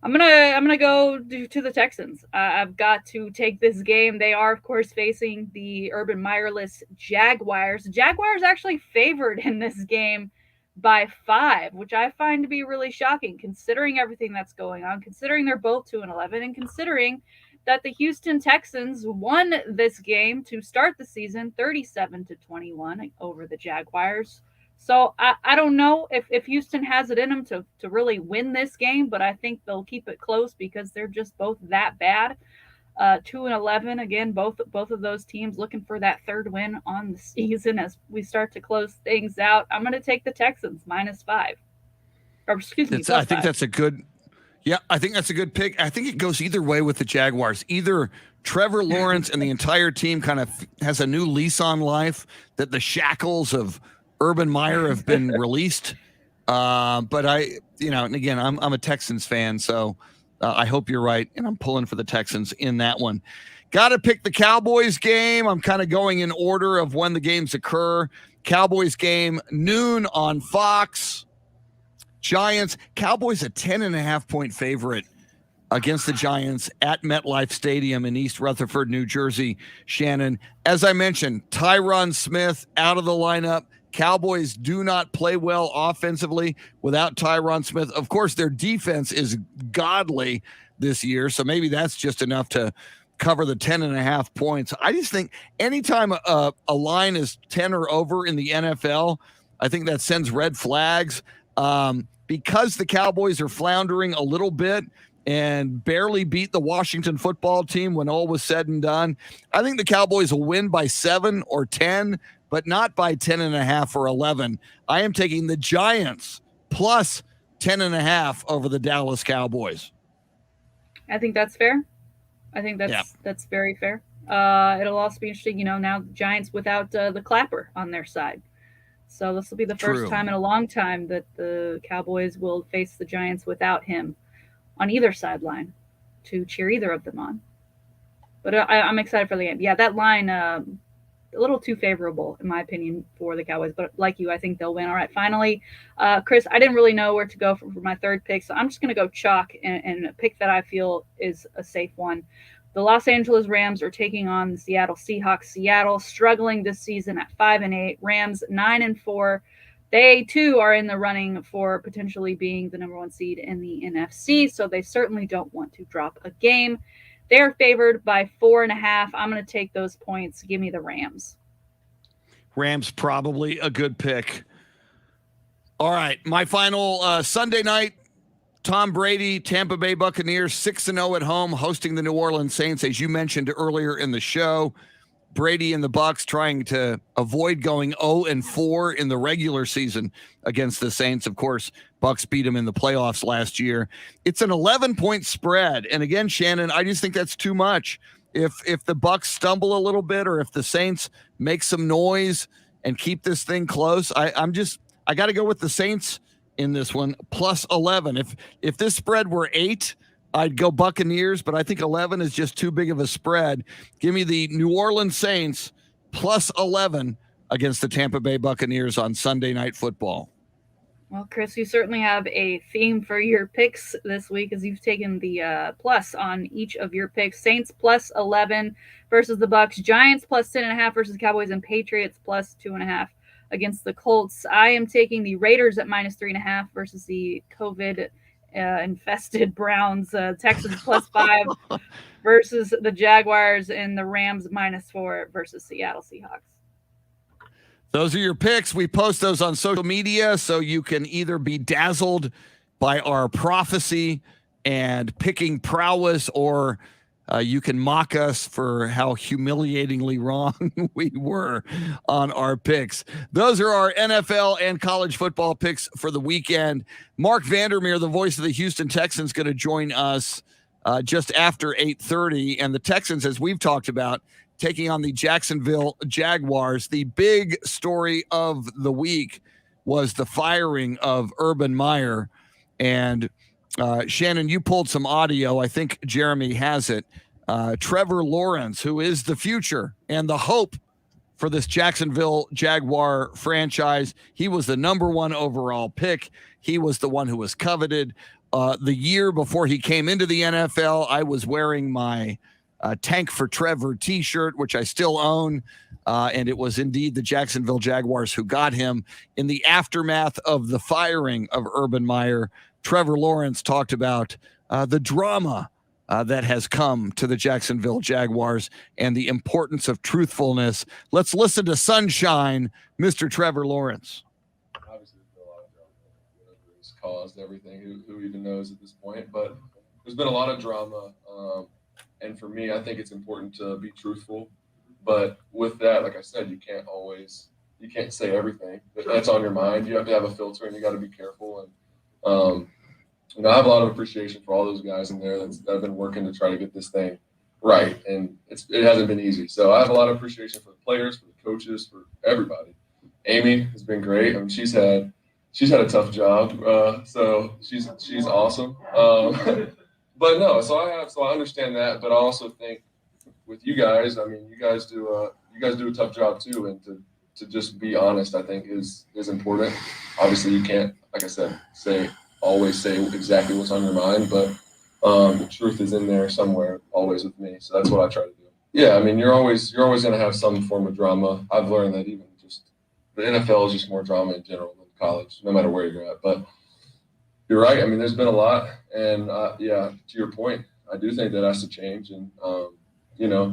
I'm gonna go to the Texans. I've got to take this game. They are, of course, facing the Urban Meyerless Jaguars. Jaguars actually favored in this game by 5, which I find to be really shocking, considering everything that's going on, considering they're both 2-11, and considering that the Houston Texans won this game to start the season 37-21 over the Jaguars. So I don't know if Houston has it in them to really win this game, but I think they'll keep it close because they're just both that bad. 2-11 again, both of those teams looking for that third win on the season as we start to close things out. I'm going to take the Texans -5. Or excuse me, I think that's a good. Yeah, I think that's a good pick. I think it goes either way with the Jaguars. Either Trevor Lawrence and the entire team kind of has a new lease on life, that the shackles of Urban Meyer have been released. But and again, I'm a Texans fan, so I hope you're right, and I'm pulling for the Texans in that one. Got to pick the Cowboys game. I'm kind of going in order of when the games occur. Cowboys game, noon on Fox. Giants, Cowboys a 10.5-point favorite against the Giants at MetLife Stadium in East Rutherford, New Jersey. Shannon, as I mentioned, Tyron Smith out of the lineup. Cowboys do not play well offensively without Tyron Smith. Of course, their defense is godly this year, so maybe that's just enough to cover the 10.5 points. I just think anytime a line is 10 or over in the NFL, I think that sends red flags. Because the Cowboys are floundering a little bit and barely beat the Washington football team when all was said and done, I think the Cowboys will win by 7 or 10, but not by 10.5 or 11. I am taking the Giants plus 10.5 over the Dallas Cowboys. I think that's fair. I think that's very fair. It'll also be interesting, now the Giants without the clapper on their side. So this will be the first time in a long time that the Cowboys will face the Giants without him on either sideline to cheer either of them on. But I'm excited for the game. Yeah, that line, a little too favorable, in my opinion, for the Cowboys. But like you, I think they'll win. All right, finally, Chris, I didn't really know where to go for my third pick, so I'm just going to go chalk and a pick that I feel is a safe one. The Los Angeles Rams are taking on the Seattle Seahawks. Seattle struggling this season at 5-8. Rams 9-4. They too are in the running for potentially being the number 1 seed in the NFC. So they certainly don't want to drop a game. They're favored by 4.5. I'm going to take those points. Give me the Rams. Rams probably a good pick. All right, my final Sunday night. Tom Brady, Tampa Bay Buccaneers, 6-0 at home, hosting the New Orleans Saints, as you mentioned earlier in the show. Brady and the Bucs trying to avoid going 0-4 in the regular season against the Saints. Of course, Bucs beat them in the playoffs last year. It's an 11-point spread, and again, Shannon, I just think that's too much. If the Bucs stumble a little bit, or if the Saints make some noise and keep this thing close, I got to go with the Saints in this one, plus 11. If this spread were 8, I'd go Buccaneers, but I think 11 is just too big of a spread. Give me the New Orleans Saints plus 11 against the Tampa Bay Buccaneers on Sunday Night Football. Well, Chris, you certainly have a theme for your picks this week, as you've taken the plus on each of your picks. Saints plus 11 versus the Bucs, Giants plus 10.5 versus the Cowboys, and Patriots plus 2.5 against the Colts. I am taking the Raiders at -3.5 versus the COVID infested Browns. Texans plus 5 versus the Jaguars, and the Rams -4 versus Seattle Seahawks. Those are your picks. We post those on social media, so you can either be dazzled by our prophecy and picking prowess, or you can mock us for how humiliatingly wrong we were on our picks. Those are our NFL and college football picks for the weekend. Mark Vandermeer, the voice of the Houston Texans, going to join us just after 8:30. And the Texans, as we've talked about, taking on the Jacksonville Jaguars. The big story of the week was the firing of Urban Meyer. And Shannon, you pulled some audio. I think Jeremy has it. Trevor Lawrence, who is the future and the hope for this Jacksonville Jaguar franchise. He was the number 1 overall pick. He was the one who was coveted. The year before he came into the NFL, I was wearing my Tank for Trevor t-shirt, which I still own. And it was indeed the Jacksonville Jaguars who got him. In the aftermath of the firing of Urban Meyer, Trevor Lawrence talked about the drama that has come to the Jacksonville Jaguars and the importance of truthfulness. Let's listen to Sunshine, Mr. Trevor Lawrence. Obviously, there's been a lot of drama, whatever has caused everything, who even knows at this point, but there's been a lot of drama. And for me, I think it's important to be truthful. But with that, like I said, you can't say everything that's on your mind. You have to have a filter, and you got to be careful. And I have a lot of appreciation for all those guys in there that have been working to try to get this thing right, and it hasn't been easy. So I have a lot of appreciation for the players, for the coaches, for everybody. Amy has been great. I mean, she's had a tough job, so she's awesome. But no, so I understand that, but I also think with you guys, I mean, you guys do a tough job too, and to just be honest, I think is important. Obviously, you can't, like I said, always say exactly what's on your mind, but the truth is in there somewhere, always with me. So that's what I try to do. Yeah, I mean, you're always going to have some form of drama. I've learned that even just the NFL is just more drama in general than college, no matter where you're at. But you're right. I mean, there's been a lot, and yeah, to your point, I do think that has to change, and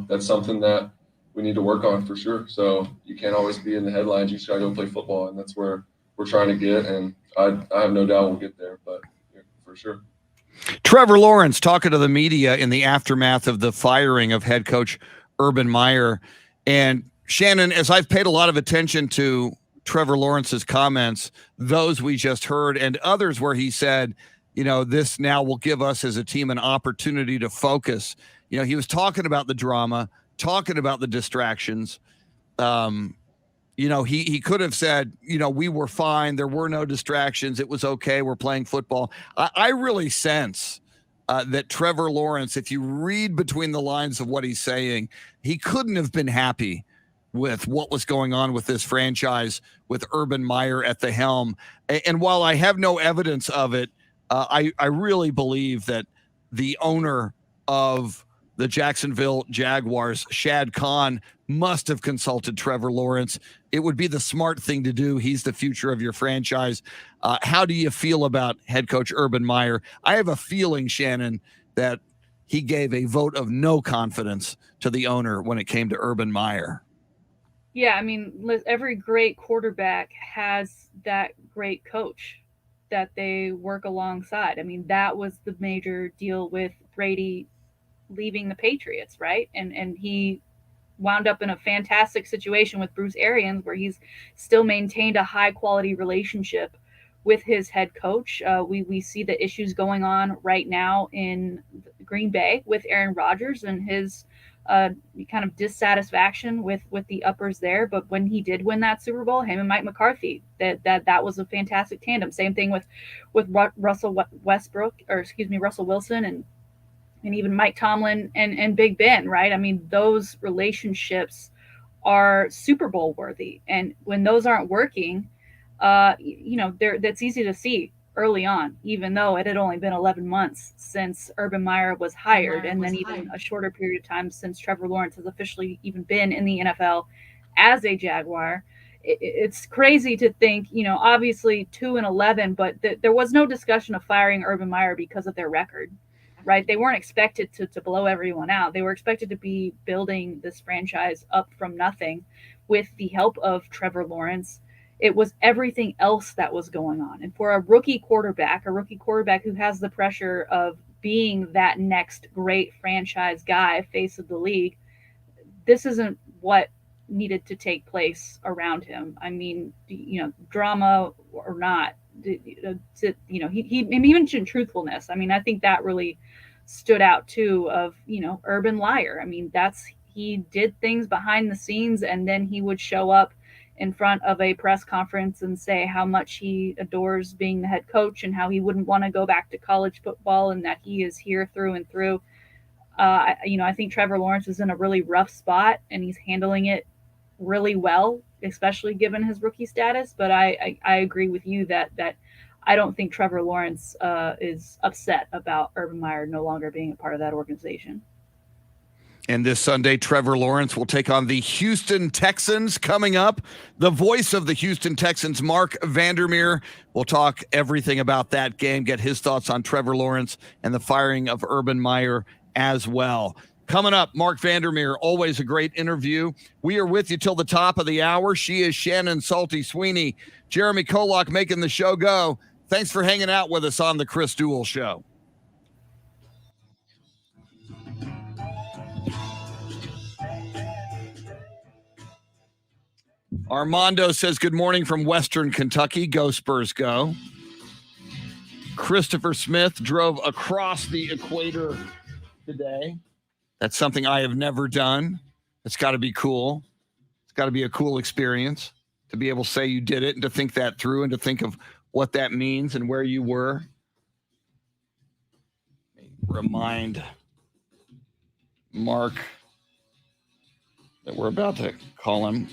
that's something that we need to work on for sure. So you can't always be in the headlines. You just got to go play football, and that's where we're trying to get, and I have no doubt we'll get there, but yeah, for sure. Trevor Lawrence talking to the media in the aftermath of the firing of head coach Urban Meyer. And Shannon, as I've paid a lot of attention to Trevor Lawrence's comments, those we just heard and others where he said, this now will give us as a team an opportunity to focus. He was talking about the drama, talking about the distractions. He could have said, we were fine. There were no distractions. It was okay. We're playing football. I really sense that Trevor Lawrence, if you read between the lines of what he's saying, he couldn't have been happy with what was going on with this franchise with Urban Meyer at the helm. And while I have no evidence of it, I really believe that the owner of the Jacksonville Jaguars, Shad Khan, must have consulted Trevor Lawrence. It would be the smart thing to do. He's the future of your franchise. How do you feel about head coach Urban Meyer? I have a feeling, Shannon, that he gave a vote of no confidence to the owner when it came to Urban Meyer. Yeah, I mean, every great quarterback has that great coach that they work alongside. I mean, that was the major deal with Brady leaving the Patriots, right? And he wound up in a fantastic situation with Bruce Arians where he's still maintained a high quality relationship with his head coach. We see the issues going on right now in Green Bay with Aaron Rodgers and his kind of dissatisfaction with the uppers there. But when he did win that Super Bowl, him and Mike McCarthy, that was a fantastic tandem. Same thing with Russell Wilson and even Mike Tomlin and Big Ben, right? I mean, those relationships are Super Bowl worthy. And when those aren't working, that's easy to see early on, even though it had only been 11 months since Urban Meyer was hired, and then even a shorter period of time since Trevor Lawrence has officially even been in the NFL as a Jaguar. It's crazy to think, obviously 2-11, but there was no discussion of firing Urban Meyer because of their record. Right. They weren't expected to blow everyone out. They were expected to be building this franchise up from nothing with the help of Trevor Lawrence. It was everything else that was going on. And for a rookie quarterback who has the pressure of being that next great franchise guy, face of the league, this isn't what needed to take place around him. I mean, drama or not, he mentioned truthfulness. I mean, I think that really stood out too of, Urban liar. I mean, he did things behind the scenes, and then he would show up in front of a press conference and say how much he adores being the head coach and how he wouldn't want to go back to college football and that he is here through and through. I think Trevor Lawrence is in a really rough spot, and he's handling it really well, especially given his rookie status. But I agree with you that I don't think Trevor Lawrence is upset about Urban Meyer no longer being a part of that organization. And this Sunday, Trevor Lawrence will take on the Houston Texans coming up. The voice of the Houston Texans, Mark Vandermeer, will talk everything about that game, get his thoughts on Trevor Lawrence and the firing of Urban Meyer as well. Coming up, Mark Vandermeer, always a great interview. We are with you till the top of the hour. She is Shannon Salty Sweeney, Jeremy Kolak making the show go. Thanks for hanging out with us on the Chris Duel Show. Armando says good morning from Western Kentucky. Go Spurs, go. Christopher Smith drove across the equator today. That's something I have never done. It's got to be cool. It's got to be a cool experience to be able to say you did it and to think that through and to think of what that means and where you were. Remind Mark that we're about to call him.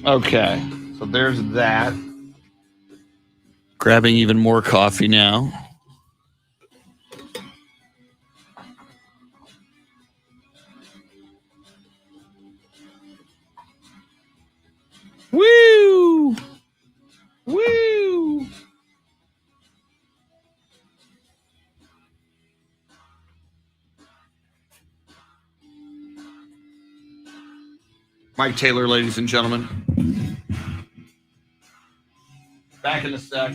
Okay, so there's that. Grabbing even more coffee now. Woo! Woo! Mike Taylor, ladies and gentlemen. Back in a sec.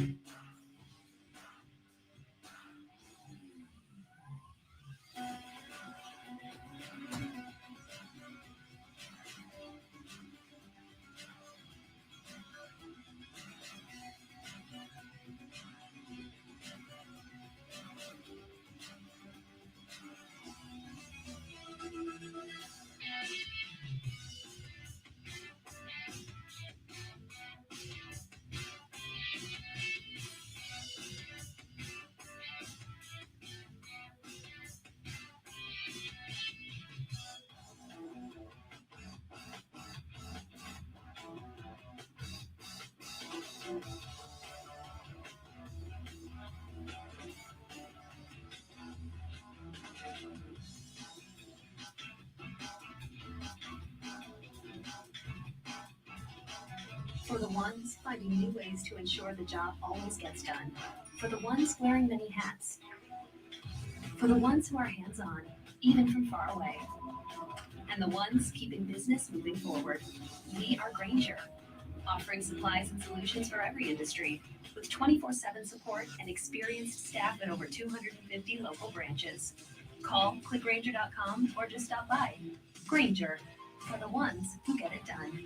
For the ones finding new ways to ensure the job always gets done. For the ones wearing many hats. For the ones who are hands-on, even from far away. And the ones keeping business moving forward. We are Grainger, offering supplies and solutions for every industry, with 24/7 support and experienced staff at over 250 local branches. Call clickgrainger.com or just stop by. Grainger, for the ones who get it done.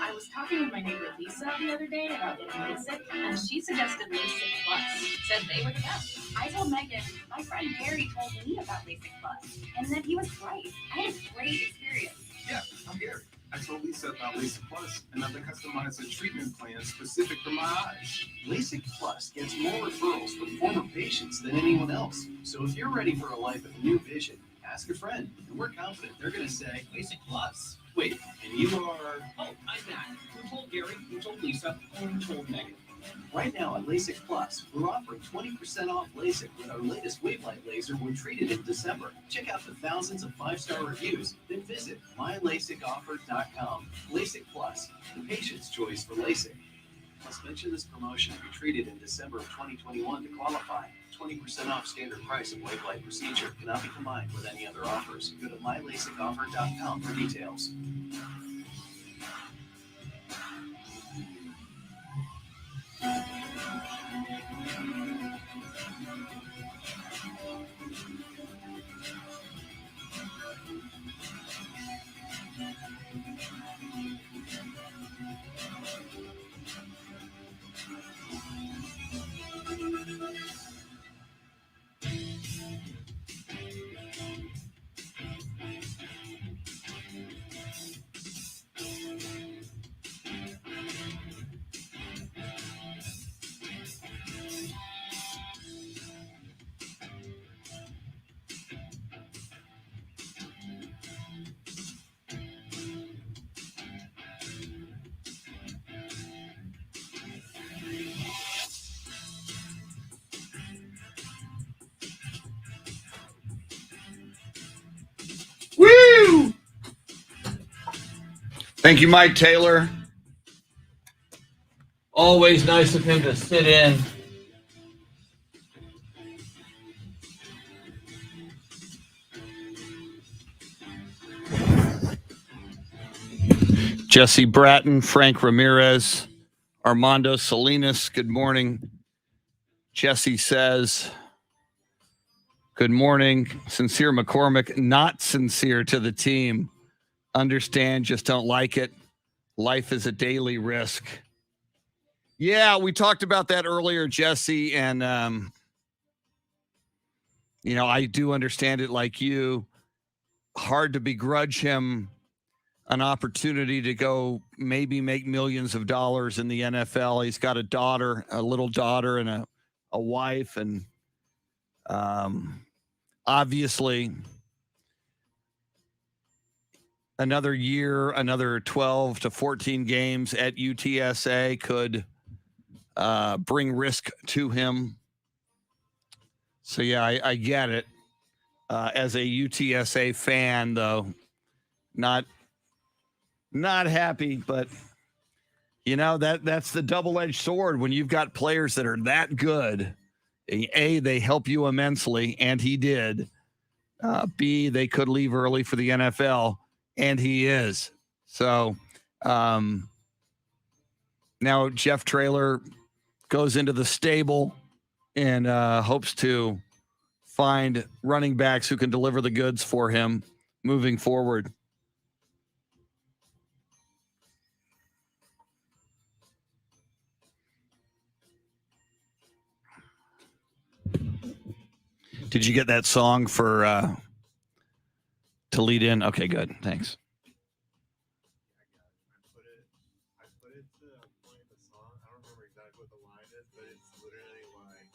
I was talking with my neighbor Lisa the other day about getting LASIK, and she suggested LASIK Plus. Said they were the best. I told Megan, my friend Gary told me about LASIK Plus, and then he was right. I had a great experience. Yeah, I'm Gary. I told Lisa about LASIK Plus, and now they customize a treatment plan specific for my eyes. LASIK Plus gets more referrals from former patients than anyone else. So if you're ready for a life of new vision, ask a friend, and we're confident they're going to say LASIK Plus. Wait, and you are? Oh, I'm Matt. Who told Gary? Who told Lisa? Who told Megan? Right now at LASIK Plus, we're offering 20% off LASIK with our latest wavelight laser when treated in December. Check out the thousands of 5-star reviews, then visit mylasicoffer.com. LASIK Plus, the patient's choice for LASIK. Must mention this promotion to be treated in December of 2021 to qualify. 20% off standard price of wavelight procedure cannot be combined with any other offers. Go to mylasicoffer.com for details. Woo! Thank you, Mike Taylor. Always nice of him to sit in. Jesse Bratton, Frank Ramirez, Armando Salinas, good morning. Jesse says, good morning. Sincere McCormick, not sincere to the team. Understand, just don't like it. Life is a daily risk. Yeah, we talked about that earlier, Jesse, and, I do understand it like you. Hard to begrudge him an opportunity to go maybe make millions of dollars in the NFL. He's got a daughter, a little daughter, and a wife, and obviously another year, another 12 to 14 games at UTSA could bring risk to him. So, yeah, I get it. As a UTSA fan, though, not happy, but that's the double-edged sword when you've got players that are that good. A, they help you immensely, and he did. B, they could leave early for the NFL, and he is. So now Jeff Traylor goes into the stable and hopes to find running backs who can deliver the goods for him moving forward. Did you get that song for to lead in? Okay, good. Thanks. I put it to play the song. I don't remember exactly what the line is, but it's literally like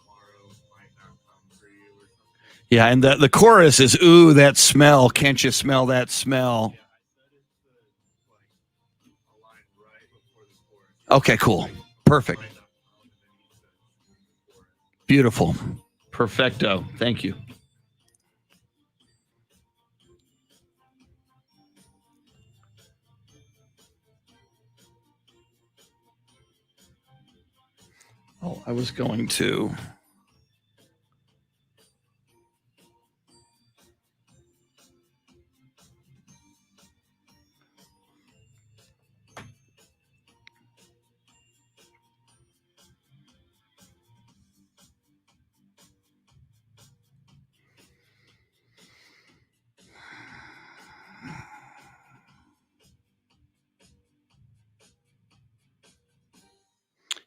tomorrow might not come for you or something. Yeah, and the chorus is, ooh, that smell. Can't you smell that smell? Yeah, I set it to like a line right before the chorus. Okay, cool. Perfect. Beautiful. Perfecto. Thank you. Oh, I was going to.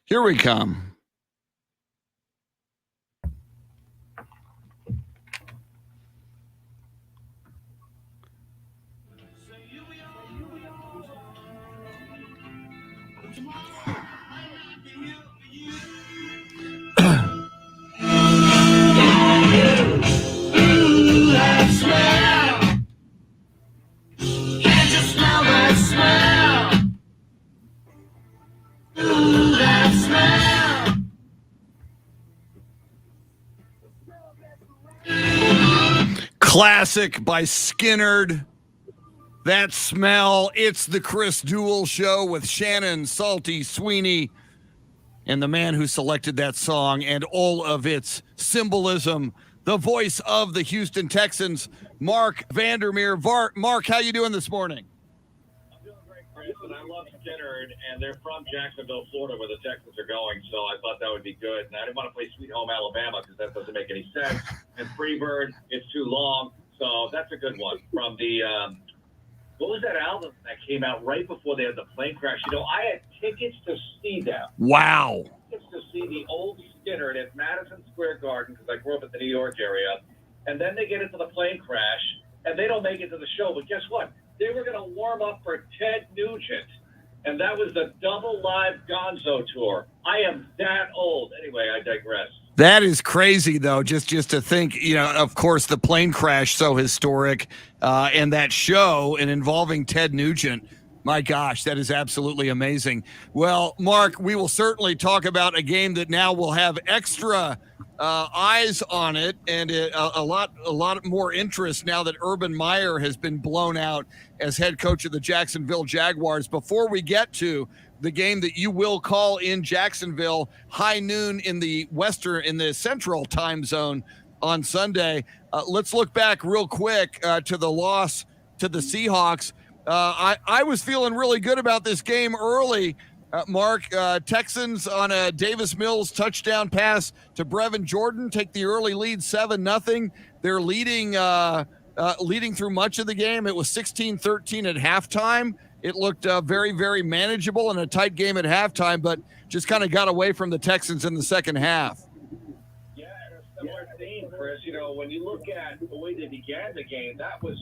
Here we come. Classic by Skinnerd. That Smell. It's the Chris Duel Show with Shannon, Salty, Sweeney, and the man who selected that song and all of its symbolism, the voice of the Houston Texans, Mark Vandermeer. Mark, how you doing this morning? I'm doing great, Chris, and I love Skinnerd, and they're from Jacksonville, Florida, where the Texans are going, so I thought that would be good. And I didn't want to play Sweet Home Alabama because that doesn't make any sense. And Freebird, it's too long, so that's a good one. From the, what was that album that came out right before they had the plane crash? You know, I had tickets to see them. Wow. Tickets to see the old Skinnerd at Madison Square Garden because I grew up in the New York area. And then they get into the plane crash, and they don't make it to the show. But guess what? They were going to warm up for Ted Nugent, and that was the double live Gonzo tour. I am that old. Anyway, I digress. That is crazy, though, just to think, you know, of course, the plane crash, so historic, and that show and involving Ted Nugent. My gosh, that is absolutely amazing. Well, Mark, we will certainly talk about a game that now will have extra eyes on it and a lot more interest now that Urban Meyer has been blown out as head coach of the Jacksonville Jaguars. Before we get to the game that you will call in Jacksonville, high noon in the central time zone on Sunday, let's look back real quick to the loss to the Seahawks. I was feeling really good about this game early. Mark, Texans on a Davis Mills touchdown pass to Brevin Jordan take the early lead 7-0. They're leading through much of the game. It was 16-13 at halftime. It looked very, very manageable and a tight game at halftime, but just kind of got away from the Texans in the second half. Yeah, and a similar theme, Chris. You know, when you look at the way they began the game, that was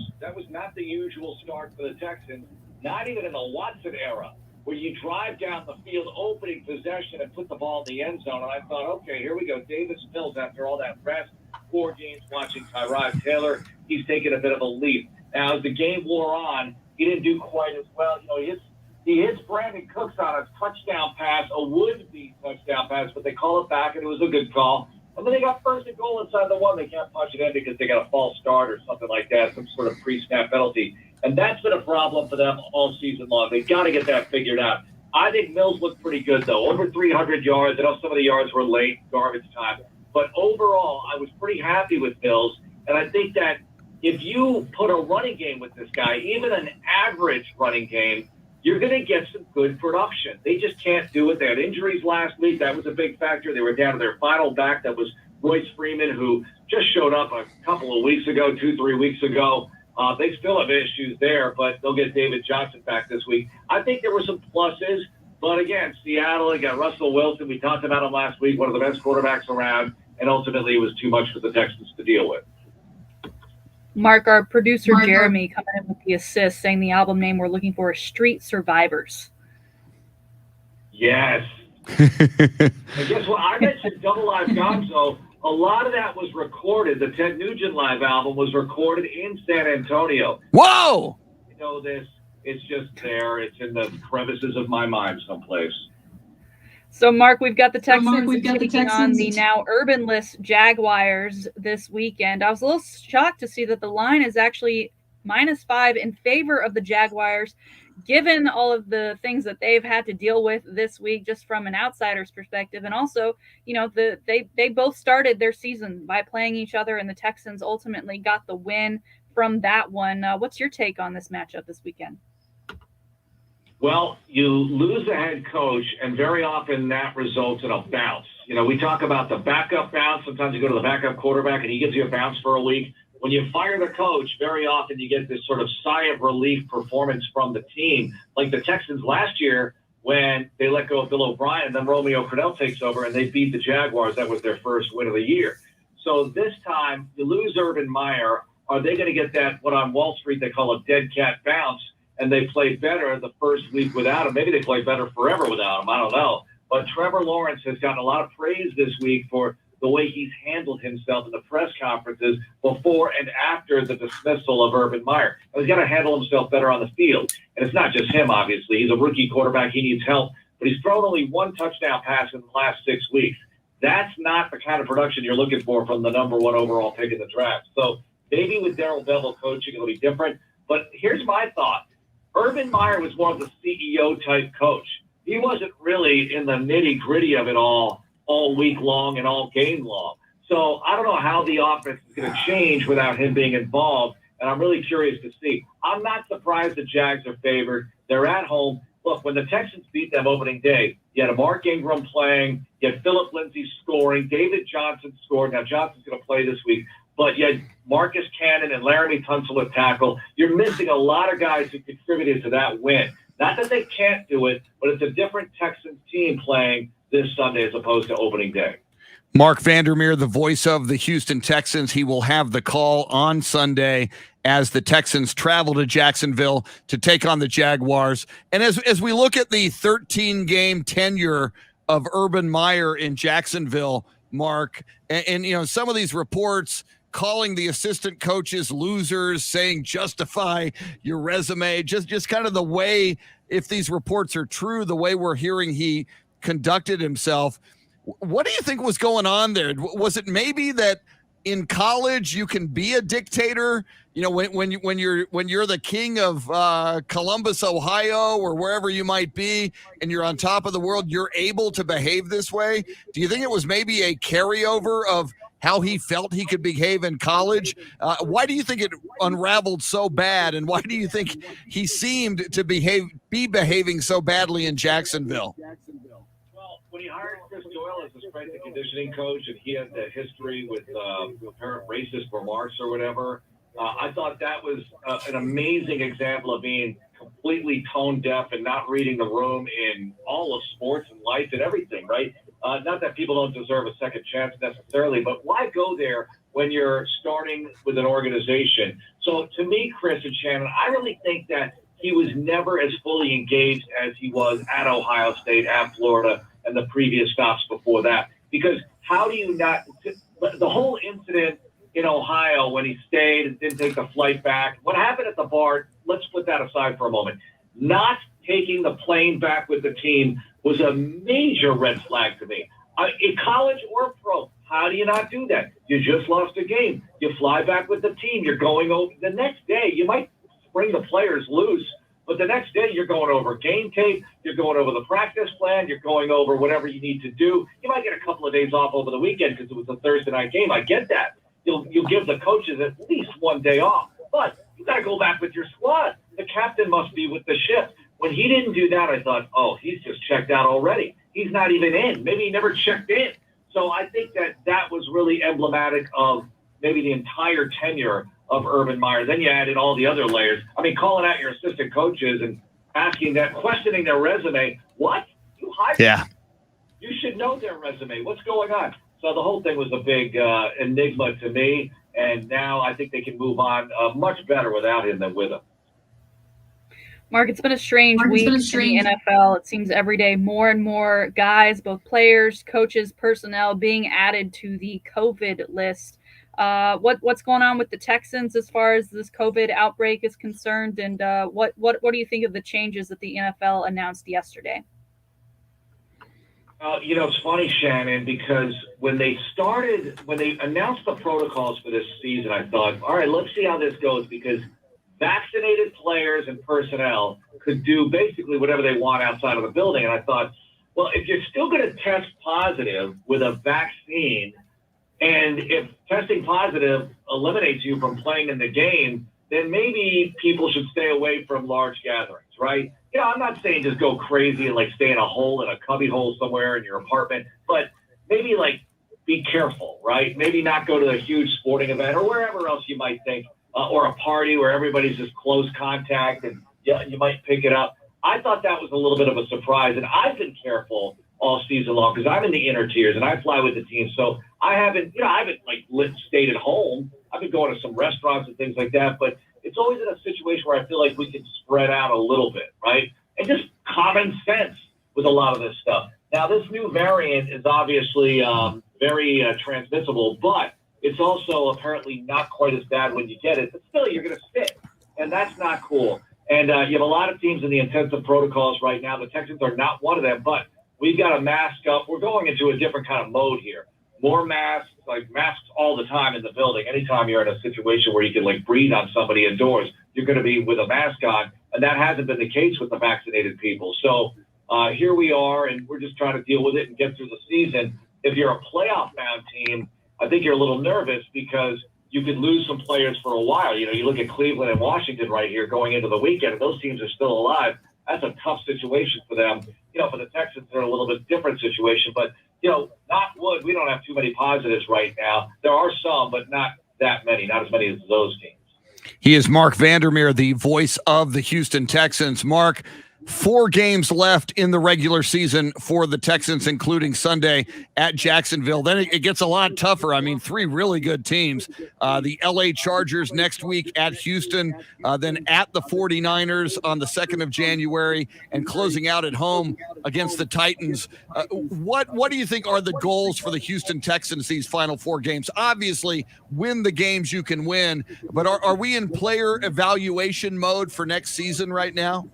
not the usual start for the Texans, not even in the Watson era, where you drive down the field, opening possession, and put the ball in the end zone. And I thought, okay, here we go. Davis Mills, after all that rest, 4 games watching Tyrod Taylor, he's taken a bit of a leap. Now, as the game wore on, he didn't do quite as well. You know, he hits Brandon Cooks on a touchdown pass, a would-be touchdown pass, but they call it back, and it was a good call. And then they got first and goal inside the 1. They can't punch it in because they got a false start or something like that, some sort of pre-snap penalty. And that's been a problem for them all season long. They've got to get that figured out. I think Mills looked pretty good, though. Over 300 yards. I know some of the yards were late, garbage time. But overall, I was pretty happy with Mills. And I think that if you put a running game with this guy, even an average running game, you're going to get some good production. They just can't do it. They had injuries last week. That was a big factor. They were down to their final back. That was Royce Freeman, who just showed up a couple of weeks ago, 2-3 weeks ago. They still have issues there, but they'll get David Johnson back this week. I think there were some pluses, but again, Seattle, they got Russell Wilson. We talked about him last week, one of the best quarterbacks around, and ultimately it was too much for the Texans to deal with. Mark, our producer Jeremy coming in with the assist, saying the album name we're looking for is Street Survivors. Yes. And guess what? I mentioned Double Live Gonzo. A lot of that was recorded. The Ted Nugent live album was recorded in San Antonio. Whoa! You know this. It's just there. It's in the crevices of my mind someplace. So, Mark, we've got the Texans taking on the now urban-less Jaguars this weekend. I was a little shocked to see that the line is actually -5 in favor of the Jaguars, given all of the things that they've had to deal with this week, just from an outsider's perspective. And also, you know, they both started their season by playing each other, and the Texans ultimately got the win from that one. What's your take on this matchup this weekend? Well, you lose a head coach, and very often that results in a bounce. You know, we talk about the backup bounce. Sometimes you go to the backup quarterback, and he gives you a bounce for a week. When you fire the coach, very often you get this sort of sigh of relief performance from the team. Like the Texans last year when they let go of Bill O'Brien, and then Romeo Crennel takes over, and they beat the Jaguars. That was their first win of the year. So this time, you lose Urban Meyer. Are they going to get that, what on Wall Street they call a dead cat bounce, and they play better the first week without him? Maybe they play better forever without him. I don't know. But Trevor Lawrence has gotten a lot of praise this week for the way he's handled himself in the press conferences before and after the dismissal of Urban Meyer. He's got to handle himself better on the field. And it's not just him, obviously. He's a rookie quarterback. He needs help. But he's thrown only 1 touchdown pass in the last 6 weeks. That's not the kind of production you're looking for from the number 1 overall pick in the draft. So Maybe with Darrell Bevel coaching, it'll be different. But here's my thought. Urban Meyer was more of the CEO-type coach. He wasn't really in the nitty-gritty of it all week long and all game long. So I don't know how the offense is going to change without him being involved, and I'm really curious to see. I'm not surprised the Jags are favored. They're at home. Look, when the Texans beat them opening day, you had a Mark Ingram playing, you had Phillip Lindsay scoring, David Johnson scored. Now, Johnson's going to play this week, but you had Marcus Cannon and Laramie Tunsil at tackle. You're missing a lot of guys who contributed to that win. Not that they can't do it, but it's a different Texans team playing this Sunday as opposed to opening day. Mark Vandermeer, the voice of the Houston Texans, he will have the call on Sunday as the Texans travel to Jacksonville to take on the Jaguars. And as we look at the 13-game tenure of Urban Meyer in Jacksonville, Mark, and you know, some of these reports calling the assistant coaches losers, saying justify your resume, just kind of the way, if these reports are true, the way we're hearing he conducted himself. What do you think was going on there? Was it maybe that in college you can be a dictator? You know, when you're the king of Columbus, Ohio, or wherever you might be, and you're on top of the world, you're able to behave this way. Do you think it was maybe a carryover of how he felt he could behave in college? Why do you think it unraveled so bad, and why do you think he seemed to be behaving so badly in Jacksonville? Well, when he hired Chris Duel as the strength and conditioning coach, and he had the history with apparent racist remarks or whatever, I thought that was an amazing example of being completely tone deaf and not reading the room in all of sports and life and everything, right? Not that people don't deserve a second chance necessarily, but why go there when you're starting with an organization? So to me, Chris and Shannon, I really think that he was never as fully engaged as he was at Ohio State, at Florida, and the previous stops before that. Because how do you not – the whole incident in Ohio when he stayed and didn't take the flight back, what happened at the bar, let's put that aside for a moment. Not taking the plane back with the team was a major red flag to me. In college or pro, how do you not do that? You just lost a game. You fly back with the team. You're going over – the next day, you might bring the players loose, but the next day you're going over game tape, you're going over the practice plan, you're going over whatever you need to do. You might get a couple of days off over the weekend because it was a Thursday night game. I get that. You'll give the coaches at least one day off, but you got to go back with your squad. The captain must be with the ship. When he didn't do that, I thought, oh, he's just checked out already. He's not even in. Maybe he never checked in. So I think that was really emblematic of maybe the entire tenure of Urban Meyer. Then you add in all the other layers. I mean, calling out your assistant coaches and questioning their resume. What? You hired them? You should know their resume. What's going on? So the whole thing was a big enigma to me, and now I think they can move on much better without him than with him. Mark, it's been a strange week in the NFL. It seems every day more and more guys, both players, coaches, personnel, being added to the COVID list. What's going on with the Texans as far as this COVID outbreak is concerned, and what do you think of the changes that the NFL announced yesterday? You know, it's funny, Shannon, because when they announced the protocols for this season, I thought, all right, let's see how this goes, because vaccinated players and personnel could do basically whatever they want outside of the building. And I thought, well, if you're still going to test positive with a vaccine, and if testing positive eliminates you from playing in the game, then maybe people should stay away from large gatherings, right? You know, I'm not saying just go crazy and like stay in a cubby hole somewhere in your apartment, but maybe like be careful, right? Maybe not go to a huge sporting event or wherever else you might think, or a party where everybody's just close contact and you might pick it up. I thought that was a little bit of a surprise, and I've been careful all season long because I'm in the inner tiers and I fly with the team, so I haven't stayed at home. I've been going to some restaurants and things like that, but it's always in a situation where I feel like we can spread out a little bit, right? And just common sense with a lot of this stuff. Now, this new variant is obviously very transmissible, but it's also apparently not quite as bad when you get it. But still, you're going to sit, and that's not cool. And you have a lot of teams in the intensive protocols right now. The Texans are not one of them, but we've got to mask up. We're going into a different kind of mode here. more masks, like masks all the time in the building. Anytime you're in a situation where you can like breathe on somebody indoors, you're going to be with a mask on. And that hasn't been the case with the vaccinated people. So here we are, and we're just trying to deal with it and get through the season. If you're a playoff-bound team, I think you're a little nervous because you could lose some players for a while. You know, you look at Cleveland and Washington right here going into the weekend, and those teams are still alive. That's a tough situation for them. You know, for the Texans, they're a little bit different situation. But, you know, knock wood, we don't have too many positives right now. There are some, but not that many, not as many as those teams. He is Mark Vandermeer, the voice of the Houston Texans. Mark, 4 games left in the regular season for the Texans, including Sunday at Jacksonville. Then it gets a lot tougher. I mean, 3 really good teams. The LA Chargers next week at Houston, then at the 49ers on the 2nd of January, and closing out at home against the Titans. What do you think are the goals for the Houston Texans these final 4 games? Obviously, win the games you can win, but are we in player evaluation mode for next season right now?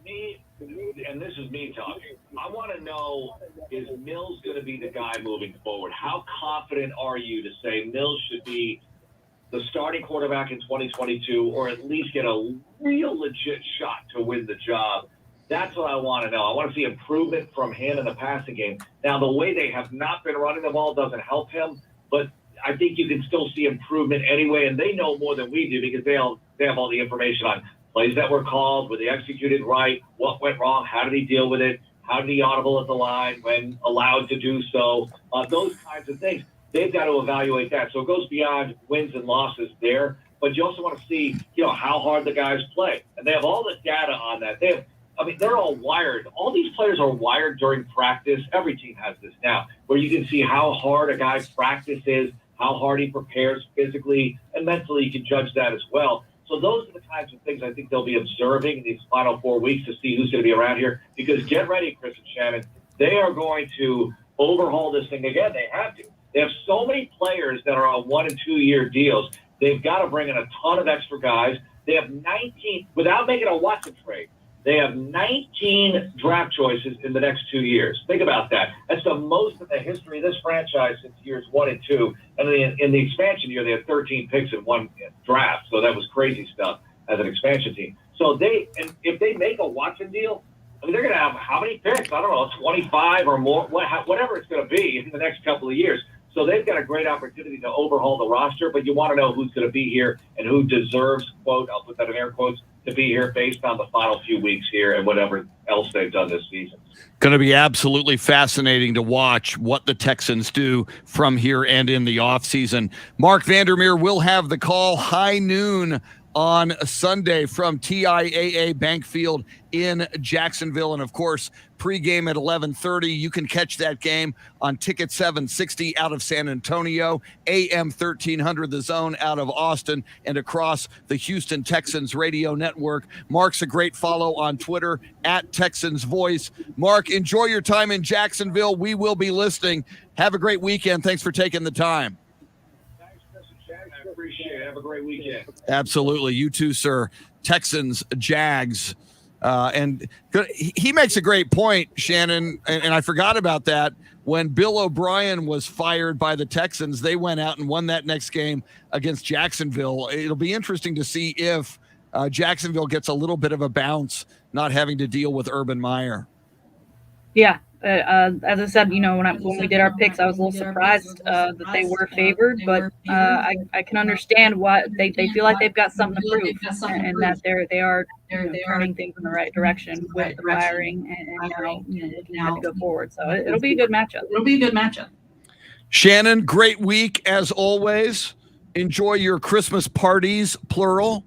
Me, and this is me talking, I want to know, is Mills going to be the guy moving forward? How confident are you to say Mills should be the starting quarterback in 2022, or at least get a real legit shot to win the job? That's what I want to know. I want to see improvement from him in the passing game. Now, the way they have not been running the ball doesn't help him, but I think you can still see improvement anyway, and they know more than we do because they have all the information on plays that were called, were they executed right, what went wrong, how did he deal with it, how did he audible at the line when allowed to do so, those kinds of things. They've got to evaluate that. So it goes beyond wins and losses there, but you also want to see, you know, how hard the guys play. And they have all the data on that. They're all wired. All these players are wired during practice. Every team has this now, where you can see how hard a guy's practice is, how hard he prepares physically and mentally. You can judge that as well. So those are the kinds of things I think they'll be observing in these final 4 weeks to see who's going to be around here. Because get ready, Chris and Shannon, they are going to overhaul this thing again. They have to. They have so many players that are on 1 and 2 year deals. They've got to bring in a ton of extra guys. They have 19, without making a Watson trade, they have 19 draft choices in the next 2 years. Think about that. That's the most in the history of this franchise since years 1 and 2. And in the expansion year, they had 13 picks in 1 draft. So that was crazy stuff as an expansion team. So if they make a Watson deal, I mean, they're going to have how many picks? I don't know, 25 or more, whatever it's going to be in the next couple of years. So they've got a great opportunity to overhaul the roster, but you want to know who's going to be here and who deserves, quote, I'll put that in air quotes, to be here based on the final few weeks here and whatever else they've done this season. Going to be absolutely fascinating to watch what the Texans do from here and in the offseason. Mark Vandermeer will have the call high noon on Sunday from TIAA Bank Field in Jacksonville. And, of course, pregame at 11:30. You can catch that game on Ticket 760 out of San Antonio, AM 1300 The Zone out of Austin, and across the Houston Texans radio network. Mark's a great follow on Twitter, at Texans Voice. Mark, enjoy your time in Jacksonville. We will be listening. Have a great weekend. Thanks for taking the time. I appreciate it. Have a great weekend. Absolutely. You too, sir. Texans, Jags. And he makes a great point, Shannon, and I forgot about that. When Bill O'Brien was fired by the Texans, they went out and won that next game against Jacksonville. It'll be interesting to see if Jacksonville gets a little bit of a bounce not having to deal with Urban Meyer. Yeah. As I said, you know, when we did our picks, I was a little surprised that they were favored, but I can understand why they feel like they've got something to prove, and that they are turning things in the right direction with the firing and now to go forward. So it'll be a good matchup. Shannon, great week as always. Enjoy your Christmas parties, plural.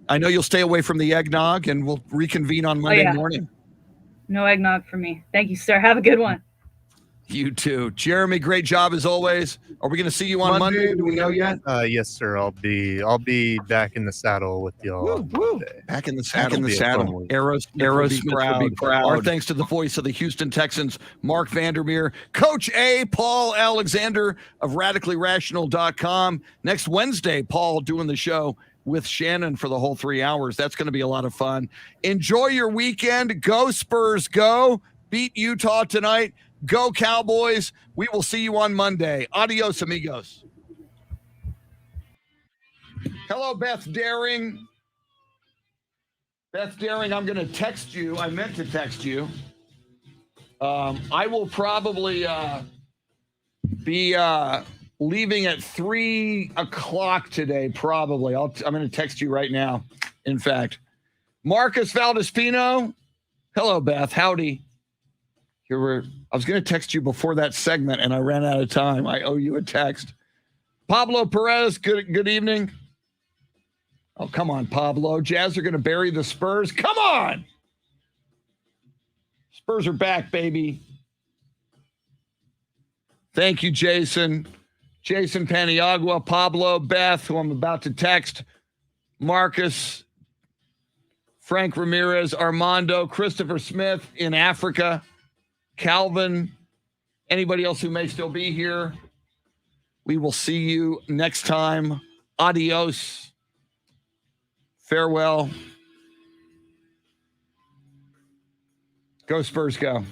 I know you'll stay away from the eggnog, and we'll reconvene on Monday morning. No eggnog for me. Thank you, sir. Have a good one. You too. Jeremy, great job as always. Are we going to see you on Monday? Do we know yet? Yes, sir. I'll be back in the saddle with y'all. Back in the saddle. Aerosmith will be proud. Our thanks to the voice of the Houston Texans, Mark Vandermeer, Coach A, Paul Alexander of RadicallyRational.com. Next Wednesday, Paul doing the show with Shannon for the whole 3 hours. That's going to be a lot of fun. Enjoy your weekend. Go Spurs, go. Beat Utah tonight. Go Cowboys. We will see you on Monday. Adios, amigos. Hello, Beth Daring. Beth Daring, I'm going to text you. I meant to text you. I will probably be leaving at 3 o'clock today, probably. I'm going to text you right now, in fact. Marcus Valdespino. Hello, Beth. Howdy. I was going to text you before that segment, and I ran out of time. I owe you a text. Pablo Perez, good evening. Oh, come on, Pablo. Jazz are going to bury the Spurs. Come on. Spurs are back, baby. Thank you, Jason. Jason Paniagua, Pablo, Beth, who I'm about to text, Marcus, Frank Ramirez, Armando, Christopher Smith in Africa, Calvin, anybody else who may still be here. We will see you next time. Adios. Farewell. Go Spurs, go.